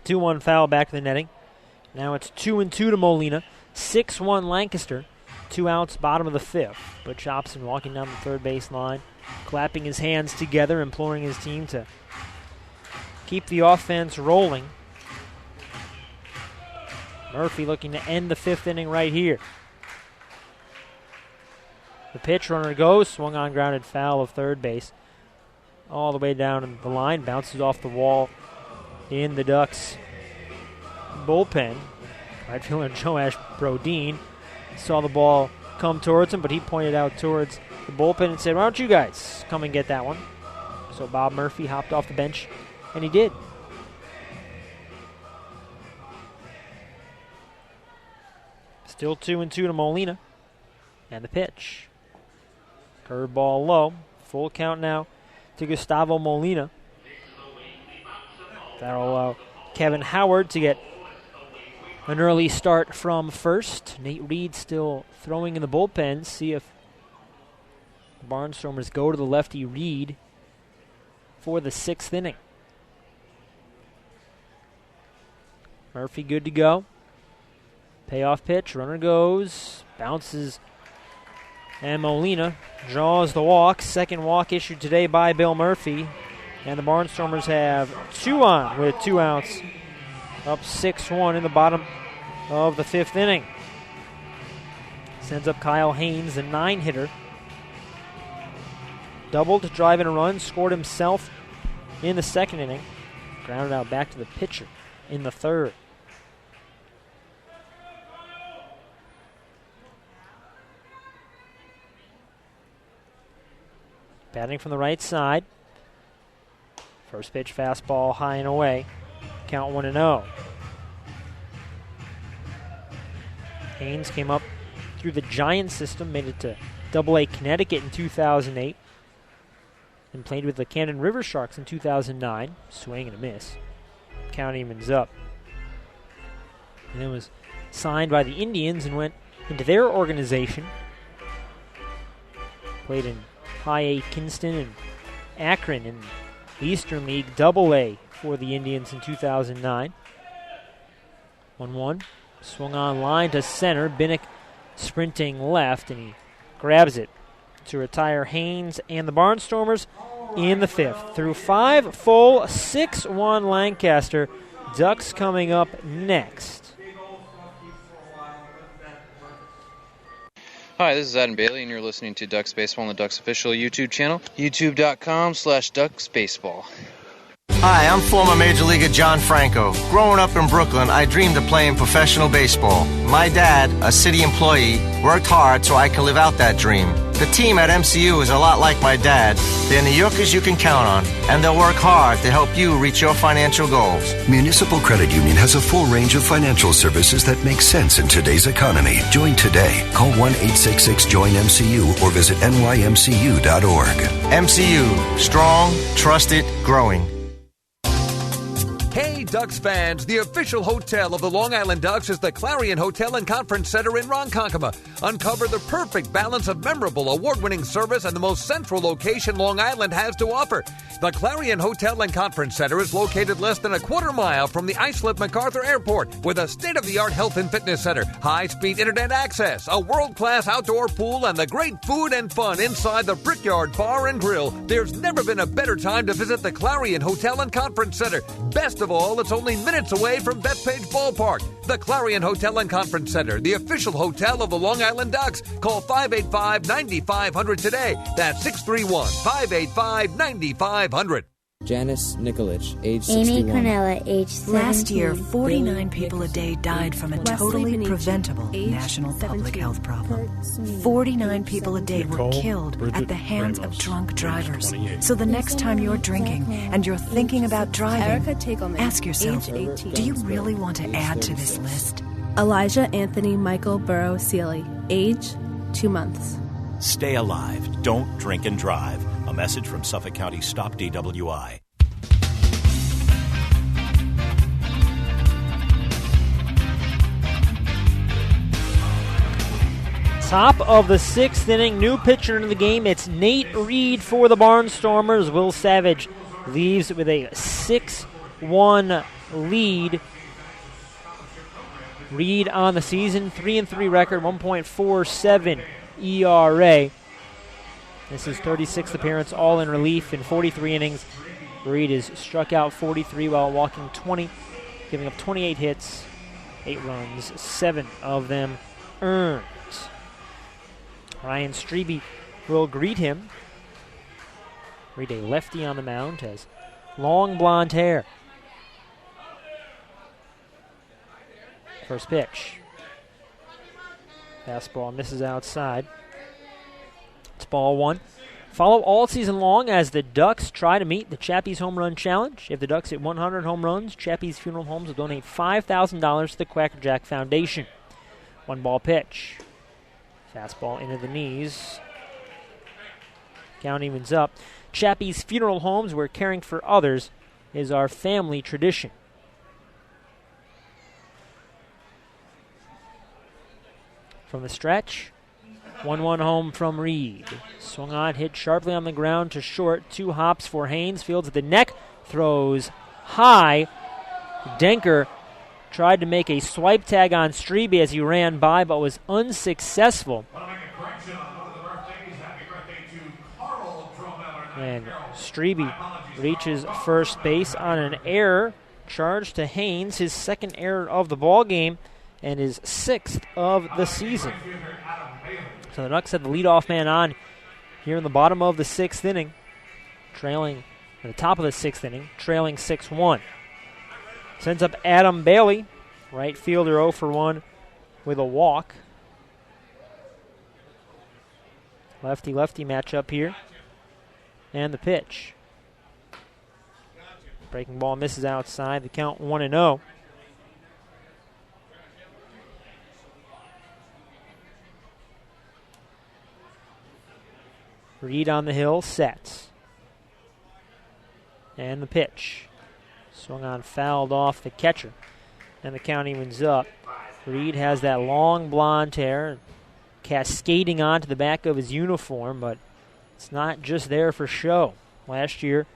Two 2-1 foul back to the netting. Now it's 2-2 to Molina. 6-1 Lancaster. 2 outs, bottom of the 5th. Butch Hobson walking down the third base line, clapping his hands together, imploring his team to keep the offense rolling. Murphy looking to end the 5th inning right here. The pitch, runner goes, swung on, grounded foul of third base. All the way down the line, bounces off the wall in the Ducks bullpen. Right fielder Joash Brodeen saw the ball come towards him, but he pointed out towards the bullpen and said, "Why don't you guys come and get that one?" So Bob Murphy hopped off the bench, and he did. Still 2-2 to Molina. And the pitch. Curveball low. Full count now to Gustavo Molina. That'll allow Kevin Howard to get an early start from first. Nate Reed still throwing in the bullpen. See if the Barnstormers go to the lefty Reed for the 6th inning. Murphy good to go. Payoff pitch. Runner goes. Bounces. And Molina draws the walk. Second walk issued today by Bill Murphy. And the Barnstormers have 2 on with 2 outs. Up 6-1 in the bottom of the 5th inning. Sends up Kyle Haynes, the 9-hitter. Doubled to drive in a run. Scored himself in the 2nd inning. Grounded out back to the pitcher in the 3rd. Batting from the right side. First pitch fastball high and away. Count 1-0. Haynes came up through the Giants system, made it to Double-A Connecticut in 2008, and played with the Camden River Sharks in 2009. Swing and a miss. Count evens up. And then was signed by the Indians and went into their organization. Played in High A Kinston and Akron in the Eastern League Double-A for the Indians in 2009. 1-1. Swung on line to center. Binnick sprinting left, and he grabs it to retire Haynes and the Barnstormers in the 5th. Through 5 full, 6-1 Lancaster. Ducks coming up next. Hi, this is Adam Bailey, and you're listening to Ducks Baseball on the Ducks official YouTube channel, youtube.com/DucksBaseball. Hi, I'm former Major Leaguer John Franco. Growing up in Brooklyn, I dreamed of playing professional baseball. My dad, a city employee, worked hard so I could live out that dream. The team at MCU is a lot like my dad. They're New Yorkers you can count on, and they'll work hard to help you reach your financial goals. Municipal Credit Union has a full range of financial services that make sense in today's economy. Join today. Call 1-866-JOIN-MCU or visit nymcu.org. MCU, strong, trusted, growing. Hey, Ducks fans, the official hotel of the Long Island Ducks is the Clarion Hotel and Conference Center in Ronkonkoma. Uncover the perfect balance of memorable, award-winning service and the most central location Long Island has to offer. The Clarion Hotel and Conference Center is located less than a quarter mile from the Islip MacArthur Airport with a state-of-the-art health and fitness center, high-speed internet access, a world-class outdoor pool, and the great food and fun inside the Brickyard Bar and Grill. There's never been a better time to visit the Clarion Hotel and Conference Center. Best of all, it's only minutes away from Bethpage Ballpark. The Clarion Hotel and Conference Center, the official hotel of the Long Island Ducks. Call 585-9500 today. That's 631-585-9500. Janice Nikolic, age Amy 61. Cornella, age 17. Last year, 49 people a day died from a totally preventable national public health problem. 49 people a day were killed at the hands of drunk drivers. So the next time you're drinking and you're thinking about driving, ask yourself, do you really want to add to this list? Elijah Anthony Michael Burrow Sealy, age 2 months. Stay alive. Don't drink and drive. A message from Suffolk County Stop DWI. Top of the sixth inning, new pitcher into the game. It's Nate Reed for the Barnstormers. Will Savage leaves with a 6-1 lead. Reed on the season, 3-3 record, 1.47 ERA. This is 36th appearance, all in relief in 43 innings. Reed has struck out 43 while walking 20, giving up 28 hits, 8 runs, 7 of them earned. Ryan Strebe will greet him. Reed, a lefty on the mound, has long blonde hair. First pitch. Fastball misses outside. It's ball one. Follow all season long as the Ducks try to meet the Chappie's Home Run Challenge. If the Ducks hit 100 home runs, Chappie's Funeral Homes will donate $5,000 to the Quackerjack Foundation. 1-ball pitch. Fastball into the knees. Count evens up. Chappie's Funeral Homes, where caring for others is our family tradition. From the stretch, 1-1 home from Reed. Swung on, hit sharply on the ground to short. 2 hops for Haynes. Fields at the neck. Throws high. Denker tried to make a swipe tag on Strebe as he ran by, but was unsuccessful. And Strebe reaches first base on an error. Charged to Haynes, his second error of the ball game, and his 6th of the season. So the Ducks have the leadoff man on here in the bottom of the 6th inning, trailing at the top of the 6th inning, trailing 6-1. Sends up Adam Bailey, right fielder 0 for 1 with a walk. Lefty-lefty matchup here. And the pitch. Breaking ball misses outside. The count 1-0. Reed on the hill, sets. And the pitch. Swung on, fouled off the catcher. And the count evens up. Reed has that long blonde hair cascading onto the back of his uniform, but it's not just there for show. Last year,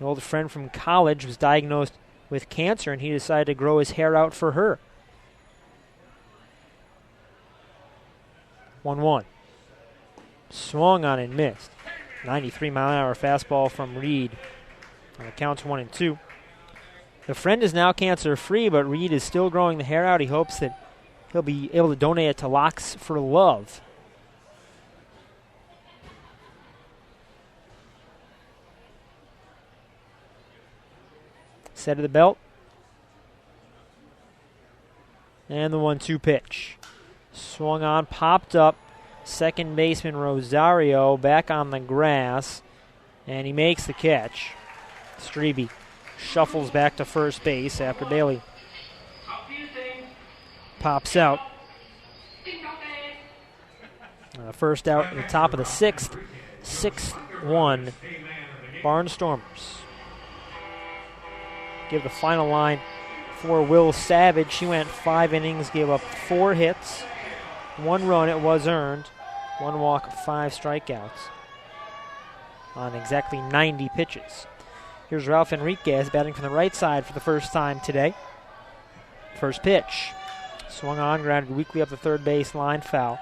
an old friend from college was diagnosed with cancer, and he decided to grow his hair out for her. 1-1. Swung on and missed. 93-mile-an-hour fastball from Reed. And the count's 1-2. The friend is now cancer-free, but Reed is still growing the hair out. He hopes that he'll be able to donate it to Locks for Love. Set of the belt. And the 1-2 pitch. Swung on, popped up. Second baseman Rosario back on the grass. And he makes the catch. Strebe shuffles back to first base after Bailey pops out. First out at the top of the sixth. 6-1 Barnstormers. Give the final line for Will Savage. He went 5 innings, gave up 4 hits, 1 run, it was earned, 1 walk, 5 strikeouts on exactly 90 pitches. Here's Ralph Enriquez batting from the right side for the first time today. First pitch. Swung on, grounded weakly up the third base line, foul.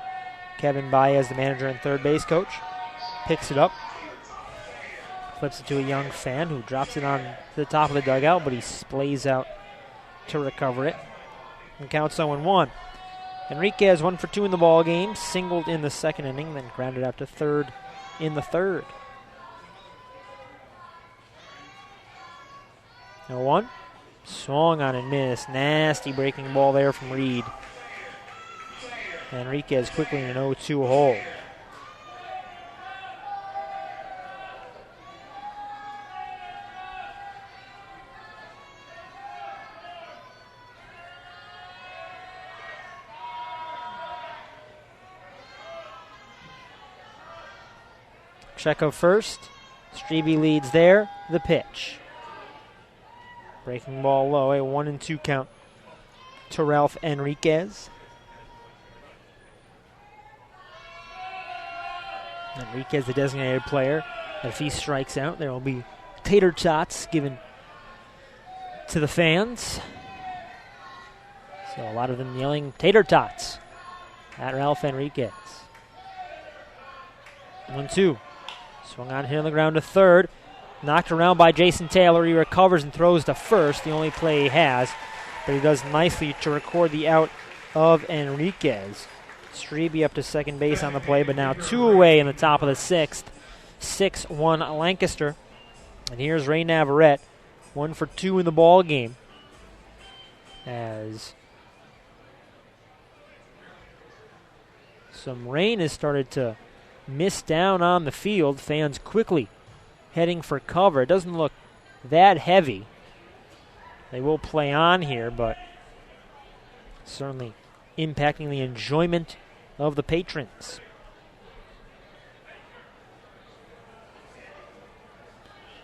Kevin Baez, the manager and third base coach, picks it up. Flips it to a young fan who drops it on the top of the dugout, but he splays out to recover it. And counts 0-1. Enriquez 1 for 2 in the ball game, singled in the second inning, then grounded out to third in the third. 0-1. Swung on and missed. Nasty breaking ball there from Reed. Enriquez quickly in an 0-2 hole. Checo first. Strebe leads there. The pitch. Breaking ball low, a 1-2 count to Ralph Enriquez. Enriquez, the designated player. If he strikes out, there will be tater tots given to the fans. So a lot of them yelling tater tots at Ralph Enriquez. 1-2. Swung on, hit on the ground to third. Knocked around by Jason Taylor. He recovers and throws to first, the only play he has. But he does nicely to record the out of Enriquez. Strebe up to second base on the play, but now 2 away in the top of the sixth. 6-1 Lancaster. And here's Ray Navarrete, 1 for 2 in the ball game. As some rain has started to mist down on the field, fans quickly heading for cover. It doesn't look that heavy. They will play on here, but certainly impacting the enjoyment of the patrons.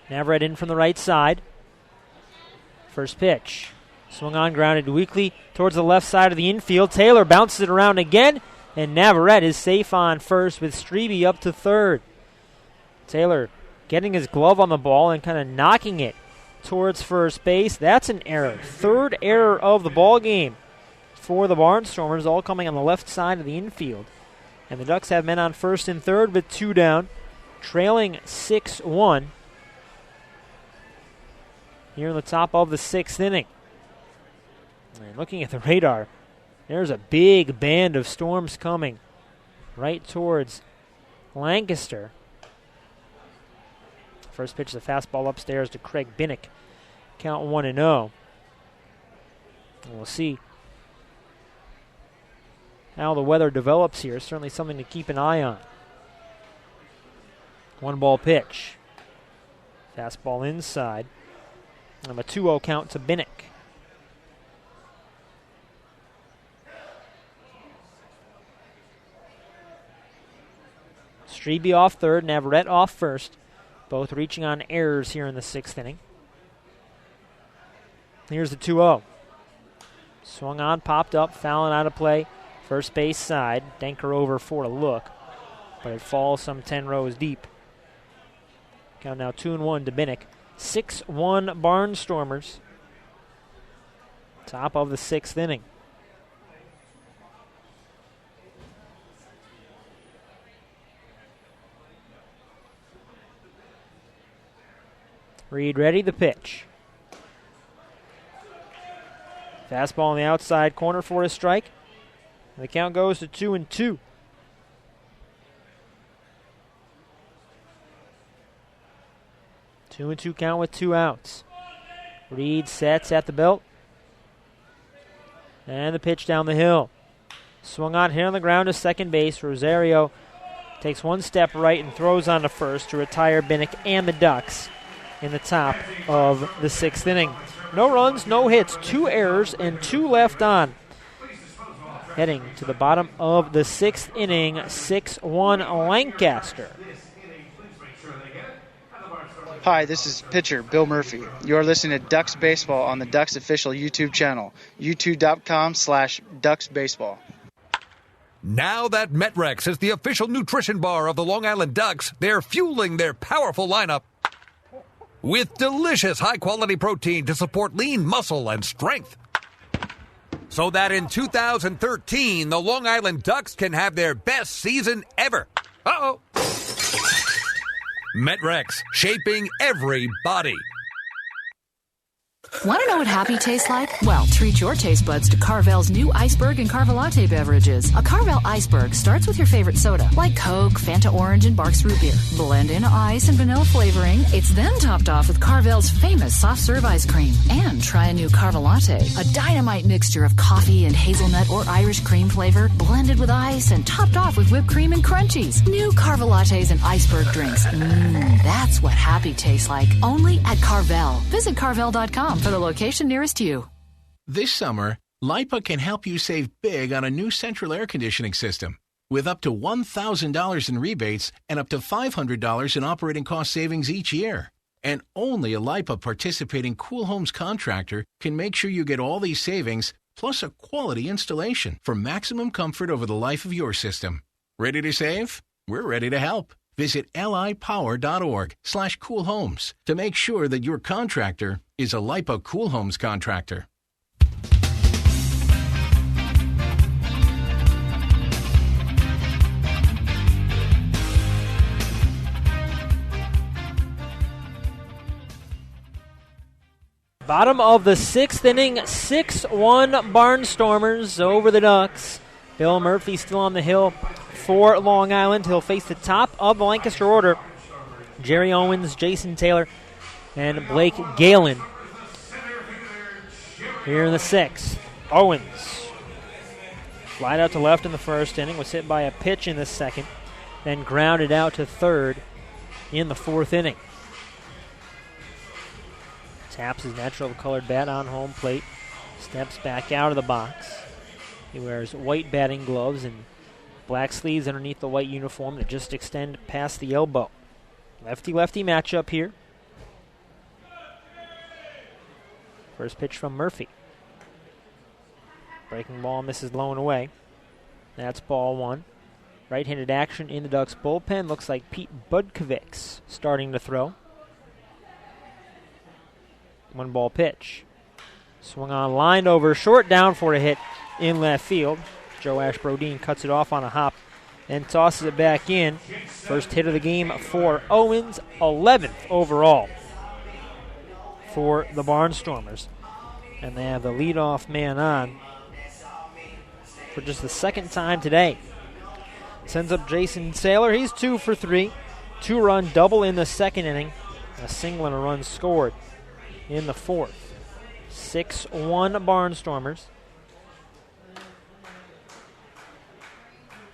Navarrete in from the right side. First pitch. Swung on, grounded weakly towards the left side of the infield. Taylor bounces it around again, and Navarrete is safe on first with Strebe up to third. Taylor getting his glove on the ball and kind of knocking it towards first base. That's an error. Third error of the ball game for the Barnstormers, all coming on the left side of the infield. And the Ducks have men on first and third with 2 down, trailing 6-1 here in the top of the 6th inning. And looking at the radar, there's a big band of storms coming right towards Lancaster. First pitch is a fastball upstairs to Craig Binnick. Count 1-0. And we'll see how the weather develops here. Certainly something to keep an eye on. 1-ball pitch. Fastball inside. And a 2-0 count to Binnick. Strebe off third, Navarrete off first. Both reaching on errors here in the 6th inning. Here's the 2-0. Swung on, popped up, fouling out of play. First base side. Denker over for a look, but it falls some 10 rows deep. Count now 2-1 to Binnick. 6-1 Barnstormers. Top of the 6th inning. Reed ready, the pitch. Fastball on the outside corner for a strike. And the count goes to 2-2. Two and two count with 2 outs. Reed sets at the belt. And the pitch down the hill. Swung on, hit on the ground to second base. Rosario takes one step right and throws on to first to retire Binnick and the Ducks in the top of the sixth inning. No runs, no hits, 2 errors, and 2 left on. Heading to the bottom of the sixth inning, 6-1 Lancaster. Hi, this is pitcher Bill Murphy. You are listening to Ducks Baseball on the Ducks official YouTube channel, youtube.com/DucksBaseball. Now that Metrex is the official nutrition bar of the Long Island Ducks, they're fueling their powerful lineup with delicious high-quality protein to support lean muscle and strength. So that in 2013, the Long Island Ducks can have their best season ever. Uh-oh. Metrex, shaping every body. Want to know what happy tastes like? Well, treat your taste buds to Carvel's new iceberg and Carvelate beverages. A Carvel iceberg starts with your favorite soda, like Coke, Fanta Orange, and Barks Root Beer. Blend in ice and vanilla flavoring. It's then topped off with Carvel's famous soft serve ice cream. And try a new Carvelate, a dynamite mixture of coffee and hazelnut or Irish cream flavor, blended with ice and topped off with whipped cream and crunchies. New Carvelates and iceberg drinks. That's what happy tastes like. Only at Carvel. Visit Carvel.com for the location nearest you. This summer, LIPA can help you save big on a new central air conditioning system with up to $1,000 in rebates and up to $500 in operating cost savings each year. And only a LIPA participating Cool Homes contractor can make sure you get all these savings plus a quality installation for maximum comfort over the life of your system. Ready to save? We're ready to help. Visit lipower.org/coolhomes to make sure that your contractor is a LIPA Cool Homes contractor. Bottom of the sixth inning, 6-1 Barnstormers over the Ducks. Bill Murphy still on the hill for Long Island. He'll face the top of the Lancaster order, Jerry Owens, Jason Taylor, and Blake Galen. Here in the sixth, Owens flied out to left in the first inning, was hit by a pitch in the second, then grounded out to third in the fourth inning. Taps his natural colored bat on home plate, steps back out of the box. He wears white batting gloves and black sleeves underneath the white uniform that just extend past the elbow. Lefty-lefty matchup here. First pitch from Murphy. Breaking ball misses low and away. That's ball one. Right-handed action in the Ducks bullpen. Looks like Pete Budkovics starting to throw. 1-ball pitch. Swung on, lined over, short down for a hit in left field. Joe Ashbrodeen cuts it off on a hop and tosses it back in. First hit of the game for Owens, 11th overall for the Barnstormers. And they have the leadoff man on for just the second time today. Sends up Jason Saylor. He's 2 for 3. 2-run double in the second inning. A single and a run scored in the fourth. 6-1 Barnstormers.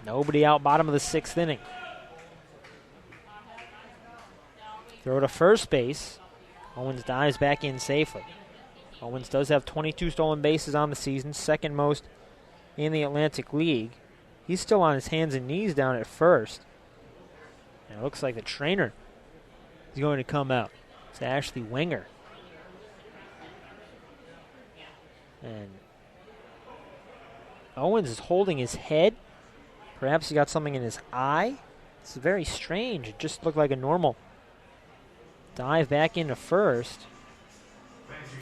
Nobody out bottom of the sixth inning. Throw to first base. Owens dives back in safely. Owens does have 22 stolen bases on the season, second most in the Atlantic League. He's still on his hands and knees down at first. And it looks like the trainer is going to come out. It's Ashley Wenger. And Owens is holding his head. Perhaps he got something in his eye. It's very strange. It just looked like a normal dive back into first.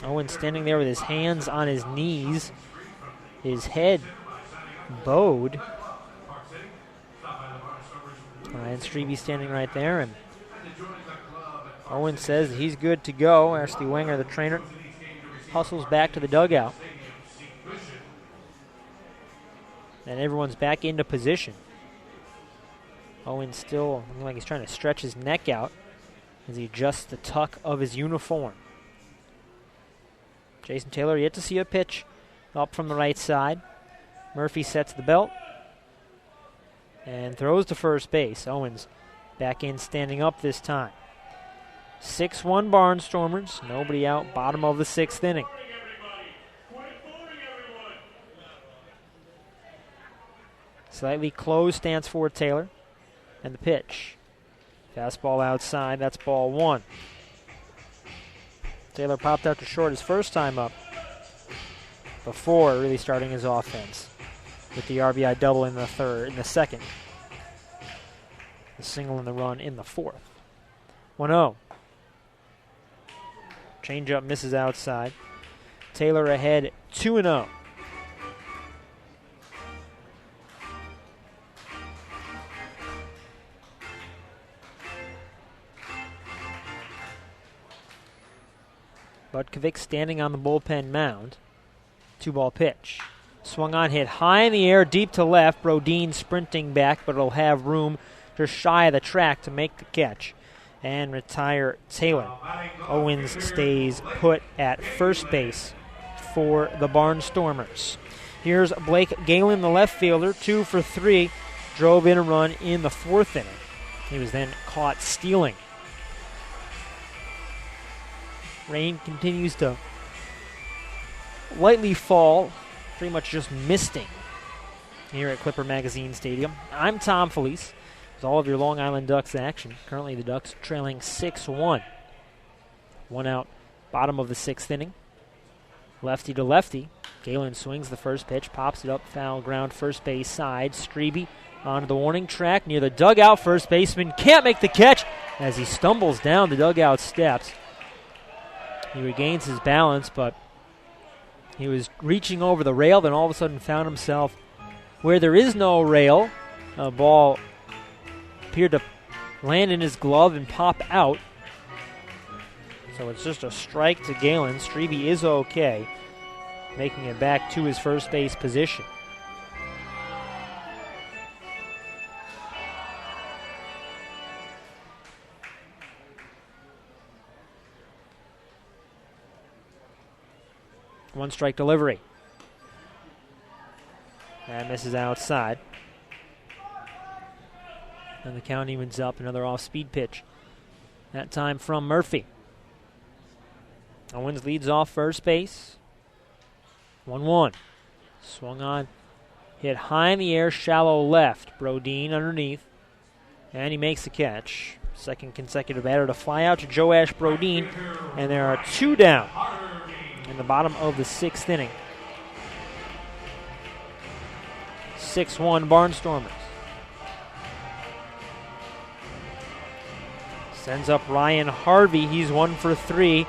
Owens standing there with his hands on his knees, his head bowed. Ryan Strebe standing right there, and Owens says he's good to go. Ashley Wenger, the trainer, hustles back to the dugout. And everyone's back into position. Owens still looking like he's trying to stretch his neck out as he adjusts the tuck of his uniform. Jason Taylor yet to see a pitch up from the right side. Murphy sets the belt and throws to first base. Owens back in, standing up this time. 6-1 Barnstormers. Nobody out. Bottom of the 6th inning. Slightly closed stance for Taylor. And the pitch. Fastball outside. That's ball 1. Taylor popped out to short his first time up before really starting his offense with the RBI double in the second. The single and the run in the 4th. 1-0. Changeup misses outside. Taylor ahead 2-0. Budkovic standing on the bullpen mound. 2-ball pitch. Swung on, hit high in the air, deep to left. Brodeen sprinting back, but it'll have room just shy of the track to make the catch and retire Taylor. Owens stays put at first base for the Barnstormers. Here's Blake Galen, the left fielder, 2 for 3. Drove in a run in the 4th inning. He was then caught stealing. Rain continues to lightly fall, pretty much just misting here at Clipper Magazine Stadium. I'm Tom Felice. With all of your Long Island Ducks action. Currently the Ducks trailing 6-1. 1 out, bottom of the 6th inning. Lefty to lefty. Galen swings the first pitch, pops it up, foul ground, first base side. Strebe onto the warning track near the dugout. First baseman can't make the catch as he stumbles down the dugout steps. He regains his balance, but he was reaching over the rail, then all of a sudden found himself where there is no rail. A ball appeared to land in his glove and pop out. So it's just a strike to Galen. Strebe is okay, making it back to his first base position. One strike delivery. That misses outside. And the count evens up. Another off-speed pitch. That time from Murphy. Owens leads off first base. 1-1. Swung on. Hit high in the air, shallow left. Brodeen underneath. And he makes the catch. Second consecutive batter to fly out to Joash Brodeen. And there are 2 down in the bottom of the 6th inning. 6-1 Barnstormers. Sends up Ryan Harvey. He's 1 for 3.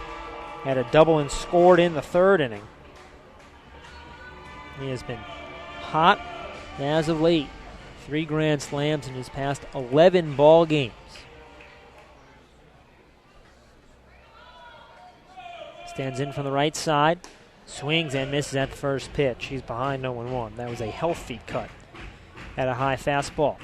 Had a double and scored in the 3rd inning. He has been hot as of late. 3 grand slams in his past 11 ball games. Stands in from the right side. Swings and misses at the first pitch. He's behind 0-1. That was a healthy cut at a high fastball.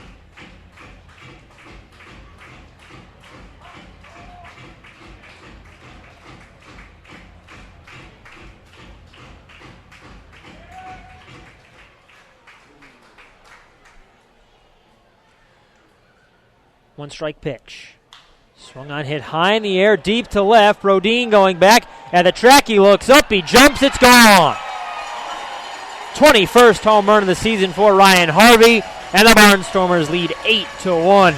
One strike pitch. Swung on, hit high in the air, deep to left. Brodeen going back. At the track, he looks up, he jumps, it's gone. 21st home run of the season for Ryan Harvey, and the Barnstormers lead 8-1.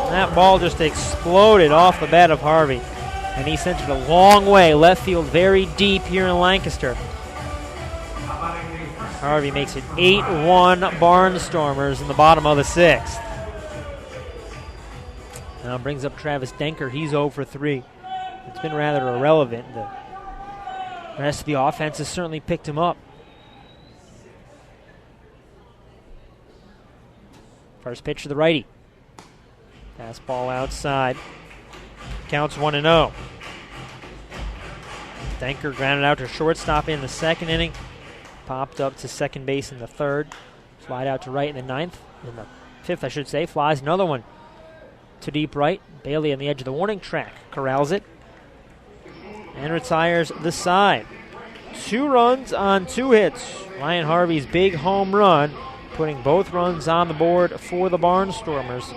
That ball just exploded off the bat of Harvey, and he sent it a long way, left field very deep here in Lancaster. Harvey makes it 8-1 Barnstormers in the bottom of the 6th. Now brings up Travis Denker. He's 0 for 3. It's been rather irrelevant. The rest of the offense has certainly picked him up. First pitch to the righty. Fastball outside. Counts 1-0. Stenker grounded out to shortstop in the second inning. Popped up to second base in the third. Flied out to right in the fifth, I should say. Flies another one to deep right. Bailey on the edge of the warning track corrals it and retires the side. 2 runs on 2 hits. Ryan Harvey's big home run, putting both runs on the board for the Barnstormers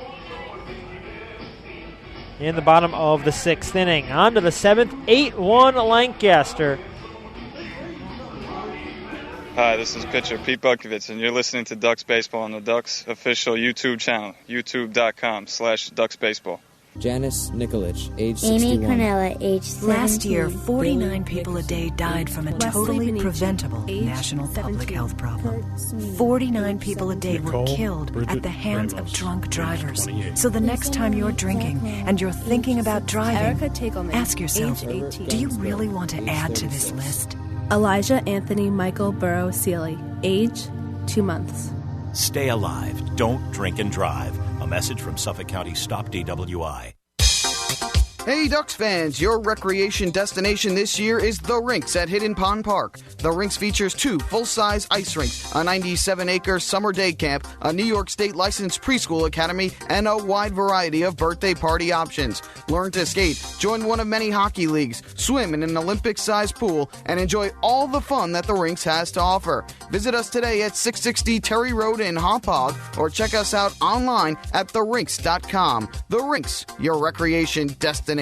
in the bottom of the 6th inning. On to the 7th, 8-1 Lancaster. Hi, this is pitcher Pete Bukovitz, and you're listening to Ducks Baseball on the Ducks official YouTube channel, youtube.com/DucksBaseball. Janice Nikolic, age Amy 61. Cornella, age 17. Last year, 49 people a day died from a totally preventable national public health problem. 49 people a day were killed at the hands of drunk drivers. So the next time you're drinking and you're thinking about driving, ask yourself, do you really want to add to this list? Elijah Anthony Michael Burrow Seeley, age 2 months. Stay alive. Don't drink and drive. A message from Suffolk County Stop DWI. Hey Ducks fans, your recreation destination this year is The Rinks at Hidden Pond Park. The Rinks features 2 full-size ice rinks, a 97-acre summer day camp, a New York State licensed preschool academy, and a wide variety of birthday party options. Learn to skate, join one of many hockey leagues, swim in an Olympic-sized pool, and enjoy all the fun that The Rinks has to offer. Visit us today at 660 Terry Road in Hauppauge, or check us out online at therinks.com. The Rinks, your recreation destination.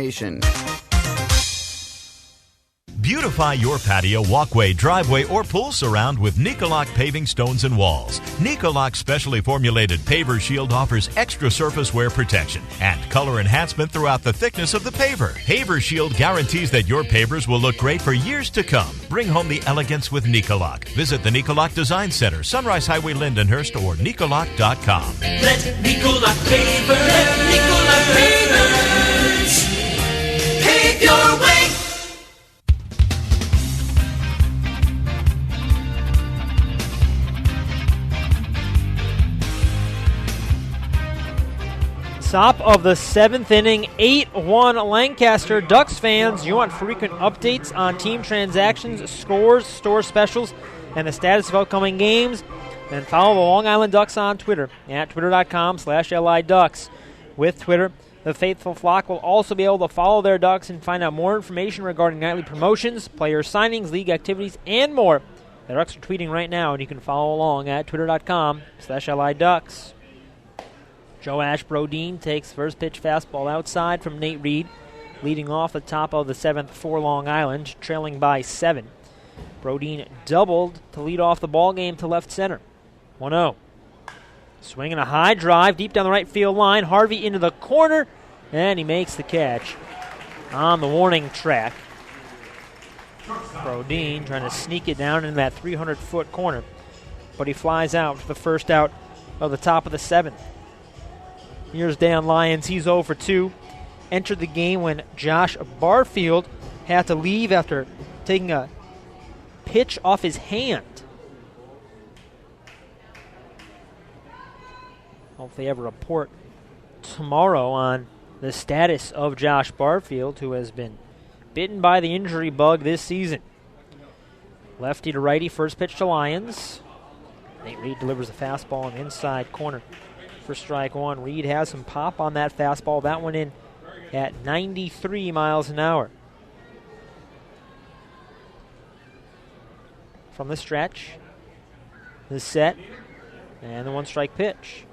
Beautify your patio, walkway, driveway, or pool surround with Nicoloc paving stones and walls. Nicoloc's specially formulated paver shield offers extra surface wear protection and color enhancement throughout the thickness of the paver. Paver shield guarantees that your pavers will look great for years to come. Bring home the elegance with Nicoloc. Visit the Nicoloc Design Center, Sunrise Highway, Lindenhurst, or Nicoloc.com. Let Nicoloc paver, let Nicoloc pavers pave your way. Top of the 7th inning, 8-1 Lancaster. Ducks fans, you want frequent updates on team transactions, scores, store specials, and the status of upcoming games? Then follow the Long Island Ducks on Twitter at twitter.com/LIDucks. With Twitter, the faithful flock will also be able to follow their Ducks and find out more information regarding nightly promotions, player signings, league activities, and more. The Ducks are tweeting right now, and you can follow along at twitter.com/LIDucks. Joe Ashbrodeen takes first pitch fastball outside from Nate Reed, leading off the top of the 7th for Long Island, trailing by 7. Brodeen doubled to lead off the ball game to left center. 1-0. Swinging a high drive deep down the right field line. Harvey into the corner, and he makes the catch on the warning track. Brodeen trying to sneak it down in that 300-foot corner, but he flies out for the first out of the top of the 7th. Here's Dan Lyons. He's 0 for 2. Entered the game when Josh Barfield had to leave after taking a pitch off his hand. Hopefully have a report tomorrow on the status of Josh Barfield, who has been bitten by the injury bug this season. Lefty to righty, first pitch to Lyons. Nate Reed delivers a fastball in the inside corner for strike 1. Reed has some pop on that fastball. That one in at 93 miles an hour. From the stretch, the set, and the 1-strike pitch.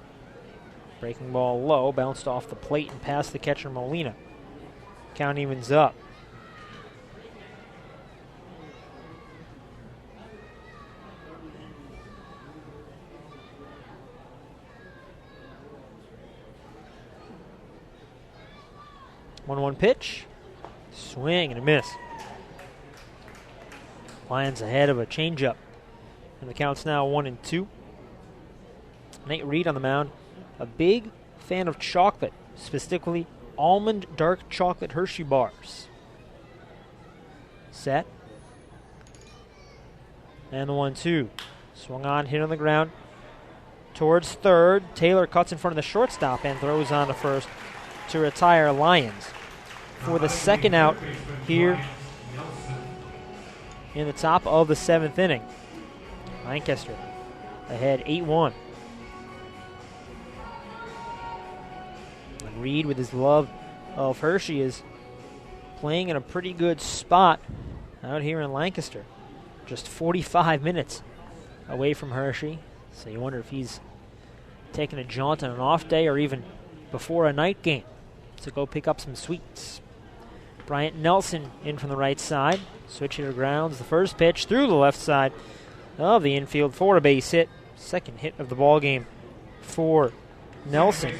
Breaking ball low, bounced off the plate and past the catcher Molina. Count evens up. One pitch, swing and a miss. Lions ahead of a changeup, and the count's now 1-2. Nate Reed on the mound, a big fan of chocolate, specifically almond dark chocolate Hershey bars. Set, and the 1-2. Swung on, hit on the ground towards third. Taylor cuts in front of the shortstop and throws on to first to retire Lyons. For the second out here in the top of the 7th inning. Lancaster ahead 8-1. And Reed, with his love of Hershey, is playing in a pretty good spot out here in Lancaster. Just 45 minutes away from Hershey. So you wonder if he's taking a jaunt on an off day or even before a night game to go pick up some sweets. Bryant Nelson in from the right side. Switch hitter grounds the first pitch through the left side of the infield for a base hit. Second hit of the ball game for Nelson.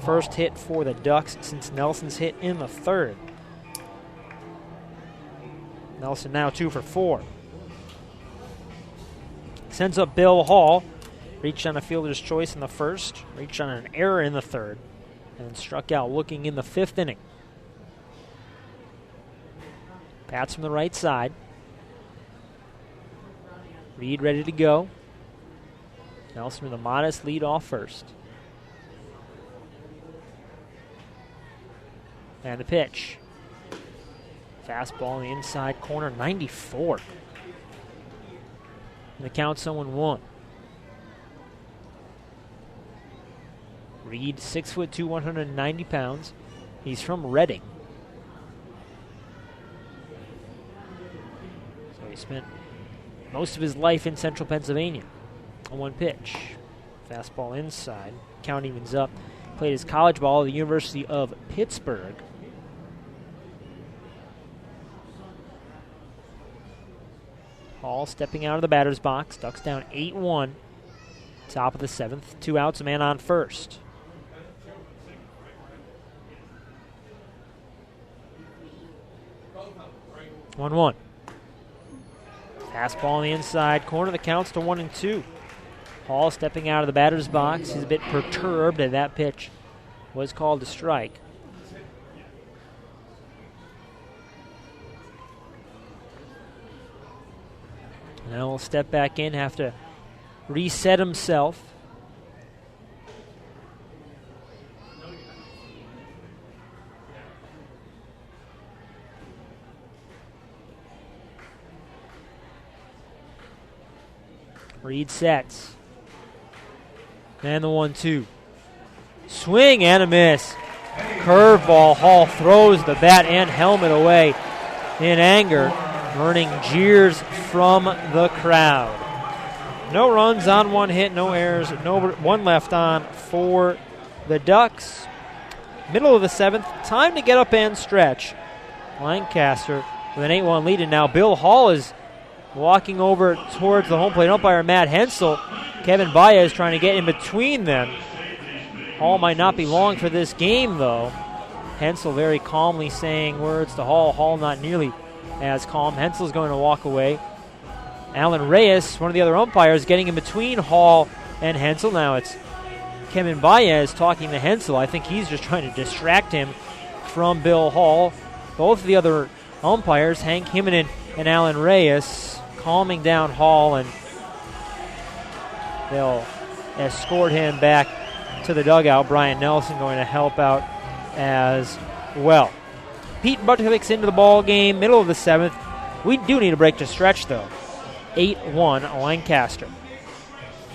First hit for the Ducks since Nelson's hit in the 3rd. Nelson now 2 for 4. Sends up Bill Hall. Reached on a fielder's choice in the 1st. Reached on an error in the 3rd. And then struck out looking in the 5th inning. Bats from the right side. Reed ready to go. Nelson with a modest lead off first. And the pitch. Fastball in the inside corner, 94. And the count's 0-1. Reed, 6'2", 190 pounds. He's from Reading. So he spent most of his life in central Pennsylvania. On 1 pitch. Fastball inside. Count evens up. Played his college ball at the University of Pittsburgh. Hall stepping out of the batter's box. Ducks down 8-1. Top of the 7th. 2 outs, a man on first. One. Fastball on the inside corner. The count's to 1-2. Hall stepping out of the batter's box. He's a bit perturbed, and that pitch was called a strike. Now he'll step back in, have to reset himself. Reed sets. And the 1-2. Swing and a miss. Curveball. Hall throws the bat and helmet away in anger, earning jeers from the crowd. No runs on 1 hit, no errors, no 1 left on for the Ducks. Middle of the 7th, time to get up and stretch. Lancaster with an 8-1 lead, and now Bill Hall is walking over towards the home plate umpire, Matt Hensel. Kevin Baez trying to get in between them. Hall might not be long for this game, though. Hensel very calmly saying words to Hall. Hall not nearly as calm. Hensel's going to walk away. Alan Reyes, one of the other umpires, getting in between Hall and Hensel. Now it's Kevin Baez talking to Hensel. I think he's just trying to distract him from Bill Hall. Both of the other umpires, Hank Himonen and Alan Reyes, calming down Hall, and they'll escort him back to the dugout. Brian Nelson going to help out as well. Pete Butkovic's into the ball game, middle of the 7th. We do need a break to stretch, though. 8-1 Lancaster.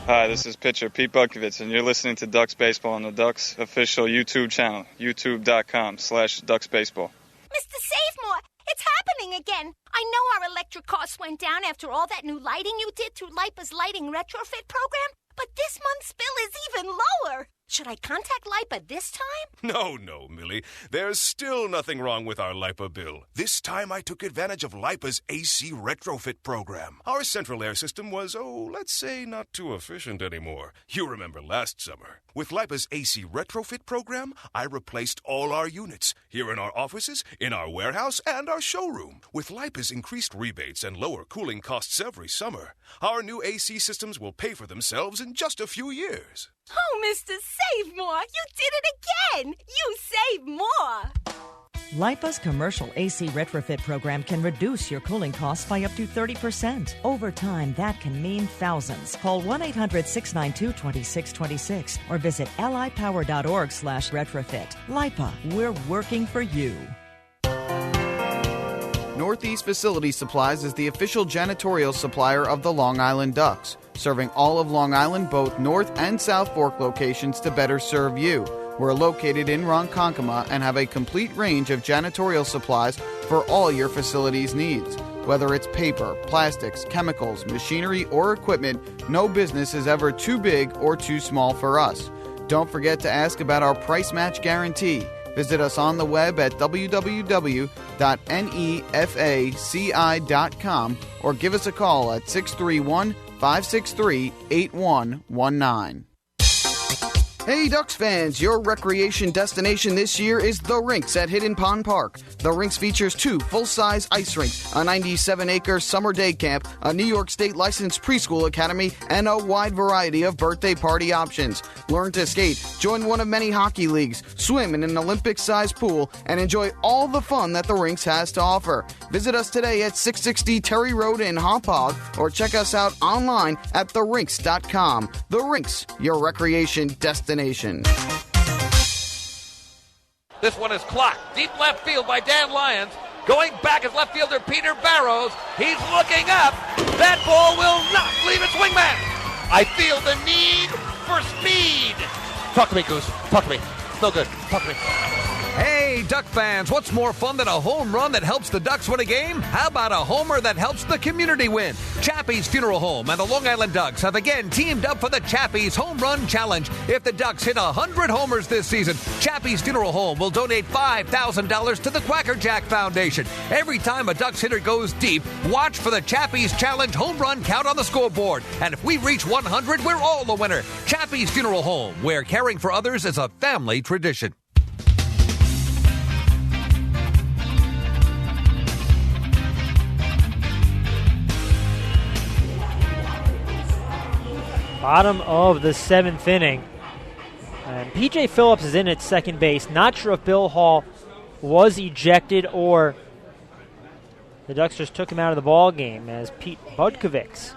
Hi, this is pitcher Pete Butkovich, and you're listening to Ducks Baseball on the Ducks official YouTube channel, youtube.com/DucksBaseball. Mr. Savemore, it's happening again. I know our electric costs went down after all that new lighting you did through LIPA's lighting retrofit program, but this month's bill is even lower. Should I contact LIPA this time? No, Millie. There's still nothing wrong with our LIPA bill. This time I took advantage of LIPA's AC retrofit program. Our central air system was, let's say not too efficient anymore. You remember last summer. With LIPA's AC retrofit program, I replaced all our units, here in our offices, in our warehouse, and our showroom. With LIPA's increased rebates and lower cooling costs every summer, our new AC systems will pay for themselves in just a few years. Oh, Mr. Savemore, you did it again! You save more! LIPA's commercial AC retrofit program can reduce your cooling costs by up to 30%. Over time, that can mean thousands. Call 1-800-692-2626 or visit lipower.org/retrofit. LIPA, we're working for you. Northeast Facility Supplies is the official janitorial supplier of the Long Island Ducks, serving all of Long Island, both North and South Fork locations to better serve you. We're located in Ronkonkoma and have a complete range of janitorial supplies for all your facilities' needs. Whether it's paper, plastics, chemicals, machinery, or equipment, no business is ever too big or too small for us. Don't forget to ask about our price match guarantee. Visit us on the web at www.nefaci.com or give us a call at 631-563-8119. Hey Ducks fans, your recreation destination this year is The Rinks at Hidden Pond Park. The Rinks features 2 full-size ice rinks, a 97-acre summer day camp, a New York State licensed preschool academy, and a wide variety of birthday party options. Learn to skate, join one of many hockey leagues, swim in an Olympic-sized pool, and enjoy all the fun that The Rinks has to offer. Visit us today at 660 Terry Road in Hauppauge or check us out online at therinks.com. The Rinks, your recreation destination. This one is clocked. Deep left field by Dan Lyons. Going back is left fielder Peter Barrows. He's looking up. That ball will not leave its wingman. I feel the need for speed. Talk to me, Goose. Talk to me. It's no good. Talk to me. Hey, Duck fans, what's more fun than a home run that helps the Ducks win a game? How about a homer that helps the community win? Chappie's Funeral Home and the Long Island Ducks have again teamed up for the Chappie's Home Run Challenge. If the Ducks hit 100 homers this season, Chappie's Funeral Home will donate $5,000 to the Quacker Jack Foundation. Every time a Ducks hitter goes deep, watch for the Chappie's Challenge home run count on the scoreboard. And if we reach 100, we're all the winner. Chappie's Funeral Home, where caring for others is a family tradition. Bottom of the 7th inning. And P.J. Phillips is in at second base. Not sure if Bill Hall was ejected or the Ducks just took him out of the ball game as Pete Budkovics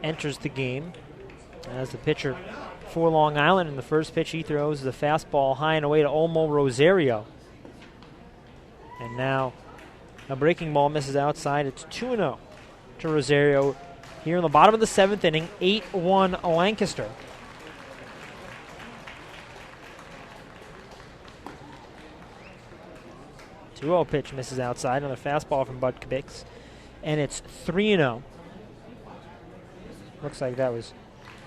enters the game as the pitcher for Long Island. In the first pitch he throws the fastball high and away to Olmo Rosario. And now a breaking ball misses outside. It's 2-0 to Rosario. Here in the bottom of the 7th inning, 8-1 Lancaster. The 2-0 pitch misses outside. Another fastball from Budkovics. And it's 3-0. Looks like that was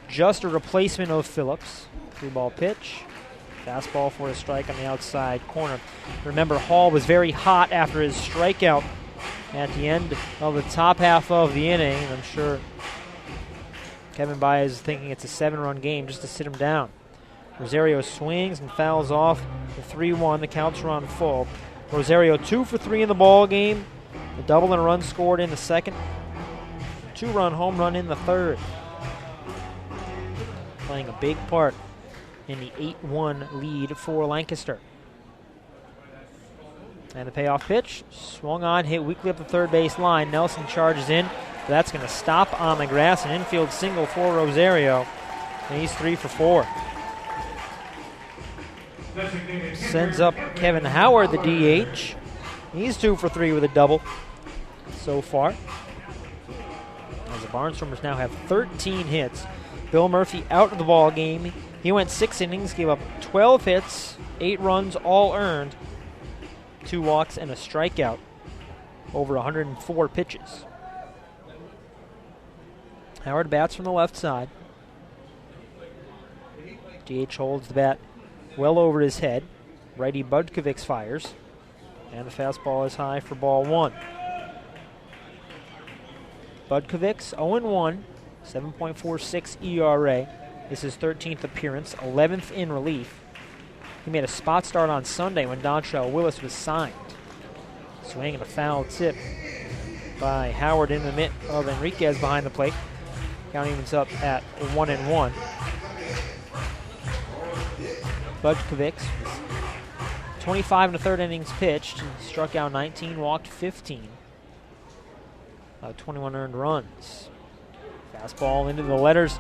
just a replacement of Phillips. 3-ball pitch. Fastball for a strike on the outside corner. Remember, Hall was very hot after his strikeout at the end of the top half of the inning. I'm sure Kevin Baez is thinking it's a 7-run game just to sit him down. Rosario swings and fouls off the 3-1. The count's run full. Rosario 2 for 3 in the ball game. A double and a run scored in the second. 2-run home run in the third. Playing a big part in the 8-1 lead for Lancaster. And the payoff pitch, swung on, hit weakly up the third base line. Nelson charges in. That's going to stop on the grass. An infield single for Rosario. And he's 3 for 4. Sends up Kevin Howard, the DH. He's 2 for 3 with a double so far. As the Barnstormers now have 13 hits. Bill Murphy out of the ball game. He went 6 innings, gave up 12 hits, 8 runs, all earned. 2 walks and a strikeout over 104 pitches. Howard bats from the left side. DH holds the bat well over his head. Righty Budkovics fires. And the fastball is high for ball 1. Budkovics 0-1, 7.46 ERA. This is his 13th appearance, 11th in relief. He made a spot start on Sunday when Dontrell Willis was signed. Swing and a foul tip by Howard in the mitt of Enriquez behind the plate. Count evens up at 1-1. Budkovics, 25 1/3 innings pitched. He struck out 19, walked 15. 21 earned runs. Fastball into the letters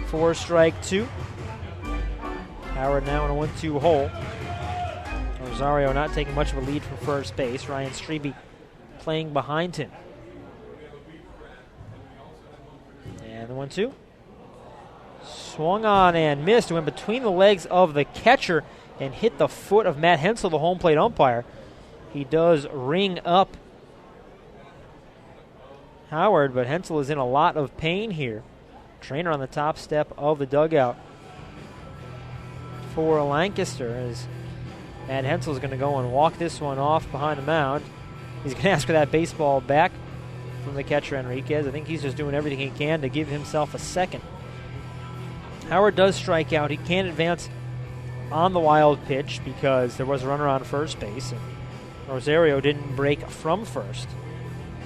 for strike 2. Howard now in a 1-2 hole. Rosario not taking much of a lead from first base. Ryan Strebe playing behind him. And the 1-2. Swung on and missed. Went between the legs of the catcher and hit the foot of Matt Hensel, the home plate umpire. He does ring up Howard, but Hensel is in a lot of pain here. Trainer on the top step of the dugout for Lancaster as Matt Hensel is going to go and walk this one off behind the mound. He's going to ask for that baseball back from the catcher, Enriquez. I think he's just doing everything he can to give himself a second. Howard does strike out. He can't advance on the wild pitch because there was a runner on first base, and Rosario didn't break from first.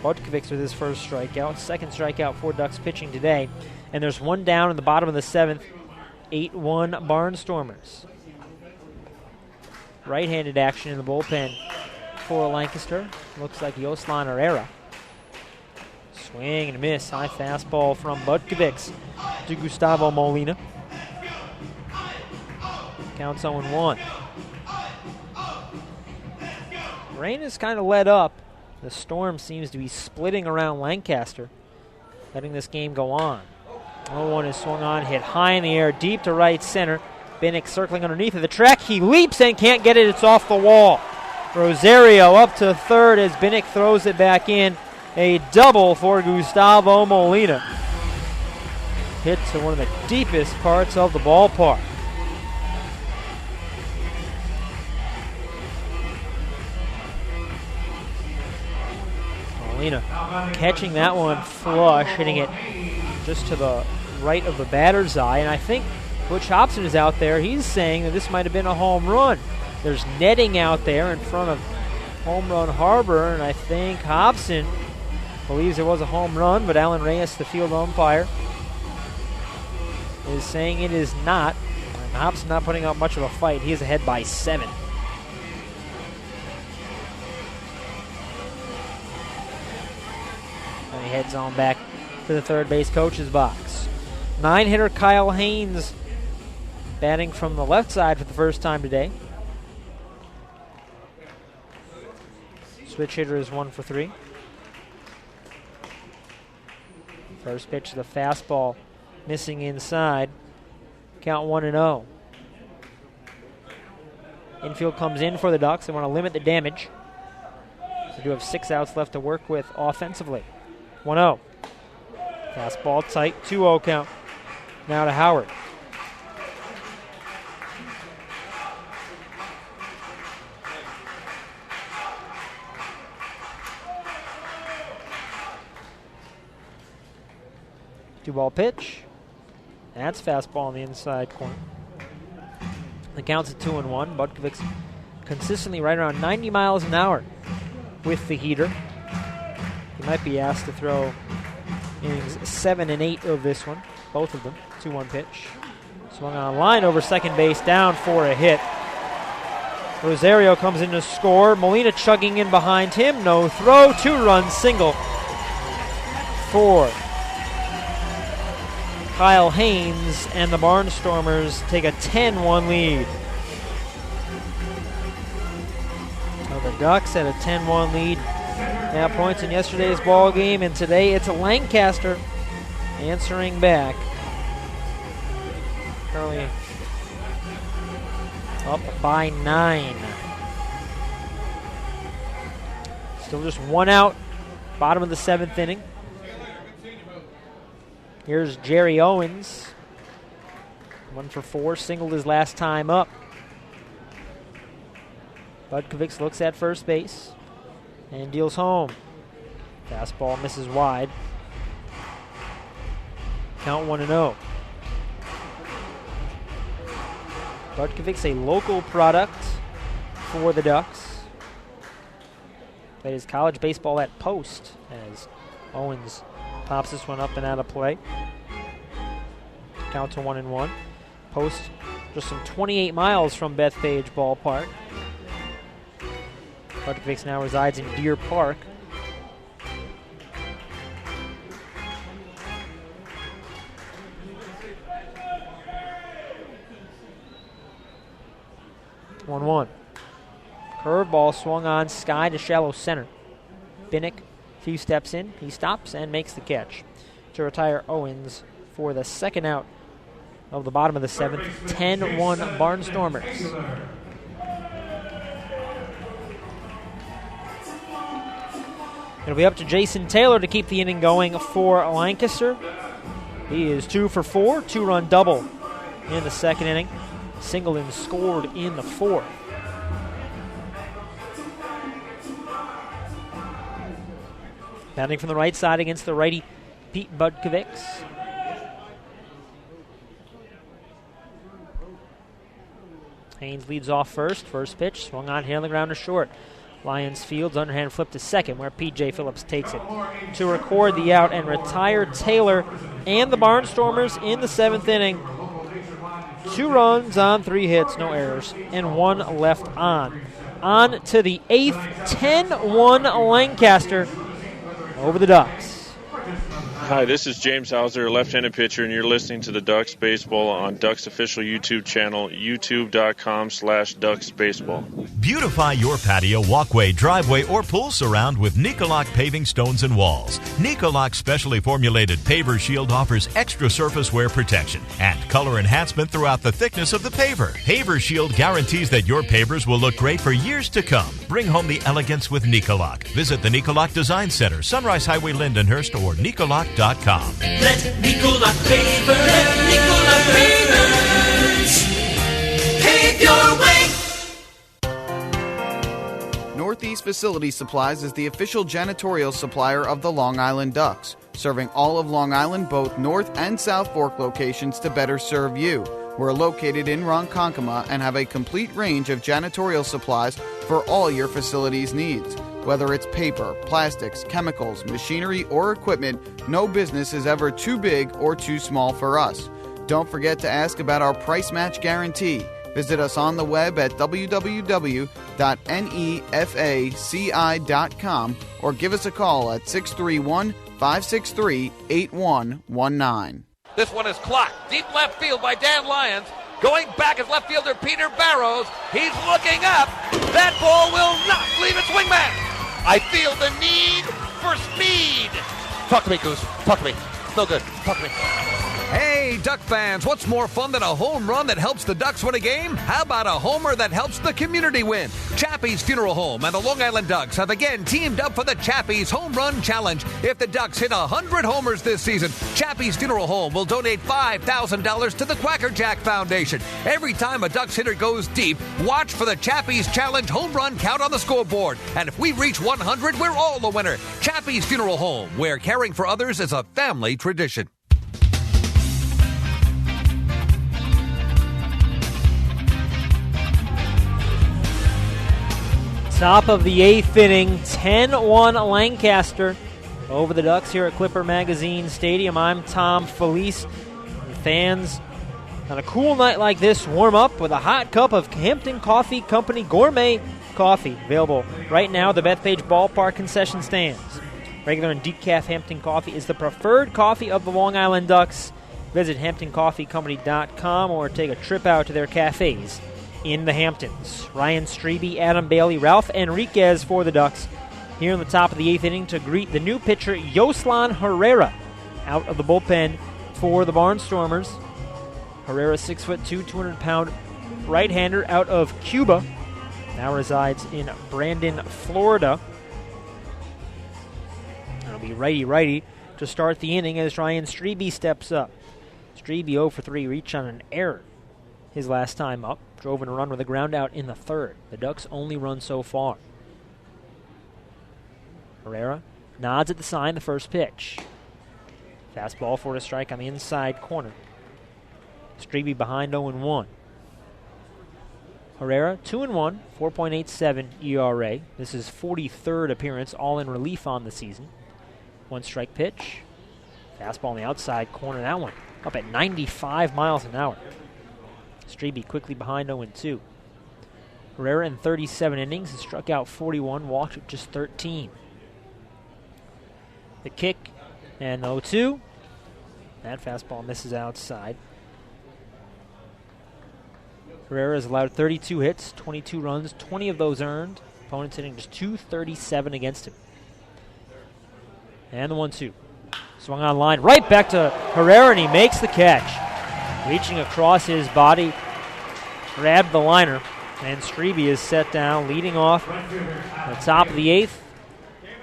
Budkovic with his first strikeout, second strikeout for Ducks pitching today. And there's one down in the bottom of the seventh, 8-1 Barnstormers. Right-handed action in the bullpen for Lancaster. Looks like Yoslan Herrera. Swing and a miss. High fastball from Budkovic to Gustavo Molina. Counts 0-1. Rain is kind of let up. The storm seems to be splitting around Lancaster, letting this game go on. 0-1 is swung on, hit high in the air, deep to right center. Binnick circling underneath of the track. He leaps and can't get it. It's off the wall. Rosario up to third as Binnick throws it back in. A double for Gustavo Molina. Hit to one of the deepest parts of the ballpark. Molina catching that one flush, hitting it just to the right of the batter's eye. And I think Butch Hobson is out there. He's saying that this might have been a home run. There's netting out there in front of Home Run Harbor, and I think Hobson believes it was a home run, but Alan Reyes, the field umpire, is saying it is not. And Hobson not putting up much of a fight. He is ahead by 7. And he heads on back to the third base coach's box. 9-hitter Kyle Haynes batting from the left side for the first time today. Switch hitter is 1 for 3. First pitch, the fastball missing inside. Count 1-0. Infield comes in for the Ducks. They want to limit the damage. They do have 6 outs left to work with offensively. 1-0. Fastball tight, 2-0 count. Now to Howard. Two-ball pitch. That's fastball on the inside corner. The count's at 2-1. Budkovic consistently right around 90 miles an hour with the heater. He might be asked to throw innings 7 and 8 of this one. Both of them. 2-1 pitch. Swung on a line over second base, down for a hit. Rosario comes in to score. Molina chugging in behind him. No throw. 2-run single for Kyle Haynes, and the Barnstormers take a 10-1 lead. So the Ducks had a 10-1 lead. Now points in yesterday's ball game, and today it's Lancaster answering back. Currently up by 9. Still just 1 out, bottom of the 7th inning. Here's Jerry Owens. 1 for 4, singled his last time up. Budkovic looks at first base and deals home. Fastball misses wide. Count 1-0. Budkovic, a local product for the Ducks. Played his college baseball at Post as Owens pops this one up and out of play. Count to 1-1. Post just some 28 miles from Bethpage Ballpark. Budkovic now resides in Deer Park. Curveball swung on, sky to shallow center. Binnick, a few steps in. He stops and makes the catch to retire Owens for the second out of the bottom of the 7th. 10-1 Barnstormers. It'll be up to Jason Taylor to keep the inning going for Lancaster. He is 2 for 4, 2-run double in the second inning. Singleton scored in the 4th. Batting from the right side against the righty, Pete Budkovics. Haynes leads off first. First pitch, swung on, hit on the ground to short. Lions fields underhand flip to second, where P.J. Phillips takes it to record the out and retire Taylor and the Barnstormers in the 7th inning. 2 runs on 3 hits, no errors, and 1 left on. On to the 8th, 10-1 Lancaster over the Ducks. Hi, this is James Hauser, left-handed pitcher, and you're listening to the Ducks Baseball on Ducks official YouTube channel, youtube.com/Ducks Baseball. Beautify your patio, walkway, driveway, or pool surround with Nicoloc paving stones and walls. Nicoloc specially formulated paver shield offers extra surface wear protection and color enhancement throughout the thickness of the paver. Paver shield guarantees that your pavers will look great for years to come. Bring home the elegance with Nicoloc. Visit the Nicoloc Design Center, Sunrise Highway, Lindenhurst, or Nicoloc.com. Let Nicoloc Pavers pave your way. Northeast Facility Supplies is the official janitorial supplier of the Long Island Ducks, serving all of Long Island, both North and South Fork locations to better serve you. We're located in Ronkonkoma and have a complete range of janitorial supplies for all your facilities' needs. Whether it's paper, plastics, chemicals, machinery, or equipment, no business is ever too big or too small for us. Don't forget to ask about our price match guarantee. Visit us on the web at www.nefaci.com or give us a call at 631-563-8119. This one is clocked. Deep left field by Dan Lyons. Going back is left fielder Peter Barrows. He's looking up. That ball will not leave its wingman. I feel the need for speed. Talk to me, Goose. Talk to me. It's no good. Talk to me. Hey, Duck fans, what's more fun than a home run that helps the Ducks win a game? How about a homer that helps the community win? Chappie's Funeral Home and the Long Island Ducks have again teamed up for the Chappie's Home Run Challenge. If the Ducks hit 100 homers this season, Chappie's Funeral Home will donate $5,000 to the Quacker Jack Foundation. Every time a Ducks hitter goes deep, watch for the Chappie's Challenge home run count on the scoreboard. And if we reach 100, we're all the winner. Chappie's Funeral Home, where caring for others is a family tradition. Top of the 8th inning, 10-1 Lancaster over the Ducks here at Clipper Magazine Stadium. I'm Tom Felice. And fans, on a cool night like this, warm up with a hot cup of Hampton Coffee Company gourmet coffee. Available right now at the Bethpage Ballpark concession stands. Regular and decaf Hampton Coffee is the preferred coffee of the Long Island Ducks. Visit HamptonCoffeeCompany.com or take a trip out to their cafes in the Hamptons. Ryan Strebe, Adam Bailey, Ralph Enriquez for the Ducks here in the top of the 8th inning to greet the new pitcher Yoslan Herrera out of the bullpen for the Barnstormers. Herrera, 6'2", 200-pound right-hander out of Cuba. Now resides in Brandon, Florida. It'll be righty-righty to start the inning as Ryan Strebe steps up. Strebe 0 for 3, reached on an error his last time up. Drove in a run with a ground out in the 3rd. The Ducks' only run so far. Herrera nods at the sign, the first pitch. Fastball for a strike on the inside corner. Strebe behind 0-1. Herrera 2-1, 4.87 ERA. This is 43rd appearance, all in relief on the season. One strike pitch. Fastball on the outside corner. That one up at 95 miles an hour. Strebe quickly behind 0-2. Herrera in 37 innings has struck out 41, walked just 13. The kick and 0-2. That fastball misses outside. Herrera has allowed 32 hits, 22 runs, 20 of those earned. Opponents hitting just .237 against him. And the 1-2. Swung on line right back to Herrera, and he makes the catch. Reaching across his body, grabbed the liner, and Strebe is set down, leading off the top of the 8th.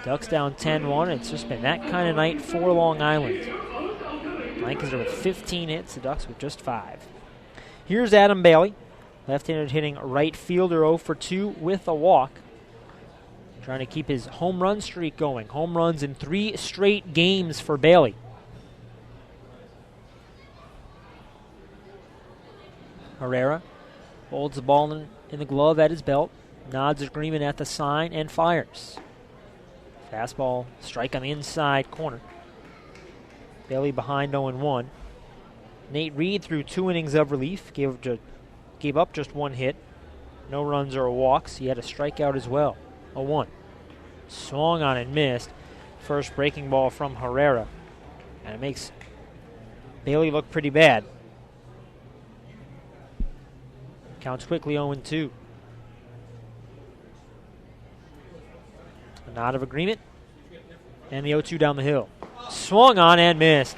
Ducks down 10-1. It's just been that kind of night for Long Island. Lancaster with 15 hits, the Ducks with just 5. Here's Adam Bailey, left-handed hitting right fielder, 0 for 2 with a walk. Trying to keep his home run streak going. Home runs in 3 straight games for Bailey. Herrera holds the ball in the glove at his belt, nods agreement at the sign, and fires. Fastball, strike on the inside corner. Bailey behind 0-1. Nate Reed threw 2 innings of relief, gave up just 1 hit. No runs or walks. He had a strikeout as well. 0-1. Swung on and missed. First breaking ball from Herrera. And it makes Bailey look pretty bad. Counts quickly 0-2. A nod of agreement. And the 0-2 down the hill. Swung on and missed.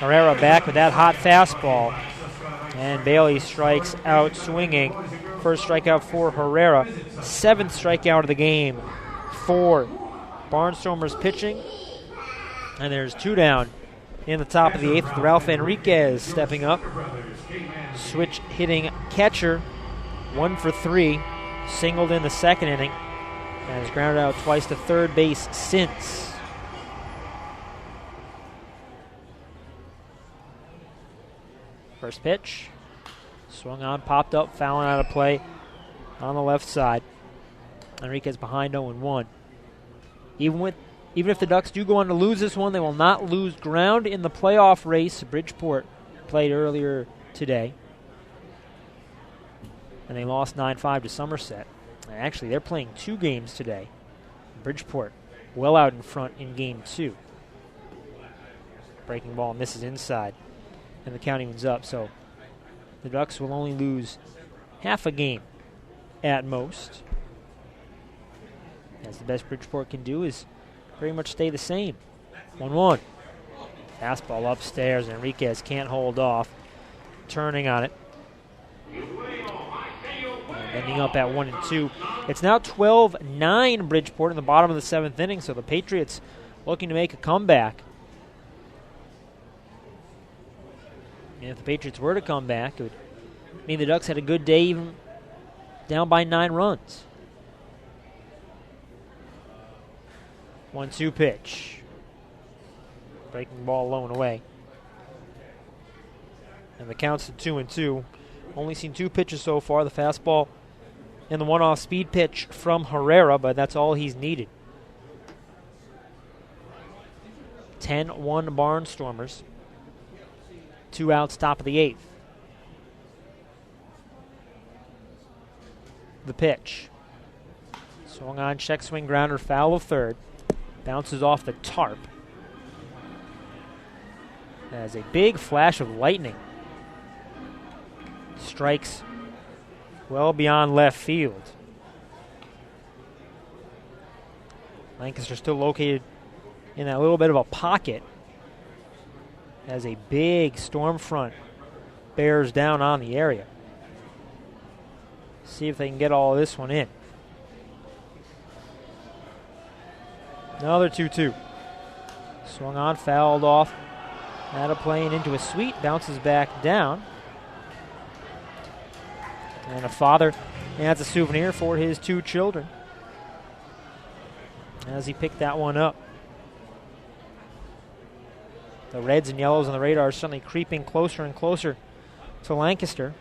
Herrera back with that hot fastball. And Bailey strikes out swinging. First strikeout for Herrera. 7th strikeout of the game for Barnstormers pitching. And there's 2 down in the top of the 8th with Ralph Enriquez stepping up. Switch hitting catcher, 1 for 3. Singled in the 2nd inning. And has grounded out twice to third base since. First pitch. Swung on, popped up, fouling out of play on the left side. Enriquez behind 0-1. Even if the Ducks do go on to lose this one, they will not lose ground in the playoff race. Bridgeport played earlier today. And they lost 9-5 to Somerset. And actually, they're playing 2 games today. Bridgeport well out in front in game 2. Breaking ball misses inside. And the count evens up, so the Ducks will only lose half a game at most. As the best Bridgeport can do is pretty much stay the same. 1-1. Fastball upstairs, and Enriquez can't hold off. Turning on it. And ending up at 1-2. It's now 12-9 Bridgeport in the bottom of the 7th inning, so the Patriots looking to make a comeback. And if the Patriots were to come back, it would mean the Ducks had a good day even down by 9 runs. 1-2 pitch. Breaking ball low and away. And the count's to 2-2. Only seen 2 pitches so far. The fastball and the one-off speed pitch from Herrera, but that's all he's needed. 10-1 Barnstormers. 2 outs, top of the 8th. The pitch. Swung on, check swing grounder, foul of third. Bounces off the tarp. As a big flash of lightning strikes well beyond left field. Lancaster still located in that little bit of a pocket as a big storm front bears down on the area. See if they can get all of this one in. Another 2-2. Swung on, fouled off. Out of play and into a sweep. Bounces back down. And a father adds a souvenir for his 2 children as he picked that one up. The reds and yellows on the radar are suddenly creeping closer and closer to Lancaster.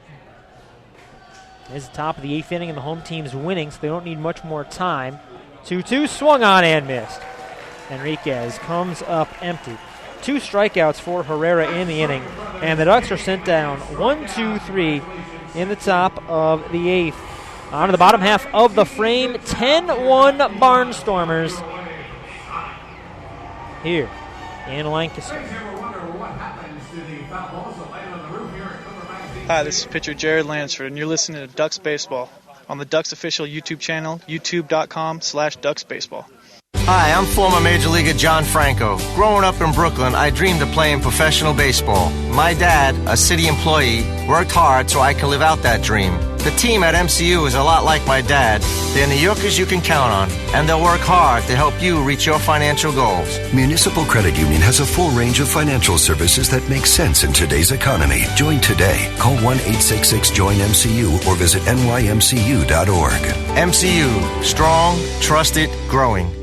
It's the top of the 8th inning and the home team's winning, so they don't need much more time. 2-2, swung on and missed. Enriquez comes up empty. 2 strikeouts for Herrera in the inning, and the Ducks are sent down 1-2-3 in the top of the 8th. On to the bottom half of the frame, 10-1 Barnstormers here in Lancaster. Hi, this is pitcher Jared Lansford, and you're listening to Ducks Baseball on the Ducks official YouTube channel, youtube.com/DucksBaseball. Hi, I'm former Major Leaguer John Franco. Growing up in Brooklyn, I dreamed of playing professional baseball. My dad, a city employee, worked hard so I could live out that dream. The team at MCU is a lot like my dad. They're New Yorkers you can count on, and they'll work hard to help you reach your financial goals. Municipal Credit Union has a full range of financial services that make sense in today's economy. Join today. Call 1-866-JOIN-MCU or visit nymcu.org. MCU, strong, trusted, growing.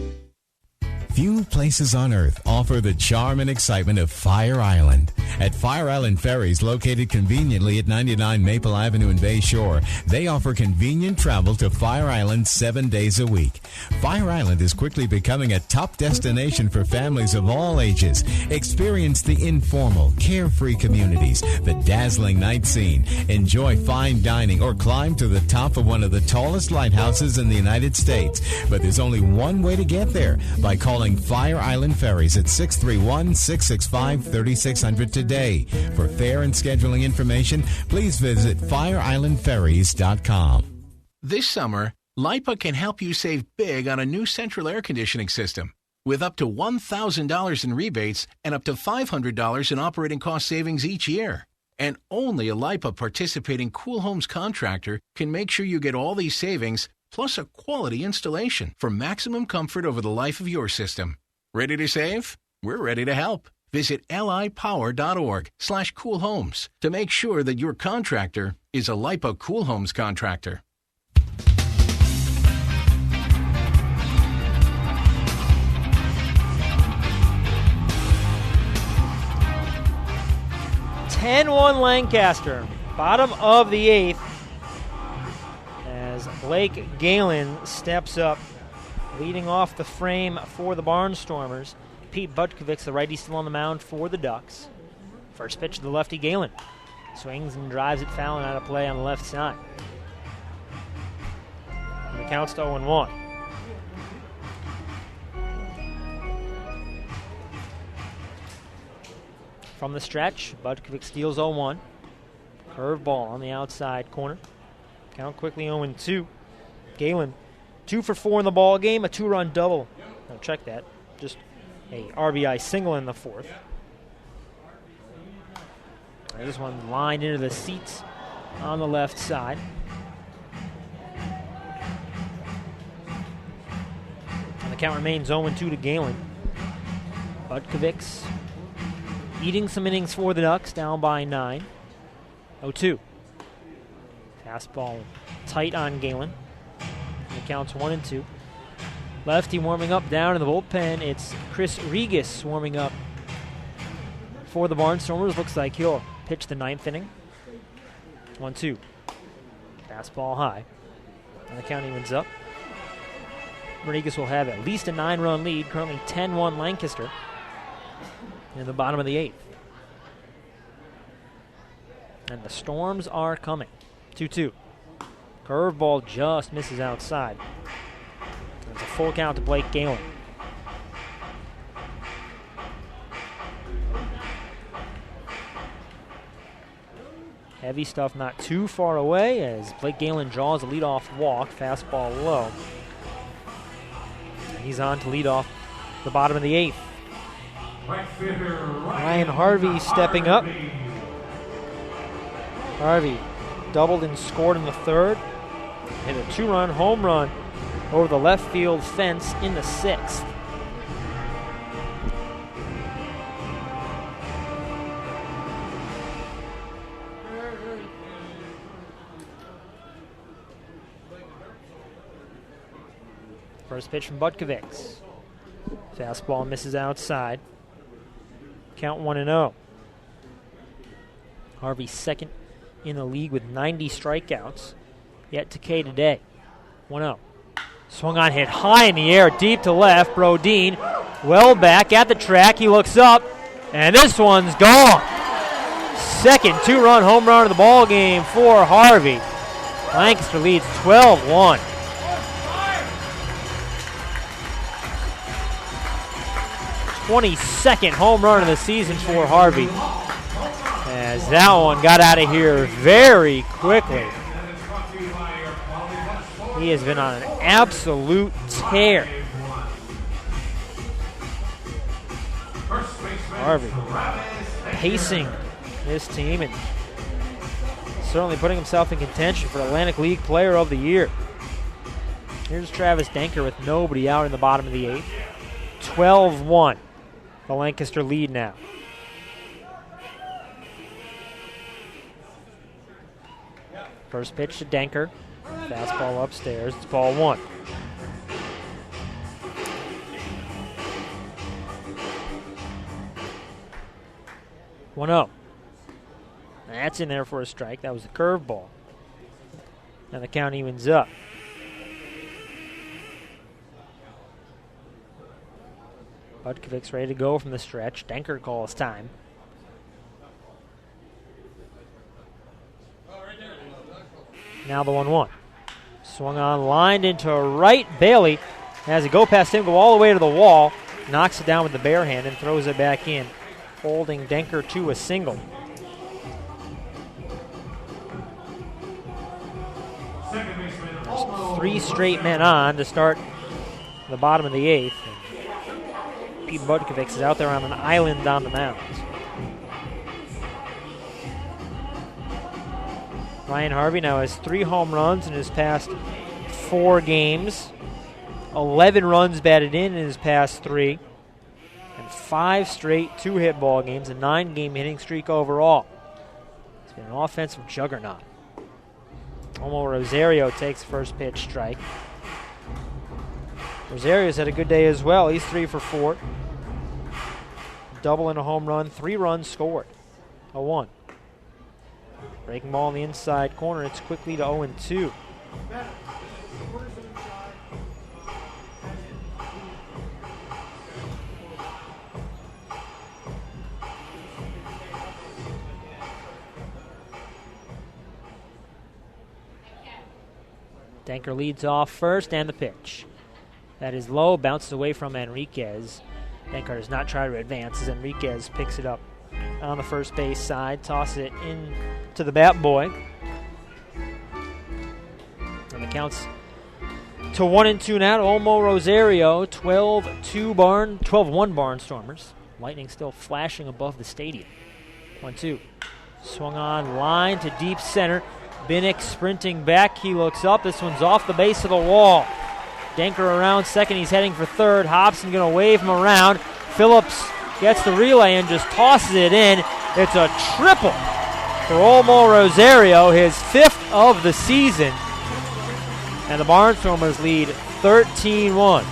Few places on Earth offer the charm and excitement of Fire Island. At Fire Island Ferries, located conveniently at 99 Maple Avenue in Bay Shore, they offer convenient travel to Fire Island 7 days a week. Fire Island is quickly becoming a top destination for families of all ages. Experience the informal, carefree communities, the dazzling night scene, enjoy fine dining, or climb to the top of one of the tallest lighthouses in the United States. But there's only one way to get there, by calling Fire Island Ferries at 631-665-3600 today. For fare and scheduling information, please visit fireislandferries.com. This summer, LIPA can help you save big on a new central air conditioning system. With up to $1,000 in rebates and up to $500 in operating cost savings each year. And only a LIPA participating Cool Homes contractor can make sure you get all these savings plus a quality installation for maximum comfort over the life of your system. Ready to save? We're ready to help. Visit lipower.org/coolhomes to make sure that your contractor is a LIPA Cool Homes contractor. (10-1) Lancaster, bottom of the 8th. As Blake Galen steps up, leading off the frame for the Barnstormers. Pete Butkovic, the righty, still on the mound for the Ducks. First pitch to the lefty, Galen. Swings and drives it foul and out of play on the left side. And the count's to 0-1. From the stretch, Butkovic steals 0-1. Curveball on the outside corner. Count quickly 0-2. Galen, 2 for 4 in the ball game, a 2-run double. No, check that. Just a RBI single in the 4th. This one lined into the seats on the left side. And the count remains 0-2 to Galen. Butkovic eating some innings for the Ducks, down by 9. 0-2. Fastball tight on Galen. The count's 1-2. Lefty warming up down in the bullpen. It's Chris Regis warming up for the Barnstormers. Looks like he'll pitch the 9th inning. 1-2. Fastball high. And the count evens up. Regis will have at least a 9-run lead. Currently 10-1 Lancaster in the bottom of the 8th. And the Storms are coming. 2-2. Curveball just misses outside. There's a full count to Blake Galen. Heavy stuff not too far away as Blake Galen draws a leadoff walk. Fastball low. And he's on to lead off the bottom of the 8th. Ryan Harvey stepping up. Harvey doubled and scored in the 3rd. Hit a 2-run home run over the left field fence in the 6th. First pitch from Butkovic. Fastball misses outside. Count 1-0. Harvey second in the league with 90 strikeouts. Yet to K today. 1-0. Swung on, hit high in the air, deep to left. Brodeen well back at the track. He looks up, and this one's gone. Second 2-run home run of the ball game for Harvey. Lancaster leads 12-1. '22nd home run of the season for Harvey. As that one got out of here very quickly. He has been on an absolute tear. Harvey pacing this team and certainly putting himself in contention for Atlantic League Player of the Year. Here's Travis Denker with nobody out in the bottom of the 8th. 12-1. The Lancaster lead now. First pitch to Denker. Fastball upstairs. It's ball 1. One-0. That's in there for a strike. That was a curveball. And the count evens up. Budkovic's ready to go from the stretch. Denker calls time. Now the 1-1. Swung on, lined into right. Bailey has it go past him, go all the way to the wall. Knocks it down with the bare hand and throws it back in, holding Denker to a single. There's 3 straight men on to start the bottom of the 8th. Pete Budkovic is out there on an island on the mound. Ryan Harvey now has 3 home runs in his past 4 games, 11 runs batted in his past 3, and 5 straight 2-hit ball games, a 9-game hitting streak overall. He's been an offensive juggernaut. Omo Rosario takes first pitch strike. Rosario's had a good day as well. He's 3 for 4. Double and a home run, 3 runs scored. 0-1. Breaking ball in the inside corner. It's quickly to 0-2. Denker leads off first, and the pitch. That is low, bounces away from Enriquez. Denker does not try to advance as Enriquez picks it up on the first base side, tosses it in to the bat boy. And the count's to 1-2 now to Olmo Rosario. 12-1 Barnstormers. Lightning still flashing above the stadium. 1-2. Swung on, line to deep center. Binnick sprinting back. He looks up. This one's off the base of the wall. Denker around second. He's heading for third. Hobson going to wave him around. Phillips gets the relay and just tosses it in. It's a triple for Olmo Rosario, his 5th of the season. And the Barnstormers lead 13-1.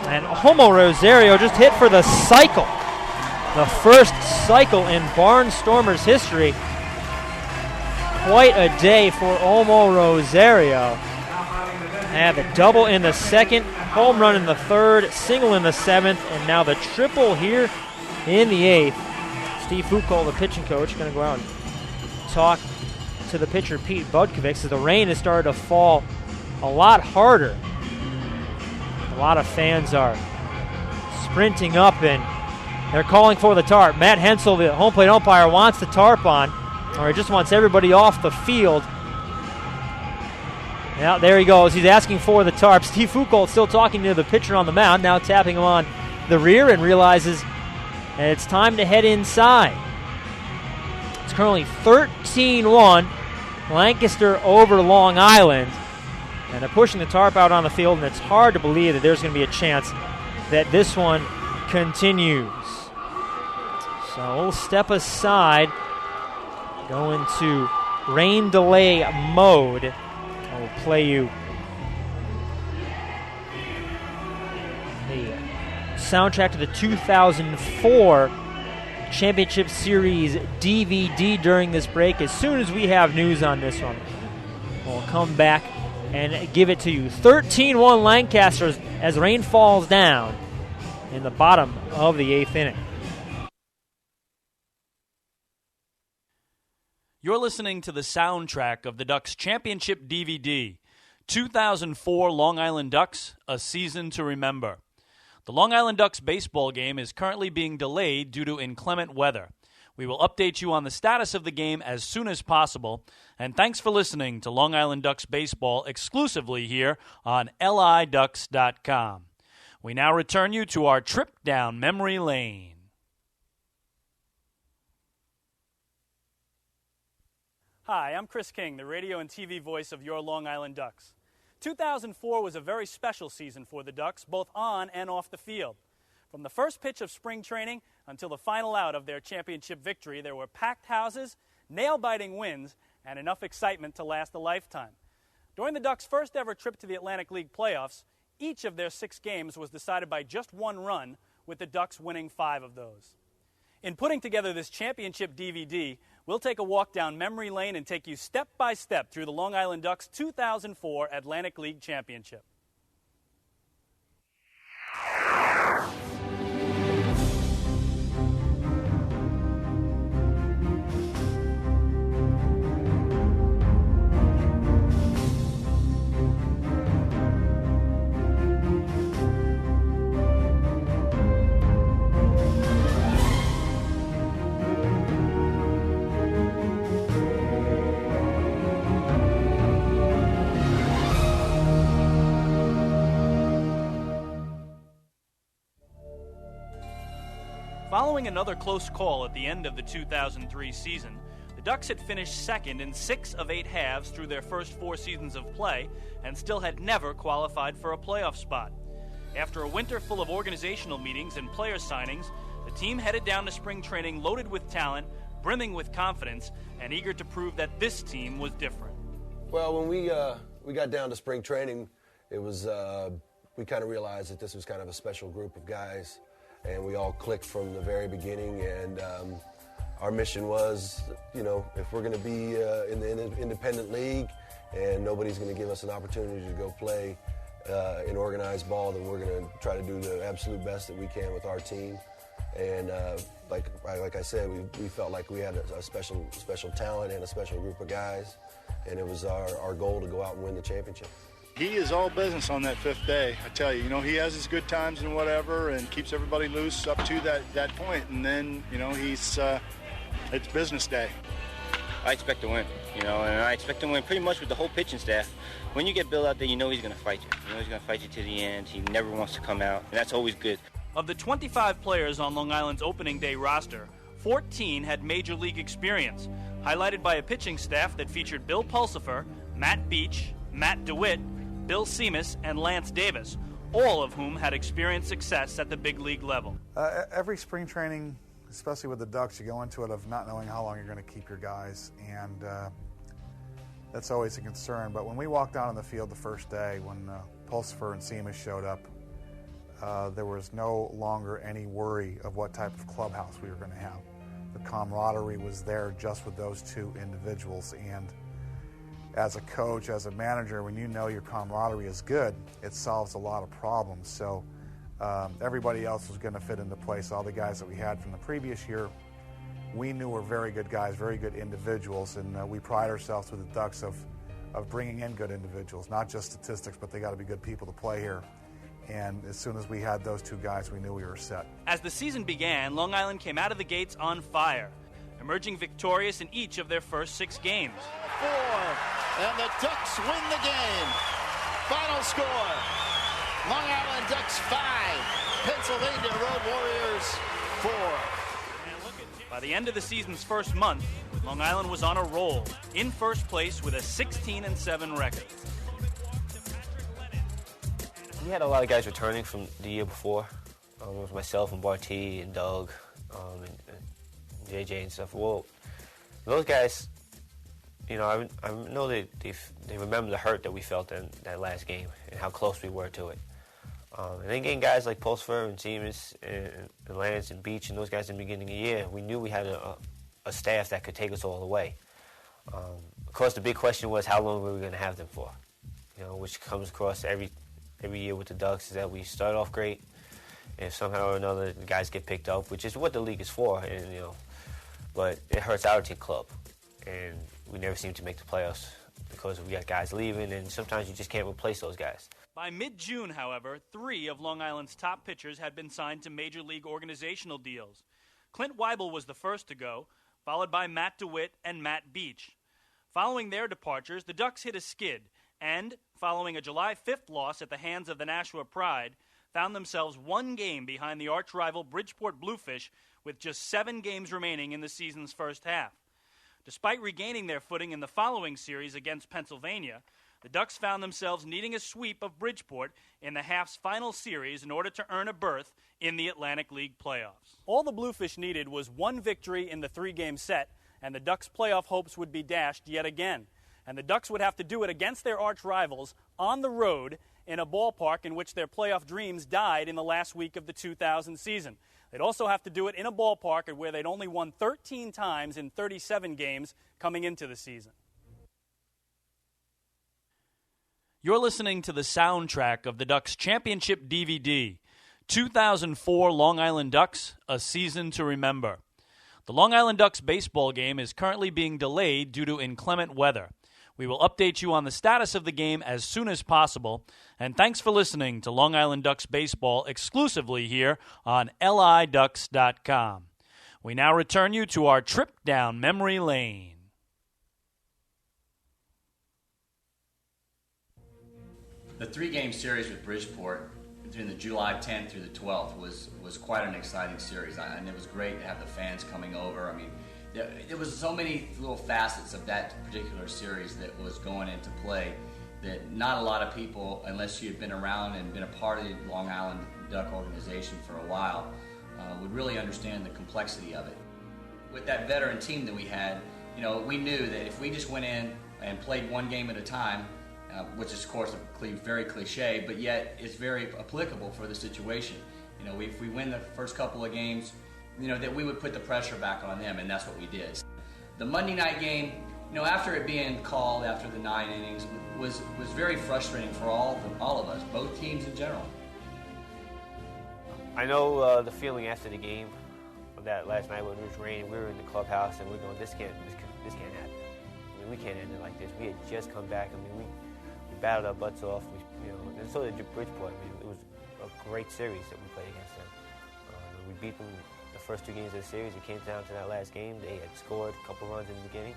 And Olmo Rosario just hit for the cycle. The first cycle in Barnstormers history. Quite a day for Olmo Rosario. Have a double in the 2nd, home run in the 3rd, single in the 7th, and now the triple here in the 8th. Steve Foucault, the pitching coach, going to go out and talk to the pitcher Pete Budkovic. So the rain has started to fall a lot harder. A lot of fans are sprinting up and they're calling for the tarp. Matt Hensel, the home plate umpire, wants the tarp on, or he just wants everybody off the field. Now there he goes. He's asking for the tarp. Steve Foucault still talking to the pitcher on the mound, now tapping him on the rear, and realizes that it's time to head inside. It's currently 13-1, Lancaster over Long Island. And they're pushing the tarp out on the field, and it's hard to believe that there's going to be a chance that this one continues. So we'll step aside, go into rain delay mode. We'll play you the soundtrack to the 2004 Championship Series DVD during this break. As soon as we have news on this one, we'll come back and give it to you. 13-1 Lancaster as rain falls down in the bottom of the 8th inning. You're listening to the soundtrack of the Ducks Championship DVD, 2004 Long Island Ducks, A Season to Remember. The Long Island Ducks baseball game is currently being delayed due to inclement weather. We will update you on the status of the game as soon as possible. And thanks for listening to Long Island Ducks baseball exclusively here on LIDucks.com. We now return you to our trip down memory lane. Hi, I'm Chris King, the radio and TV voice of your Long Island Ducks. 2004 was a very special season for the Ducks, both on and off the field. From the first pitch of spring training until the final out of their championship victory, there were packed houses, nail-biting wins, and enough excitement to last a lifetime. During the Ducks' first ever trip to the Atlantic League playoffs, each of their 6 games was decided by just one run, with the Ducks winning 5 of those. In putting together this championship DVD, we'll take a walk down memory lane and take you step by step through the Long Island Ducks' 2004 Atlantic League Championship. Following another close call at the end of the 2003 season, the Ducks had finished second in 6 of 8 halves through their first 4 seasons of play and still had never qualified for a playoff spot. After a winter full of organizational meetings and player signings, the team headed down to spring training loaded with talent, brimming with confidence, and eager to prove that this team was different. Well, when we got down to spring training, it was we kind of realized that this was kind of a special group of guys. And we all clicked from the very beginning, and our mission was, you know, if we're going to be in the independent league and nobody's going to give us an opportunity to go play in organized ball, then we're going to try to do the absolute best that we can with our team. And like I said, we felt like we had a special talent and a special group of guys, and it was our goal to go out and win the championship. He is all business on that 5th day. I tell you, he has his good times and whatever, and keeps everybody loose up to that point, and then, it's business day. I expect to win, and I expect to win pretty much with the whole pitching staff. When you get Bill out there, he's going to fight you. He's going to fight you to the end. He never wants to come out, and that's always good. Of the 25 players on Long Island's opening day roster, 14 had major league experience, highlighted by a pitching staff that featured Bill Pulsifer, Matt Beach, Matt DeWitt, Bill Seamus, and Lance Davis, all of whom had experienced success at the big league level. Every spring training, especially with the Ducks, you go into it of not knowing how long you're going to keep your guys, and that's always a concern. But when we walked out on the field the first day, when Pulsifer and Seamus showed up, there was no longer any worry of what type of clubhouse we were going to have. The camaraderie was there just with those 2 individuals, and as a coach, as a manager, when you know your camaraderie is good, it solves a lot of problems. So everybody else was going to fit into place. All the guys that we had from the previous year, we knew were very good guys, very good individuals, and we pride ourselves with the Ducks of bringing in good individuals, not just statistics, but they got to be good people to play here. And as soon as we had those 2 guys, we knew we were set. As the season began, Long Island came out of the gates on fire, emerging victorious in each of their first 6 games. 4, and the Ducks win the game. Final score, Long Island Ducks 5, Pennsylvania Road Warriors 4. By the end of the season's first month, Long Island was on a roll, in first place with a 16-7 record. We had a lot of guys returning from the year before. It was myself and Barty and Doug and JJ and stuff. Well, those guys, I know they remember the hurt that we felt in that last game and how close we were to it. And then getting guys like Pulsifer and Seamus and Lance and Beach and those guys in the beginning of the year, we knew we had a staff that could take us all the way. Of course, the big question was how long were we going to have them for? Which comes across every year with the Ducks, is that we start off great, and if somehow or another the guys get picked up, which is what the league is for, and but it hurts our team club, and we never seem to make the playoffs because we got guys leaving, and sometimes you just can't replace those guys. By mid-June, however, 3 of Long Island's top pitchers had been signed to major league organizational deals. Clint Weibel was the first to go, followed by Matt DeWitt and Matt Beach. Following their departures, the Ducks hit a skid and, following a July 5th loss at the hands of the Nashua Pride, found themselves one game behind the arch-rival Bridgeport Bluefish with just 7 games remaining in the season's first half. Despite regaining their footing in the following series against Pennsylvania, the Ducks found themselves needing a sweep of Bridgeport in the half's final series in order to earn a berth in the Atlantic League playoffs. All the Bluefish needed was one victory in the 3-game set, and the Ducks' playoff hopes would be dashed yet again. And the Ducks would have to do it against their arch rivals on the road in a ballpark in which their playoff dreams died in the last week of the 2000 season. They'd also have to do it in a ballpark where they'd only won 13 times in 37 games coming into the season. You're listening to the soundtrack of the Ducks Championship DVD, 2004 Long Island Ducks, A Season to Remember. The Long Island Ducks baseball game is currently being delayed due to inclement weather. We will update you on the status of the game as soon as possible, and thanks for listening to Long Island Ducks baseball exclusively here on LIDucks.com. We now return you to our trip down memory lane. The 3-game series with Bridgeport between the July 10th through the 12th was quite an exciting series, and it was great to have the fans coming over. I mean, there was so many little facets of that particular series that was going into play that not a lot of people, unless you had been around and been a part of the Long Island Duck organization for a while, would really understand the complexity of it. With that veteran team that we had, we knew that if we just went in and played one game at a time, which is, of course, very cliche, but yet it's very applicable for the situation. If we win the first couple of games, that we would put the pressure back on them, and that's what we did. The Monday night game, after it being called after the 9 innings, was very frustrating for all of us, both teams in general. I know the feeling after the game of that last night when it was raining. We were in the clubhouse and we were going, this can't happen. I mean, we can't end it like this. We had just come back. I mean, we battled our butts off. And so did Bridgeport. I mean, it was a great series that we played against them. We beat them the first 2 games of the series. It came down to that last game. They had scored a couple runs in the beginning,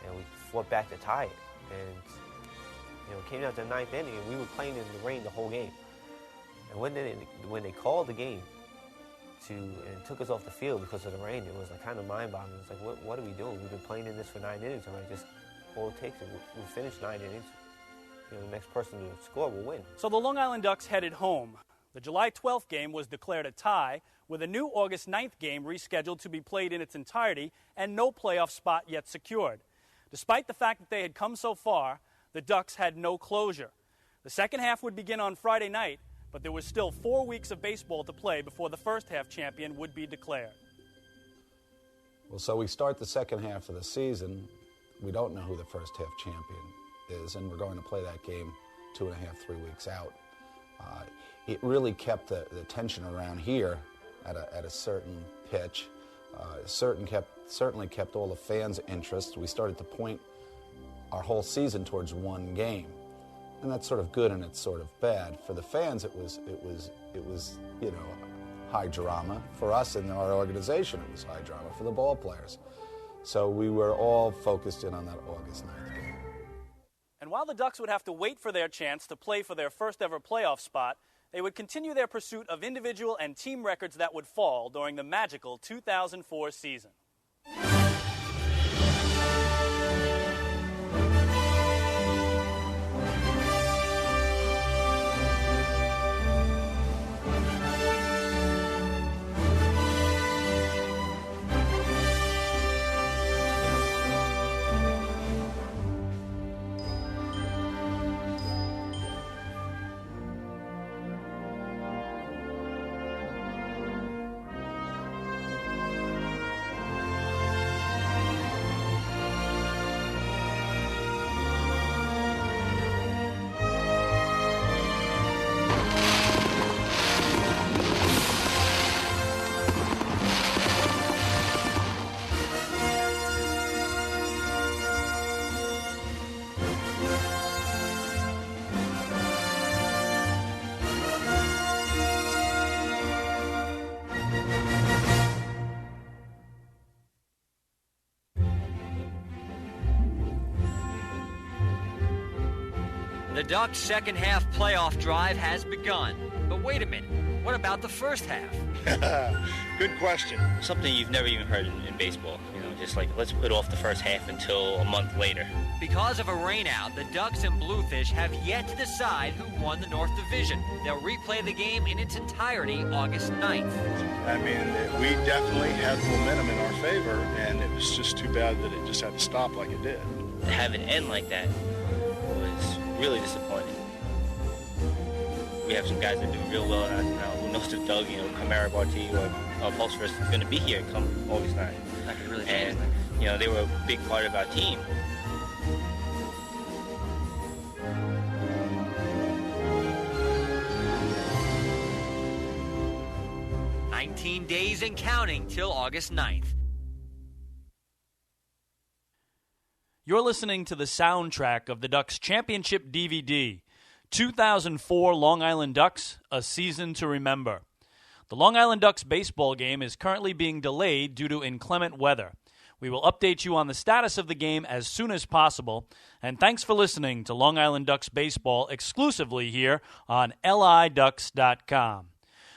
and we fought back to tie it. And it came down to the 9th inning, and we were playing in the rain the whole game. And when they called the game and took us off the field because of the rain, it was like kind of mind-boggling. It's like, what are we doing? We've been playing in this for 9 innings, and all it takes is we finish 9 innings. The next person to score will win. So the Long Island Ducks headed home. The July 12th game was declared a tie, with a new August 9th game rescheduled to be played in its entirety and no playoff spot yet secured. Despite the fact that they had come so far, the Ducks had no closure. The second half would begin on Friday night, but there was still 4 weeks of baseball to play before the first half champion would be declared. Well, so we start the second half of the season. We don't know who the first half champion is, and we're going to play that game 2.5, 3 weeks out. It really kept the tension around here at a certain pitch. Certainly kept all the fans' interest. We started to point our whole season towards one game, and that's sort of good and it's sort of bad. For the fans, it was high drama. For us in our organization, it was high drama. For the ball players, so we were all focused in on that August 9th game. And while the Ducks would have to wait for their chance to play for their first ever playoff spot, they would continue their pursuit of individual and team records that would fall during the magical 2004 season. The Ducks' second half playoff drive has begun. But wait a minute, what about the first half? Good question. Something you've never even heard in baseball. Just like, let's put off the first half until a month later. Because of a rainout, the Ducks and Bluefish have yet to decide who won the North Division. They'll replay the game in its entirety August 9th. I mean, we definitely had momentum in our favor, and it was just too bad that it just had to stop like it did. To have it end like that was really disappointing. We have some guys that do real well now. Who knows if Doug, Kamara Barty or Pulsford is going to be here come August 9th. That could really change things. They were a big part of our team. "19 days and counting till August 9th. You're listening to the soundtrack of the Ducks Championship DVD, 2004 Long Island Ducks, A Season to Remember. The Long Island Ducks baseball game is currently being delayed due to inclement weather. We will update you on the status of the game as soon as possible, and thanks for listening to Long Island Ducks baseball exclusively here on LIDucks.com.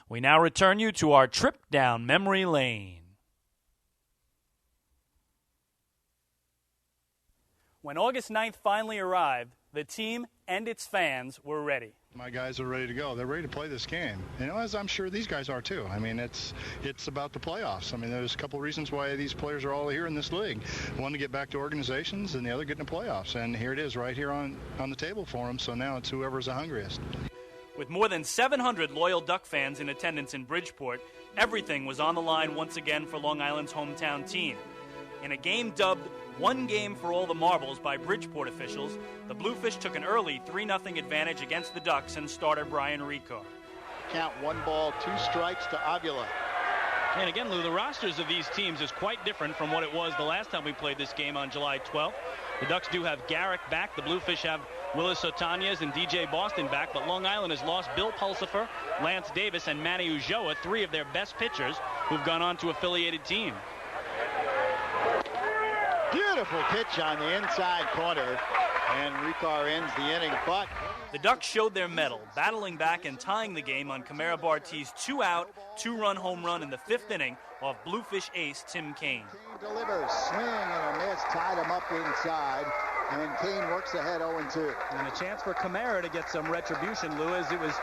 We now return you to our trip down memory lane. When August 9th finally arrived, the team and its fans were ready. My guys are ready to go. They're ready to play this game. As I'm sure these guys are too. I mean, it's about the playoffs. I mean, there's a couple of reasons why these players are all here in this league. One to get back to organizations, and the other getting to playoffs. And here it is right here on the table for them. So now it's whoever's the hungriest. With more than 700 loyal Duck fans in attendance in Bridgeport, everything was on the line once again for Long Island's hometown team. In a game dubbed "One Game for All the Marbles" by Bridgeport officials, the Bluefish took an early 3-0 advantage against the Ducks and starter Brian Ricard. Count 1 ball, 2 strikes to Avila. And again, Lou, the rosters of these teams is quite different from what it was the last time we played this game on July 12th. The Ducks do have Garrick back. The Bluefish have Willis Otanez and DJ Boston back, but Long Island has lost Bill Pulsifer, Lance Davis, and Manny Ulloa, 3 of their best pitchers who've gone on to affiliated teams. Beautiful pitch on the inside corner, and Ricard ends the inning, but the Ducks showed their mettle, battling back and tying the game on Kamara Barty's 2-out, 2-run home run in the 5th inning off Bluefish ace Tim Kaine. Kane delivers, swing and a miss, tied him up inside, and Kaine works ahead 0-2. And a chance for Kamara to get some retribution, Lou, as it was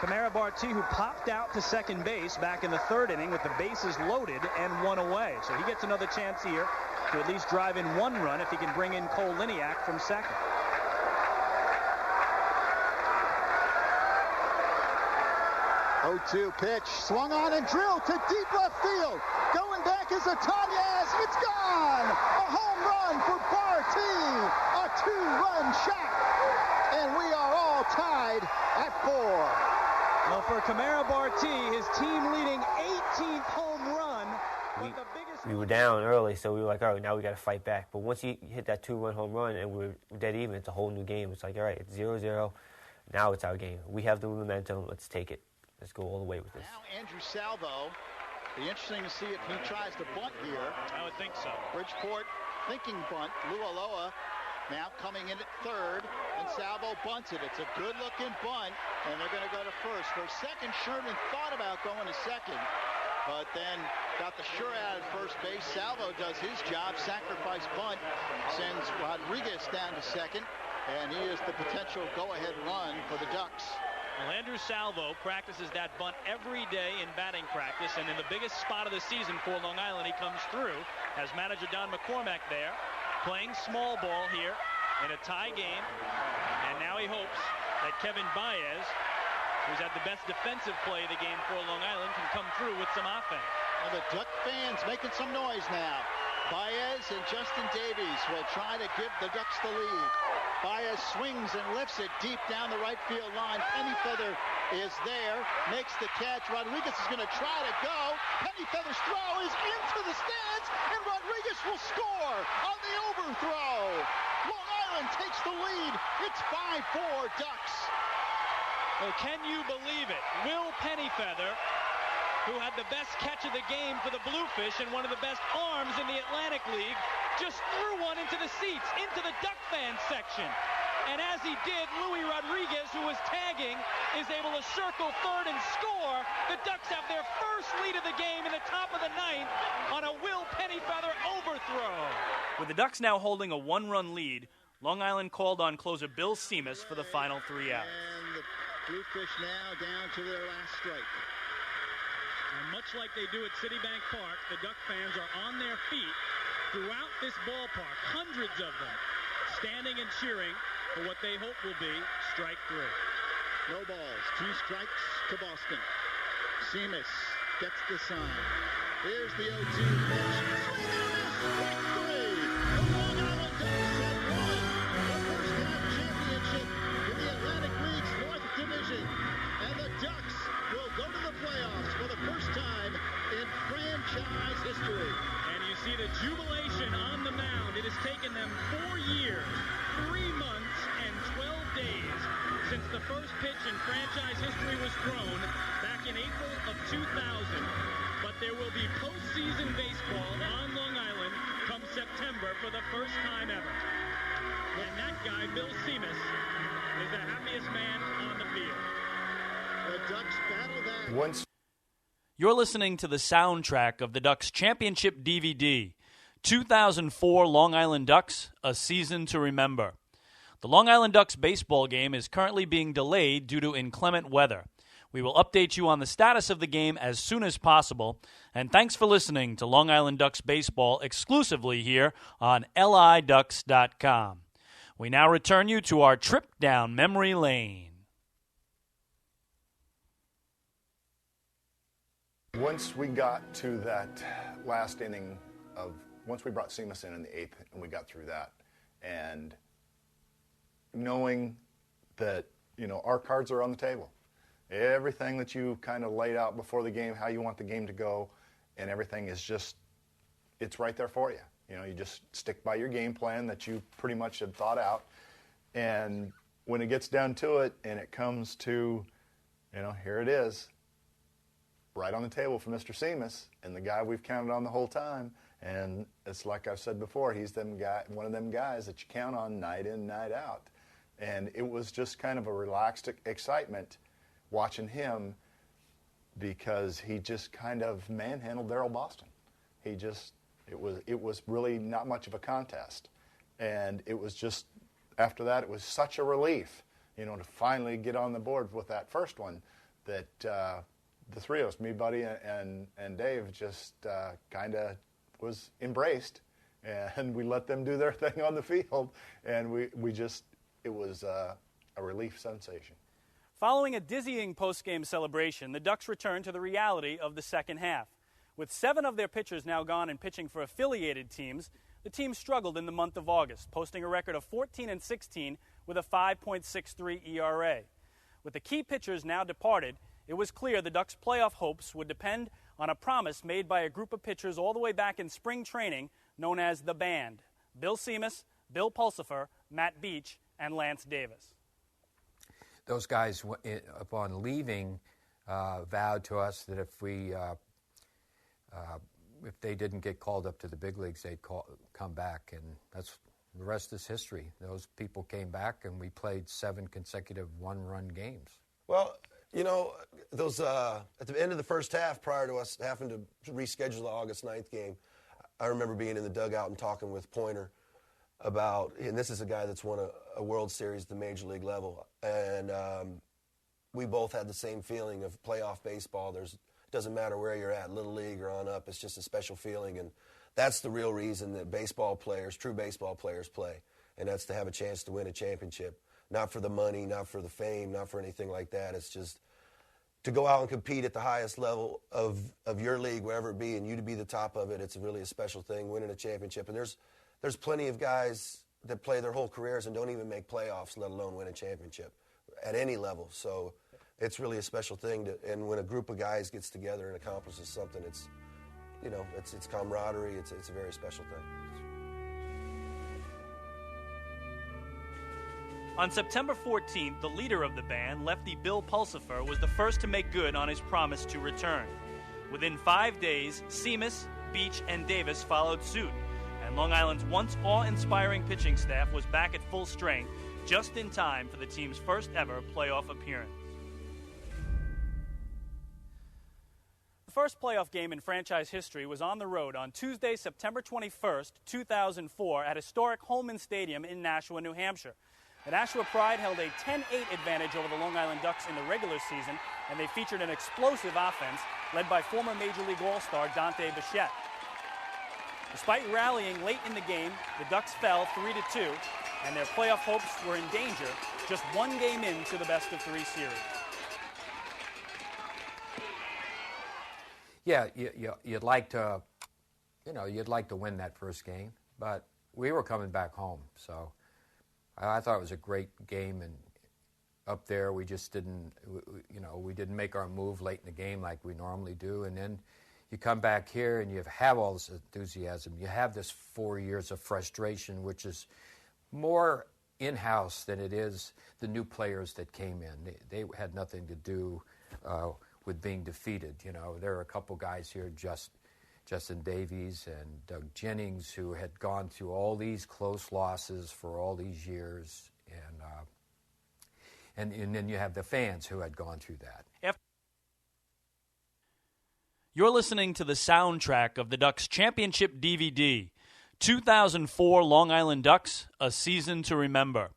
Kamara Barty who popped out to second base back in the 3rd inning with the bases loaded and 1 away. So he gets another chance here to at least drive in 1 run if he can bring in Cole Liniak from second. Oh-2 pitch, swung on and drilled to deep left field. Going back is Otanez. It's gone. A home run for Barty. A 2-run shot. And we are all tied at 4. Well, for Kamara Barty, his team-leading 18th home run. We were down early, so we were like, all right, now we got to fight back. But once you hit that 2-run home run and we're dead even, it's a whole new game. It's like, all right, it's 0-0. Now it's our game. We have the momentum. Let's take it. Let's go all the way with this. Now Andrew Salvo. Be interesting to see if he tries to bunt here. I would think so. Bridgeport thinking bunt. Lou Ulloa now coming in at 3rd, and Salvo bunts it. It's a good-looking bunt, and they're going to go to first. For a second, Sherman thought about going to second, but then got the sure out at first base. Salvo does his job, sacrifice bunt, sends Rodriguez down to second, and he is the potential go-ahead run for the Ducks. Well, Andrew Salvo practices that bunt every day in batting practice, and in the biggest spot of the season for Long Island, he comes through. Has manager Don McCormack there, playing small ball here in a tie game, and now he hopes that Kevin Baez, who's had the best defensive play of the game for Long Island, can come through with some offense. And the Duck fans making some noise now. Baez and Justin Davies will try to give the Ducks the lead. Baez swings and lifts it deep down the right field line. Pennyfeather is there, makes the catch. Rodriguez is going to try to go. Pennyfeather's throw is into the stands, and Rodriguez will score on the overthrow. Long Island takes the lead. It's 5-4 Ducks. Well, can you believe it? Will Pennyfeather, who had the best catch of the game for the Bluefish and one of the best arms in the Atlantic League, just threw one into the seats, into the Duck fan section. And as he did, Louis Rodriguez, who was tagging, is able to circle third and score. The Ducks have their first lead of the game in the top of the ninth on a Will Pennyfeather overthrow. With the Ducks now holding a one-run lead, Long Island called on closer Bill Seamus for the final 3 outs. And the Bluefish now down to their last strike. And much like they do at Citibank Park, the Duck fans are on their feet throughout this ballpark, hundreds of them, standing and cheering for what they hope will be strike 3. No balls, 2 strikes to Boston. Seamus gets the sign. Here's the 0-2 pitch. Strike 3. The Long Island Ducks have won the first half championship in the Atlantic League's North Division. And the Ducks will go to the playoffs for the first time in franchise history. And you see the jubilation on the mound. It has taken them 4 years, 3 months, and 12 days since the first pitch in franchise history was thrown back in April of 2000. But there will be postseason baseball on Long Island come September for the first time ever. And that guy, Bill Seamus, is the happiest man on the field. The Ducks battle that. You're listening to the soundtrack of the Ducks Championship DVD, 2004 Long Island Ducks, A Season to Remember. The Long Island Ducks baseball game is currently being delayed due to inclement weather. We will update you on the status of the game as soon as possible, and thanks for listening to Long Island Ducks baseball exclusively here on LIDucks.com. We now return you to our trip down memory lane. Once we got to that last inning once we brought Seamus in the 8th and we got through that, and knowing that, our cards are on the table. Everything that you kind of laid out before the game, how you want the game to go, and everything is just, it's right there for you. You just stick by your game plan that you pretty much had thought out. And when it gets down to it and it comes to, here it is, right on the table for Mr. Seamus, and the guy we've counted on the whole time. And it's like I've said before, he's one of them guys that you count on night in, night out. And it was just kind of a relaxed excitement watching him, because he just kind of manhandled Darryl Boston. It was really not much of a contest. And it was just, after that, it was such a relief, to finally get on the board with that first one, that the three of us, me, Buddy, and Dave, just kind of was embraced, and we let them do their thing on the field, and it was a relief sensation. Following a dizzying post-game celebration, the Ducks returned to the reality of the second half. With 7 of their pitchers now gone and pitching for affiliated teams, the team struggled in the month of August, posting a record of 14-16 with a 5.63 ERA. With the key pitchers now departed, it was clear the Ducks' playoff hopes would depend on a promise made by a group of pitchers all the way back in spring training known as the Band: Bill Seamus, Bill Pulsifer, Matt Beach, and Lance Davis. Those guys, upon leaving, vowed to us that if they didn't get called up to the big leagues, they'd come back, and that's the rest is history. Those people came back, and we played 7 consecutive one-run games. Well, those at the end of the first half, prior to us having to reschedule the August 9th game, I remember being in the dugout and talking with Pointer about, and this is a guy that's won a World Series at the Major League level, and we both had the same feeling of playoff baseball. It doesn't matter where you're at, Little League or on up, it's just a special feeling, and that's the real reason that true baseball players play, and that's to have a chance to win a championship. Not for the money, not for the fame, not for anything like that. It's just to go out and compete at the highest level of your league, wherever it be, and you to be the top of it. It's really a special thing, winning a championship. And there's plenty of guys that play their whole careers and don't even make playoffs, let alone win a championship at any level. So it's really a special thing. And when a group of guys gets together and accomplishes something, it's camaraderie. It's a very special thing. On September 14th, the leader of the Band, lefty Bill Pulsifer, was the first to make good on his promise to return. Within 5 days, Seamus, Beach, and Davis followed suit, and Long Island's once awe-inspiring pitching staff was back at full strength just in time for the team's first ever playoff appearance. The first playoff game in franchise history was on the road on Tuesday, September 21st, 2004 at historic Holman Stadium in Nashua, New Hampshire. The Nashua Pride held a 10-8 advantage over the Long Island Ducks in the regular season, and they featured an explosive offense led by former Major League All-Star Dante Bichette. Despite rallying late in the game, the Ducks fell 3-2, and their playoff hopes were in danger just one game into the best-of-3 series. Yeah, you'd like to, you'd like to win that first game, but we were coming back home, so I thought it was a great game, and up there we just didn't, we didn't make our move late in the game like we normally do, and then you come back here and you have all this enthusiasm. You have this 4 years of frustration, which is more in-house than it is the new players that came in. They had nothing to do with being defeated. There are a couple guys here, Justin Davies and Doug Jennings, who had gone through all these close losses for all these years, and then you have the fans who had gone through that. You're listening to the soundtrack of the Ducks Championship DVD, 2004 Long Island Ducks, A Season to Remember.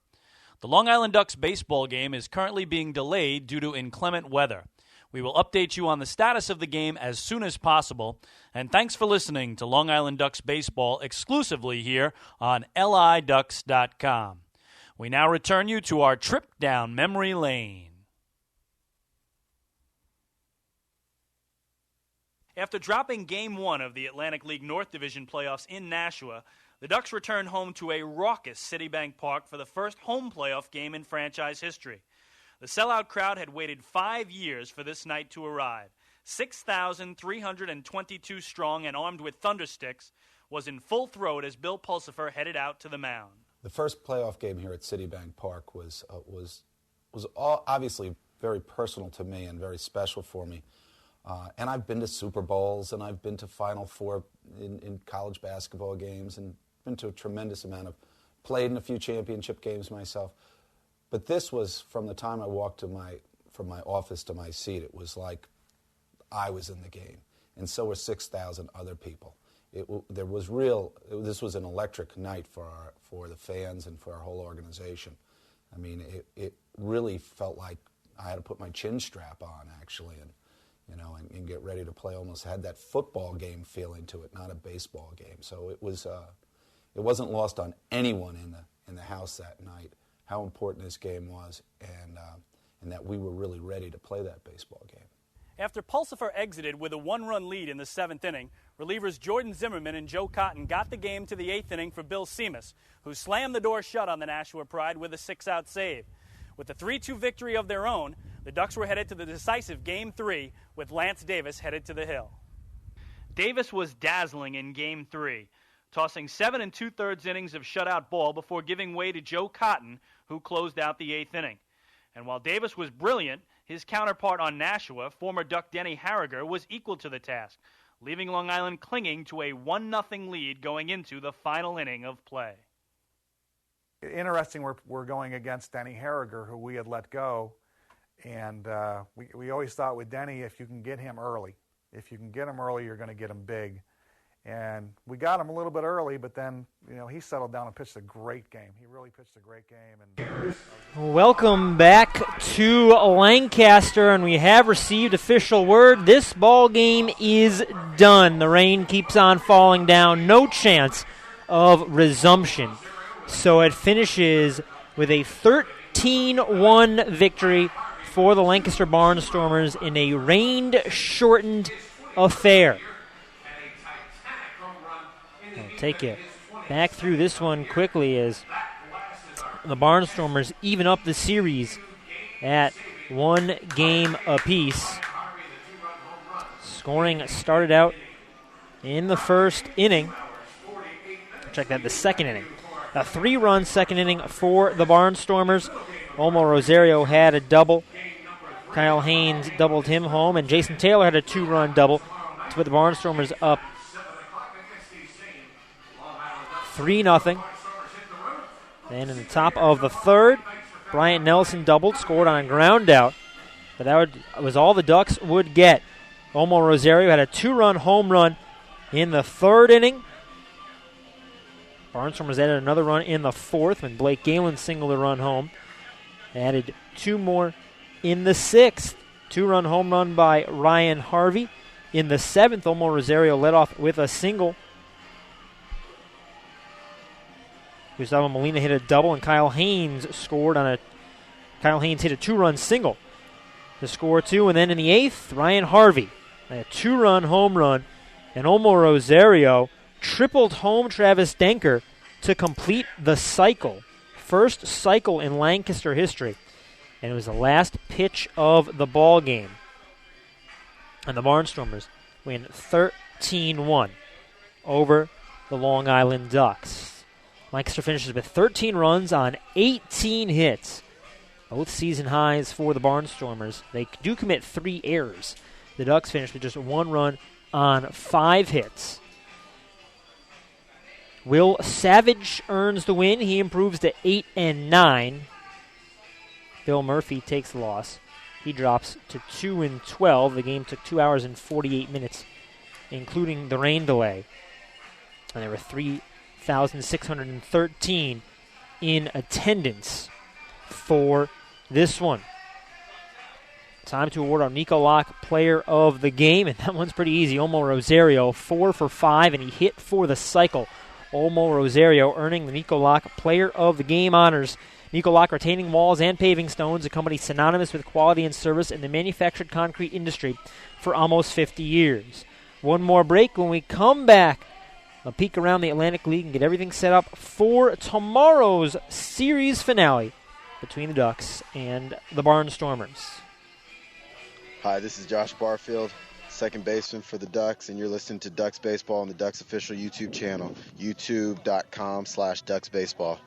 The Long Island Ducks baseball game is currently being delayed due to inclement weather. We will update you on the status of the game as soon as possible, and thanks for listening to Long Island Ducks baseball exclusively here on LIDucks.com. We now return you to our trip down memory lane. After dropping Game 1 of the Atlantic League North Division playoffs in Nashua, the Ducks returned home to a raucous Citibank Park for the first home playoff game in franchise history. The sellout crowd had waited 5 years for this night to arrive. 6,322 strong and armed with thundersticks was in full throat as Bill Pulsifer headed out to the mound. The first playoff game here at Citibank Park was all obviously very personal to me and very special for me. And I've been to Super Bowls, and I've been to Final Four in college basketball games, and been to a tremendous amount of, played in a few championship games myself. But this was, from the time I walked from my office to my seat, it was like I was in the game, and so were 6,000 other people. This was an electric night for the fans and for our whole organization. I mean, it really felt like I had to put my chin strap on, actually, and and get ready to play. Almost had that football game feeling to it, not a baseball game. So it wasn't lost on anyone in the house that night how important this game was, and that we were really ready to play that baseball game. After Pulsifer exited with a 1-run lead in the 7th inning, relievers Jordan Zimmerman and Joe Cotton got the game to the 8th inning for Bill Seamus, who slammed the door shut on the Nashua Pride with a 6-out save. With a 3-2 victory of their own, the Ducks were headed to the decisive Game 3, with Lance Davis headed to the hill. Davis was dazzling in Game 3, tossing 7 2/3 innings of shutout ball before giving way to Joe Cotton, who closed out the 8th inning. And while Davis was brilliant, his counterpart on Nashua, former Duck Denny Harriger, was equal to the task, leaving Long Island clinging to a 1-0 lead going into the final inning of play. Interesting, we're going against Denny Harriger, who we had let go, and we always thought with Denny, if you can get him early, you're going to get him big. And we got him a little bit early, but then he settled down and pitched a great game. He really pitched a great game. And welcome back to Lancaster, and we have received official word. This ball game is done. The rain keeps on falling down. No chance of resumption. So it finishes with a 13-1 victory for the Lancaster Barnstormers in a rain-shortened affair. I'll take you back through this one quickly as the Barnstormers even up the series at 1 game apiece. Scoring started out in the first inning. Check that, the second inning. A 3-run second inning for the Barnstormers. Olmo Rosario had a double. Kyle Haynes doubled him home, and Jason Taylor had a 2-run double to put the Barnstormers up 3-0. Then in the top of the third, Bryant Nelson doubled, scored on a ground out. But that was all the Ducks would get. Omar Rosario had a 2-run home run in the third inning. Barnstormers added another run in the fourth when Blake Galen singled a run home. Added 2 more in the sixth. 2-run home run by Ryan Harvey. In the seventh, Omar Rosario led off with a single. Gustavo Molina hit a double, and Kyle Haynes hit a 2-run single to score 2. And then in the eighth, Ryan Harvey, a 2-run home run, and Omar Rosario tripled home Travis Denker to complete the cycle. First cycle in Lancaster history. And it was the last pitch of the ball game. And the Barnstormers win 13-1 over the Long Island Ducks. Lancaster finishes with 13 runs on 18 hits. Both season highs for the Barnstormers. They do commit 3 errors. The Ducks finish with just 1 run on 5 hits. Will Savage earns the win. He improves to 8-9. Bill Murphy takes the loss. He drops to 2-12. The game took 2 hours and 48 minutes, including the rain delay. And there were 3,613 in attendance for this one. Time to award our Nico Lock Player of the Game, and that one's pretty easy. Omar Rosario, 4 for 5, and he hit for the cycle. Omar Rosario earning the Nico Lock Player of the Game honors. Nico Lock retaining walls and paving stones, a company synonymous with quality and service in the manufactured concrete industry for almost 50 years. One more break. When we come back, a peek around the Atlantic League and get everything set up for tomorrow's series finale between the Ducks and the Barnstormers. Hi, this is Josh Barfield, second baseman for the Ducks, and you're listening to Ducks Baseball on the Ducks official YouTube channel, youtube.com/DucksBaseball.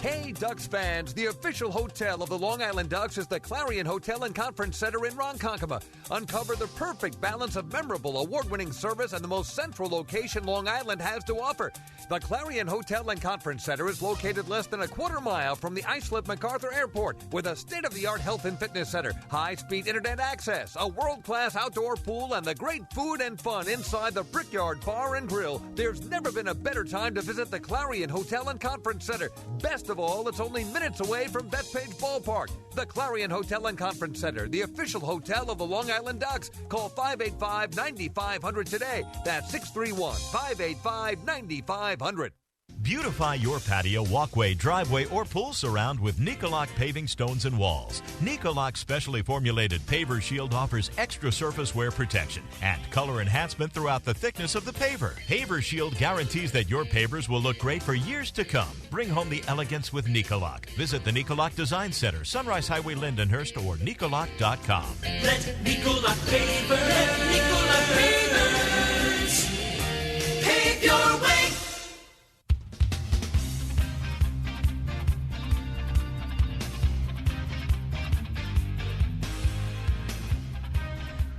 Hey, Ducks fans, the official hotel of the Long Island Ducks is the Clarion Hotel and Conference Center in Ronkonkoma. Uncover the perfect balance of memorable, award-winning service and the most central location Long Island has to offer. The Clarion Hotel and Conference Center is located less than a quarter mile from the Islip MacArthur Airport with a state-of-the-art health and fitness center, high-speed internet access, a world-class outdoor pool, and the great food and fun inside the Brickyard Bar and Grill. There's never been a better time to visit the Clarion Hotel and Conference Center. Best of all, it's only minutes away from Bethpage Ballpark. The Clarion Hotel and Conference Center, the official hotel of the Long Island Ducks. Call 585-9500 today. That's 631-585-9500. Beautify your patio, walkway, driveway, or pool surround with Nicoloc paving stones and walls. Nicoloc's specially formulated paver shield offers extra surface wear protection and color enhancement throughout the thickness of the paver. Paver shield guarantees that your pavers will look great for years to come. Bring home the elegance with Nicoloc. Visit the Nicoloc Design Center, Sunrise Highway, Lindenhurst, or Nicoloc.com. Let Nicoloc Pavers, let Nicoloc Pavers pave your way.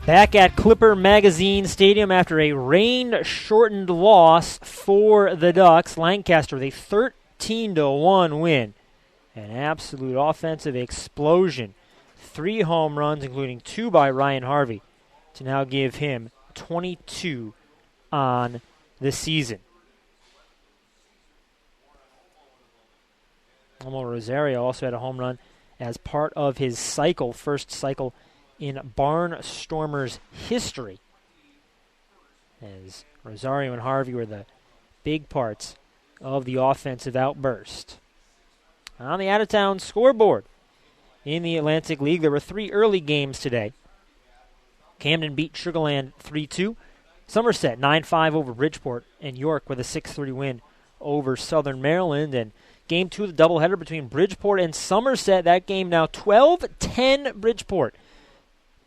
Back at Clipper Magazine Stadium after a rain-shortened loss for the Ducks. Lancaster with a 13-1 win. An absolute offensive explosion. 3 home runs, including 2 by Ryan Harvey, to now give him 22 on the season. Omar Rosario also had a home run as part of his cycle, first cycle in Barnstormers history, as Rosario and Harvey were the big parts of the offensive outburst. On the out-of-town scoreboard in the Atlantic League, there were 3 early games today. Camden beat Sugarland 3-2. Somerset 9-5 over Bridgeport, and York with a 6-3 win over Southern Maryland. And Game 2 of the doubleheader between Bridgeport and Somerset. That game now 12-10 Bridgeport.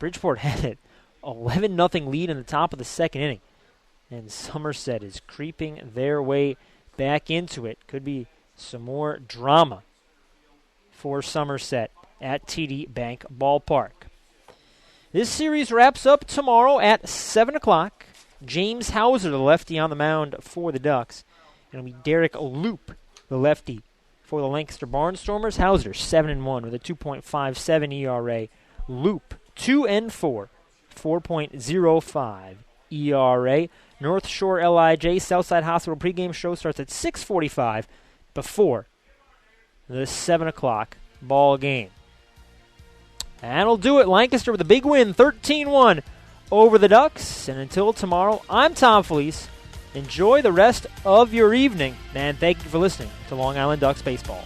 Bridgeport had an 11-0 lead in the top of the second inning. And Somerset is creeping their way back into it. Could be some more drama for Somerset at TD Bank Ballpark. This series wraps up tomorrow at 7 o'clock. James Hauser, the lefty on the mound for the Ducks. And it'll be Derek Loop, the lefty for the Lancaster Barnstormers. Hauser 7-1 with a 2.57 ERA. Loop 2-4, 4.05 ERA. North Shore LIJ Southside Hospital pregame show starts at 6:45 before the 7 o'clock ball game. That'll do it. Lancaster with a big win, 13-1 over the Ducks. And until tomorrow, I'm Tom Felice. Enjoy the rest of your evening, and thank you for listening to Long Island Ducks Baseball.